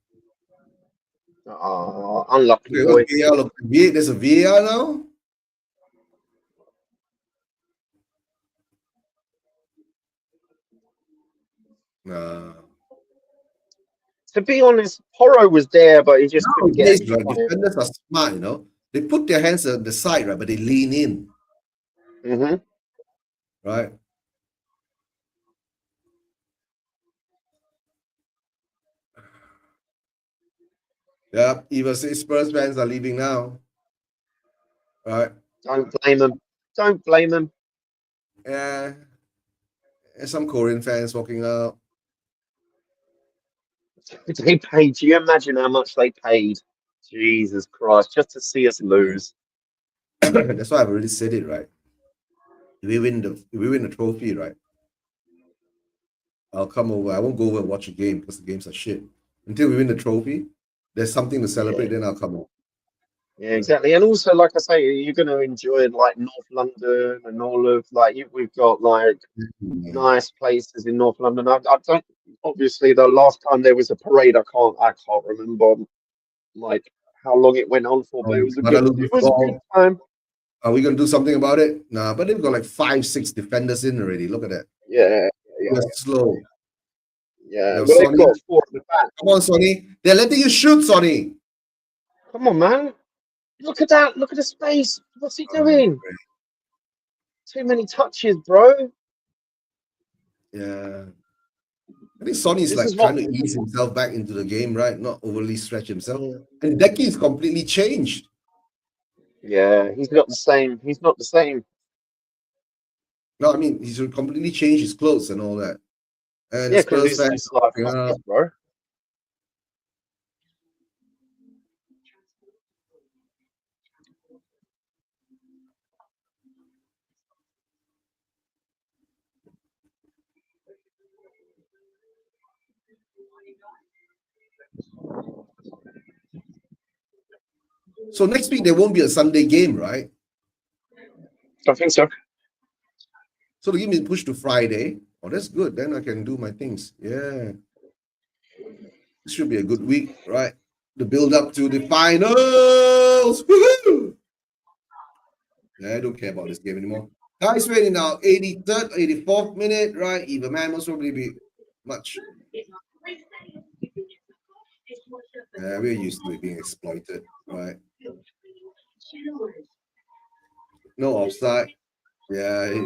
unlucky Okay, boy. what's VAR look? There's a VAR now? Nah. To be honest, Porro was there, but he just couldn't get a Nowadays, kick right, on it. defenders are smart, you know. They put their hands on the side, right, but they lean in, Mm-hmm. right? Yeah, even say Spurs fans are leaving now, right? Don't blame him. Don't blame him. Yeah, and some Korean fans walking out. They paid. Do you imagine how much they paid? Jesus Christ, just to see us Yeah. lose. That's why I've already said it, right? If we win the trophy, right? I'll come over. I won't go over and watch a game because the games are shit. Until we win the trophy, there's something to celebrate, Yeah. then I'll come over. Yeah, exactly. And also, like I say, you're going to enjoy like North London and all of we've got like Yeah. nice places in North London. I don't obviously the last time there was a parade, I can't remember like how long it went on for, but Guadalupe it was a good ball. time. Are we gonna do something about it? Nah, but they've got like 5, 6 defenders in already. Look at that. Yeah, We're yeah, slow. yeah. Yo, Well, they've Sonny, got four at the back. come on, Sonny. They're letting you shoot, Sonny. Come on, man. Look at that. Look at the space. What's he Oh, doing? Too many touches, bro. yeah. I think Sonny's This like is trying what. to ease himself back into the game, right? Not overly stretch himself. Mm, And Decky's completely changed. yeah, he's not the same. He's not the same. No, I mean he's completely changed his clothes and all that. And the Yeah, because Spurs it's fans just are like walking fuck out. this, bro. So next week there won't be a Sunday game, right? I think so. So the game is pushed to Friday. Oh, that's good. Then I can do my things. Yeah. This should be a good week, right? The build up to the finals. Woo-hoo! Yeah, I don't care about this game anymore. Guys, ready now. 83rd, 84th minute, right? Either man must probably be much. Yeah, we're used to it being exploited, right? No offside. Yeah,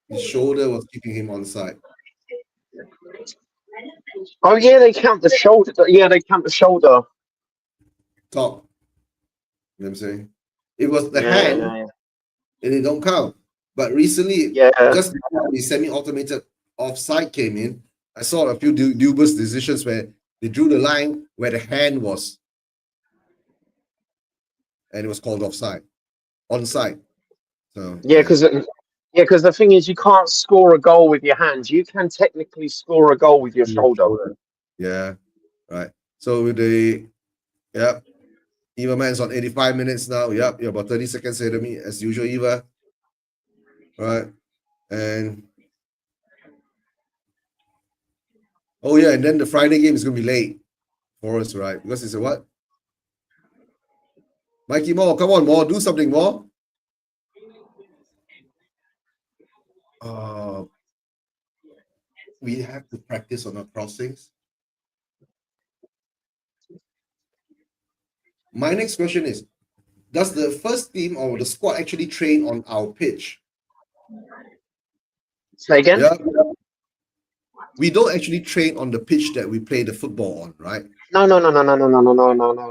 his shoulder was keeping him on side. Oh yeah, they count the shoulder. Yeah, they count the shoulder. Top. You know what I'm saying? It was the Yeah, hand, yeah, and it don't count. But recently, yeah. just before the semi-automated offside came in, I saw a few dubious decisions where they drew the line where the hand was, and it was called offside, onside. So Yeah, because the thing is, you can't score a goal with your hands. You can technically score a goal with your shoulder. yeah, right. So with the Eva man's on 85 minutes now. Yep, you're about 30 seconds ahead of me as usual, Eva. Right, and oh yeah, and then the Friday game is gonna be late for us, right? Because it's a what? Mikey Moore, come on, Moore, do something more. We have to practice on our crossings. My next question is, does the first team or the squad actually train on our pitch? Say again? Yeah. We don't actually train on the pitch that we play the football on, right? No.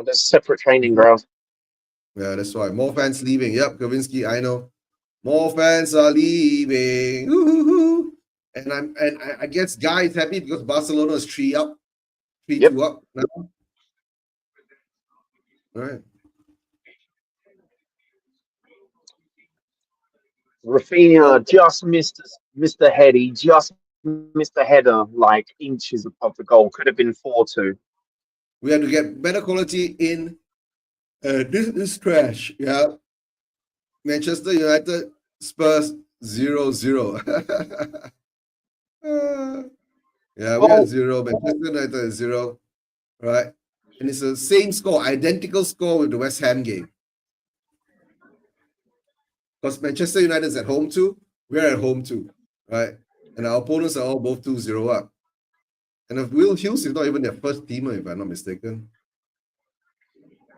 There's separate training grounds. Yeah, that's why. More fans leaving. Yep, Kavinsky, I know. More fans are leaving. Ooh. And I guess Guy is happy because Barcelona is 3-2 up now. All right. Rafinha just missed the head. He just missed the header like inches above the goal. Could have been 4-2. We have to get better quality in. This is trash. Yeah. Manchester United, Spurs 0-0. Yeah, we are 0. Manchester United is 0. Right. And it's the same score, identical score with the West Ham game. Because Manchester United is at home too, we're at home too, right? And our opponents are all both 2-0 up. And if Will Hughes is not even their first teamer, if I'm not mistaken.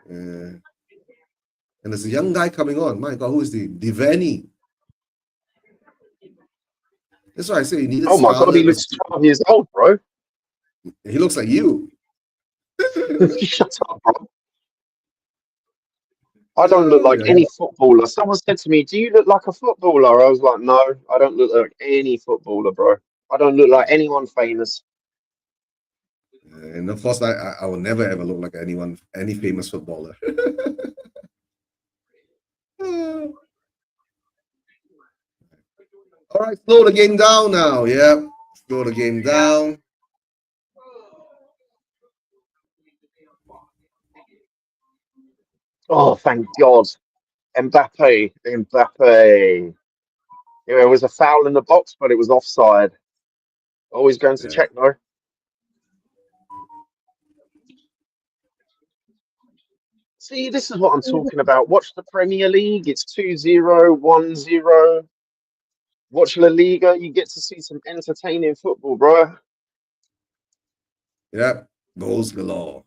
And there's a young guy coming on. My God, who is the Divani? That's why I say he needed Oh my God, he Scarlett. looks 12 years old, bro. He looks like you. Shut up, bro. I don't look like any footballer. Someone said to me, "Do you look like a footballer?" I was like, "No, I don't look like any footballer, bro. I don't look like anyone famous." And of course, I will never ever look like any famous footballer. All right, slow the game down now. Yeah, slow the game down. Oh, thank God. Mbappe. Yeah, it was a foul in the box, but it was offside. Always going to check, though. See, this is what I'm talking about. Watch the Premier League. It's 2-0, 1-0. Watch La Liga. You get to see some entertaining football, bro. Yeah, goals galore.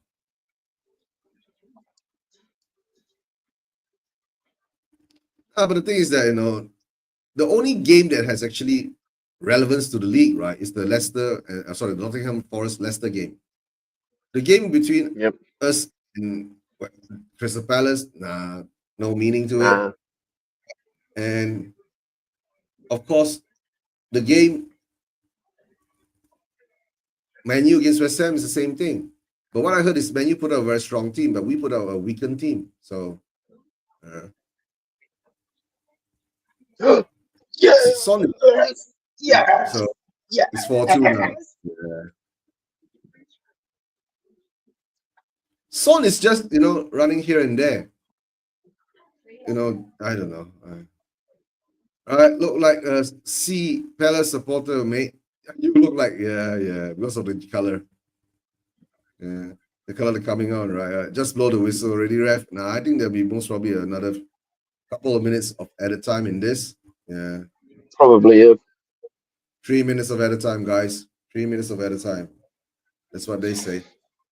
But the thing is that, the only game that has actually relevance to the league, right, is the the Nottingham Forest Leicester game. The game between us and Crystal Palace, no meaning to it. And of course, the game Man U against West Ham is the same thing. But what I heard is Man U put out a very strong team, but we put out a weakened team. So, Yes. solid. Yes. So Yes. it's 4-2 now. Yeah. Son is just running here and there. I don't know. All right, look like a C Palace supporter, mate. You look like yeah, because of the color. Yeah, the color coming on, right? Just blow the whistle already, ref. Now I think there'll be most probably another couple of minutes of added time in this. Yeah, Probably. 3 minutes of added time, guys. 3 minutes of added time. That's what they say,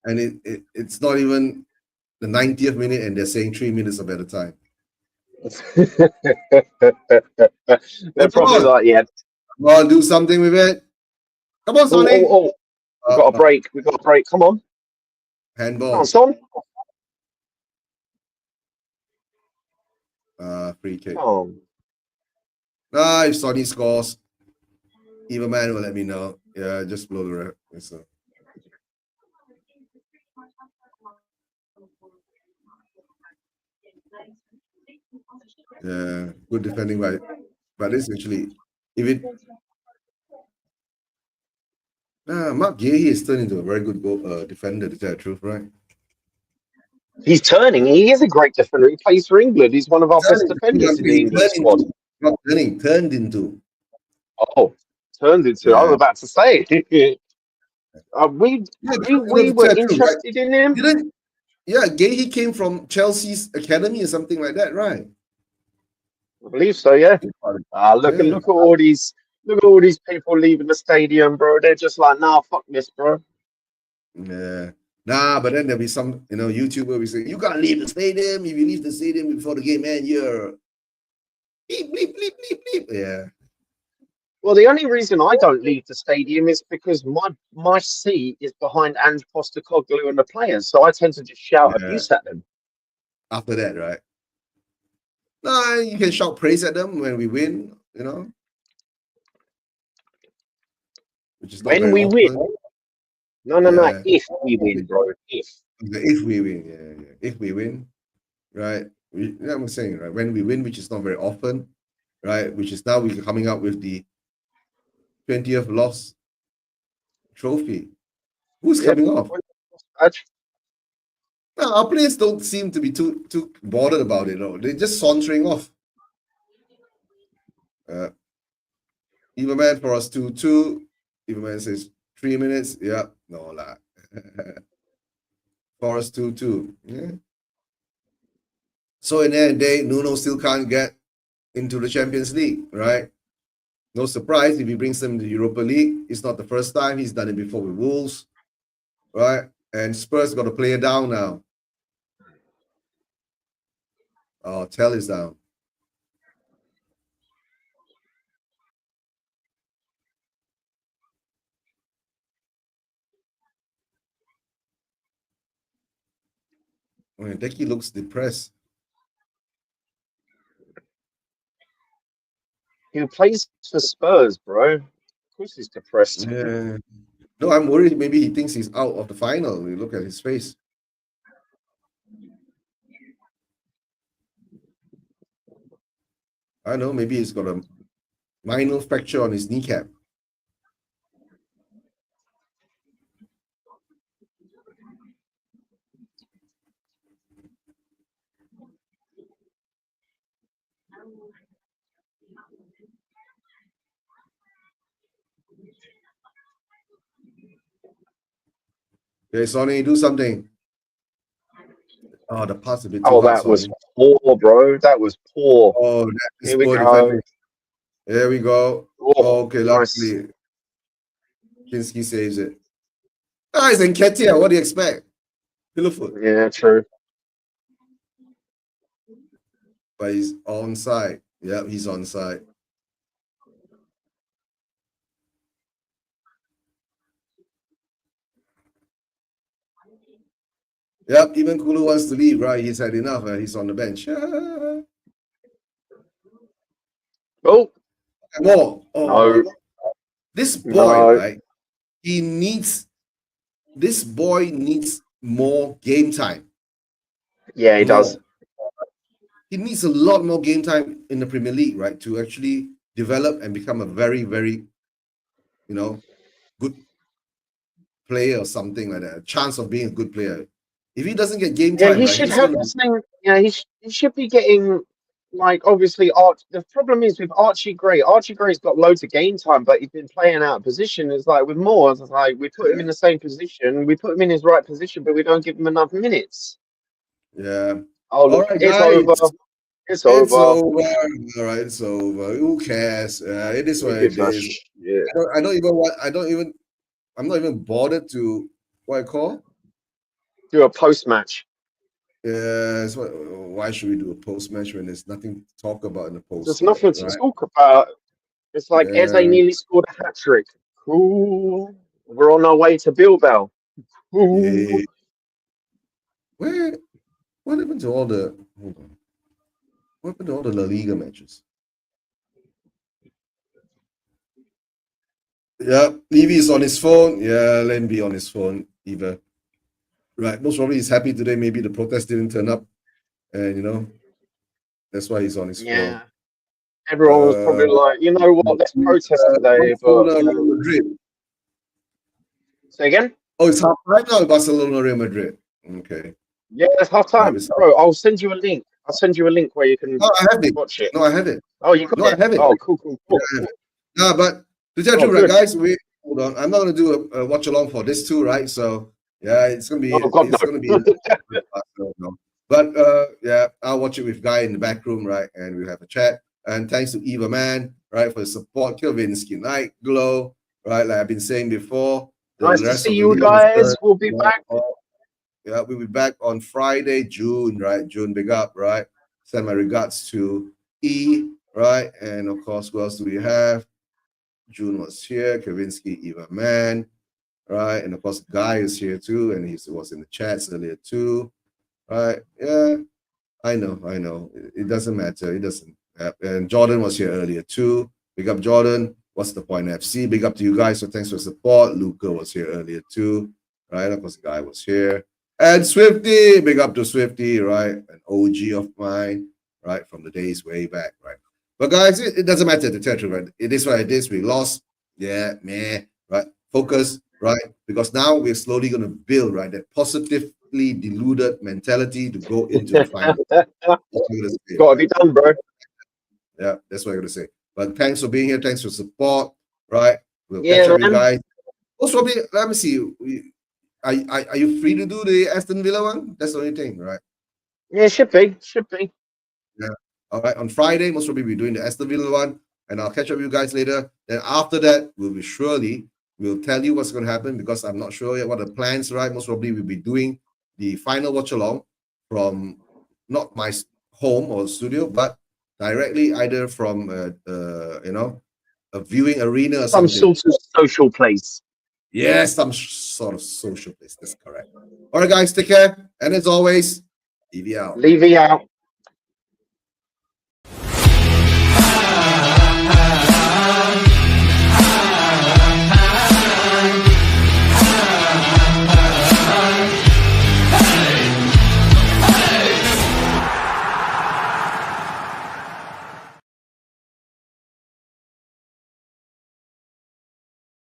and it's not even the 90th minute, and they're saying 3 minutes of added time. They're Come probably on, like, yeah. come on, do something with it. Come on, Sonny. Oh. We got a break. We got a break. Come on. Come on, Handball. son. Free kick. Oh. If Sonny scores, Eva Man will let me know. Yeah, just blow the ref. So. Yeah, good defending by this actually. If it Mark Gahey is turned into a very good goal defender, to tell the truth, right? He's turning. He is a great defender. He plays for England. He's one of our best defenders in the England squad. Not turning, turned into. Oh, turned into. I was about to say. We were interested in him. Gahey came from Chelsea's academy or something like that, right? I believe so. Yeah. Look at all these. Look at all these people leaving the stadium, bro. They're just like, nah, fuck this, bro. Yeah. But then there'll be some, YouTuber we say, you can't leave the stadium. If you leave the stadium before the game, man, you're bleep, bleep, bleep, bleep, bleep. Yeah. Well, the only reason I don't leave the stadium is because my seat is behind Ange Postecoglou and the players, so I tend to just shout abuse at them. After that, right? You can shout praise at them when we win, which is when we win. No. If we win, bro. If we win, yeah. If we win, right? I'm saying, right? When we win, which is not very often, right? Which is now we're coming up with the 20th loss trophy. Who's coming off? No, our players don't seem to be too bothered about it. No, they're just sauntering off. Eva Man for us 2-2. Eva Man says 3 minutes. Yeah, no lah. For us 2-2. Yeah. So in the end of the day, Nuno still can't get into the Champions League, right? No surprise if he brings them to the Europa League. It's not the first time. He's done it before with Wolves, right? And Spurs got to play it down now. Oh, Tell is down. Deki looks depressed. He plays for Spurs, bro. Of course he's depressed. Yeah. No, I'm worried maybe he thinks he's out of the final. You look at his face. I don't know, maybe he's got a minor fracture on his kneecap. Okay, Sonny, do something. Oh, the pass a bit too hard, that was poor, bro. That was poor. Oh, that is Here we poor go. defending. There we go. Oh, okay, luckily. Kinski saves it. It's Nketiah. What do you expect? Pillafoot. Yeah, true. But he's onside. Yeah, he's onside. Yep, even Kulu wants to leave, right? He's had enough. He's on the bench. Oh. More. No. This boy, right? This boy needs more game time. Yeah, he does. He needs a lot more game time in the Premier League, right? To actually develop and become a very, very, good player or something like that. A chance of being a good player. If he doesn't get game Yeah, time, he right, should he's have gonna the same. Yeah, he should be getting like obviously Arch. The problem is with Archie Gray. Archie Gray's got loads of game time, but he's been playing out of position. It's like with Moore, it's like we put him in the same position, we put him in his right position, but we don't give him enough minutes. yeah. Oh All look, right, it's guys. over. It's It's over. over. All right, it's over. Who cares? It is Who what it gives a is. shit? I don't even want. I'm not even bothered to what I call. Do a post match. Why should we do a post match when there's nothing to talk about in the There's post match, nothing to right? talk about. It's like Eze Yeah, nearly scored a hat trick. Cool. We're on our way to Bilbao. yeah. Cool. Where? What happened to all the? Hold on. What happened to all the La Liga matches? Yeah, Levy is on his phone. Yeah, let him be on his phone, Eva. Right. Most probably he's happy today. Maybe the protest didn't turn up, and that's why he's on his phone. Yeah. Everyone was probably like, you know what, let's protest today, but Barcelona, Real Madrid. say again? Oh, it's half time now. Barcelona, Real Madrid. Okay. Yeah, it's half Right, time. Bro, I'll send you a link. I'll send you a link where you can No, I have it. watch it. No, I have it. Oh, you got No, I it? have it. Oh, cool, cool, Yeah, cool. I have it. No, but to tell you the Oh, truth, right, good. guys, hold on. I'm not gonna do a watch along for this too, right? So yeah, Oh, God, it's gonna be. No. But yeah, I'll watch it with Guy in the back room, right? And we'll have a chat. And thanks to Eva Man, right, for the support. Kelvinsky Night Glow, right? Like I've been saying before, the Nice to rest see of the you league guys. We'll be back. yeah, we'll be back on Friday, June, right? June, big up, right? Send my regards to E, right? And of course, who else do we have? June was here, Kavinsky, Eva Man, right? And of course, Guy is here too, and he was in the chats earlier too, right? Yeah, I know. It doesn't matter. It doesn't. And Jordan was here earlier too. Big up, Jordan. What's the point, FC? Big up to you guys. So thanks for support. Luca was here earlier too, right? Of course, Guy was here. And Swifty, big up to Swifty, right? An OG of mine, right? From the days way back, right? But guys, it doesn't matter to tell you, right? It is what it is. We lost. Yeah, meh, right? Focus, right? Because now we're slowly going to build, right? That positively deluded mentality to go into the final. Gotta be done, bro. Yeah, that's what I'm going to say. But thanks for being here. Thanks for support, right? We'll Yeah, catch up with you man. guys. Also, let me see. Are you free to do the Aston Villa one? That's the only thing, right? Yeah, should be. Should be. Yeah. All right. On Friday, most probably we're doing the Aston Villa one, and I'll catch up with you guys later. Then after that, we'll tell you what's going to happen because I'm not sure yet what the plans, right? Most probably we'll be doing the final watch along from not my home or studio, but directly either from a viewing arena or Some something. sort of social place. Yes, some sort of social place. That's correct. All right, guys, take care. And as always, EV out. Levy out.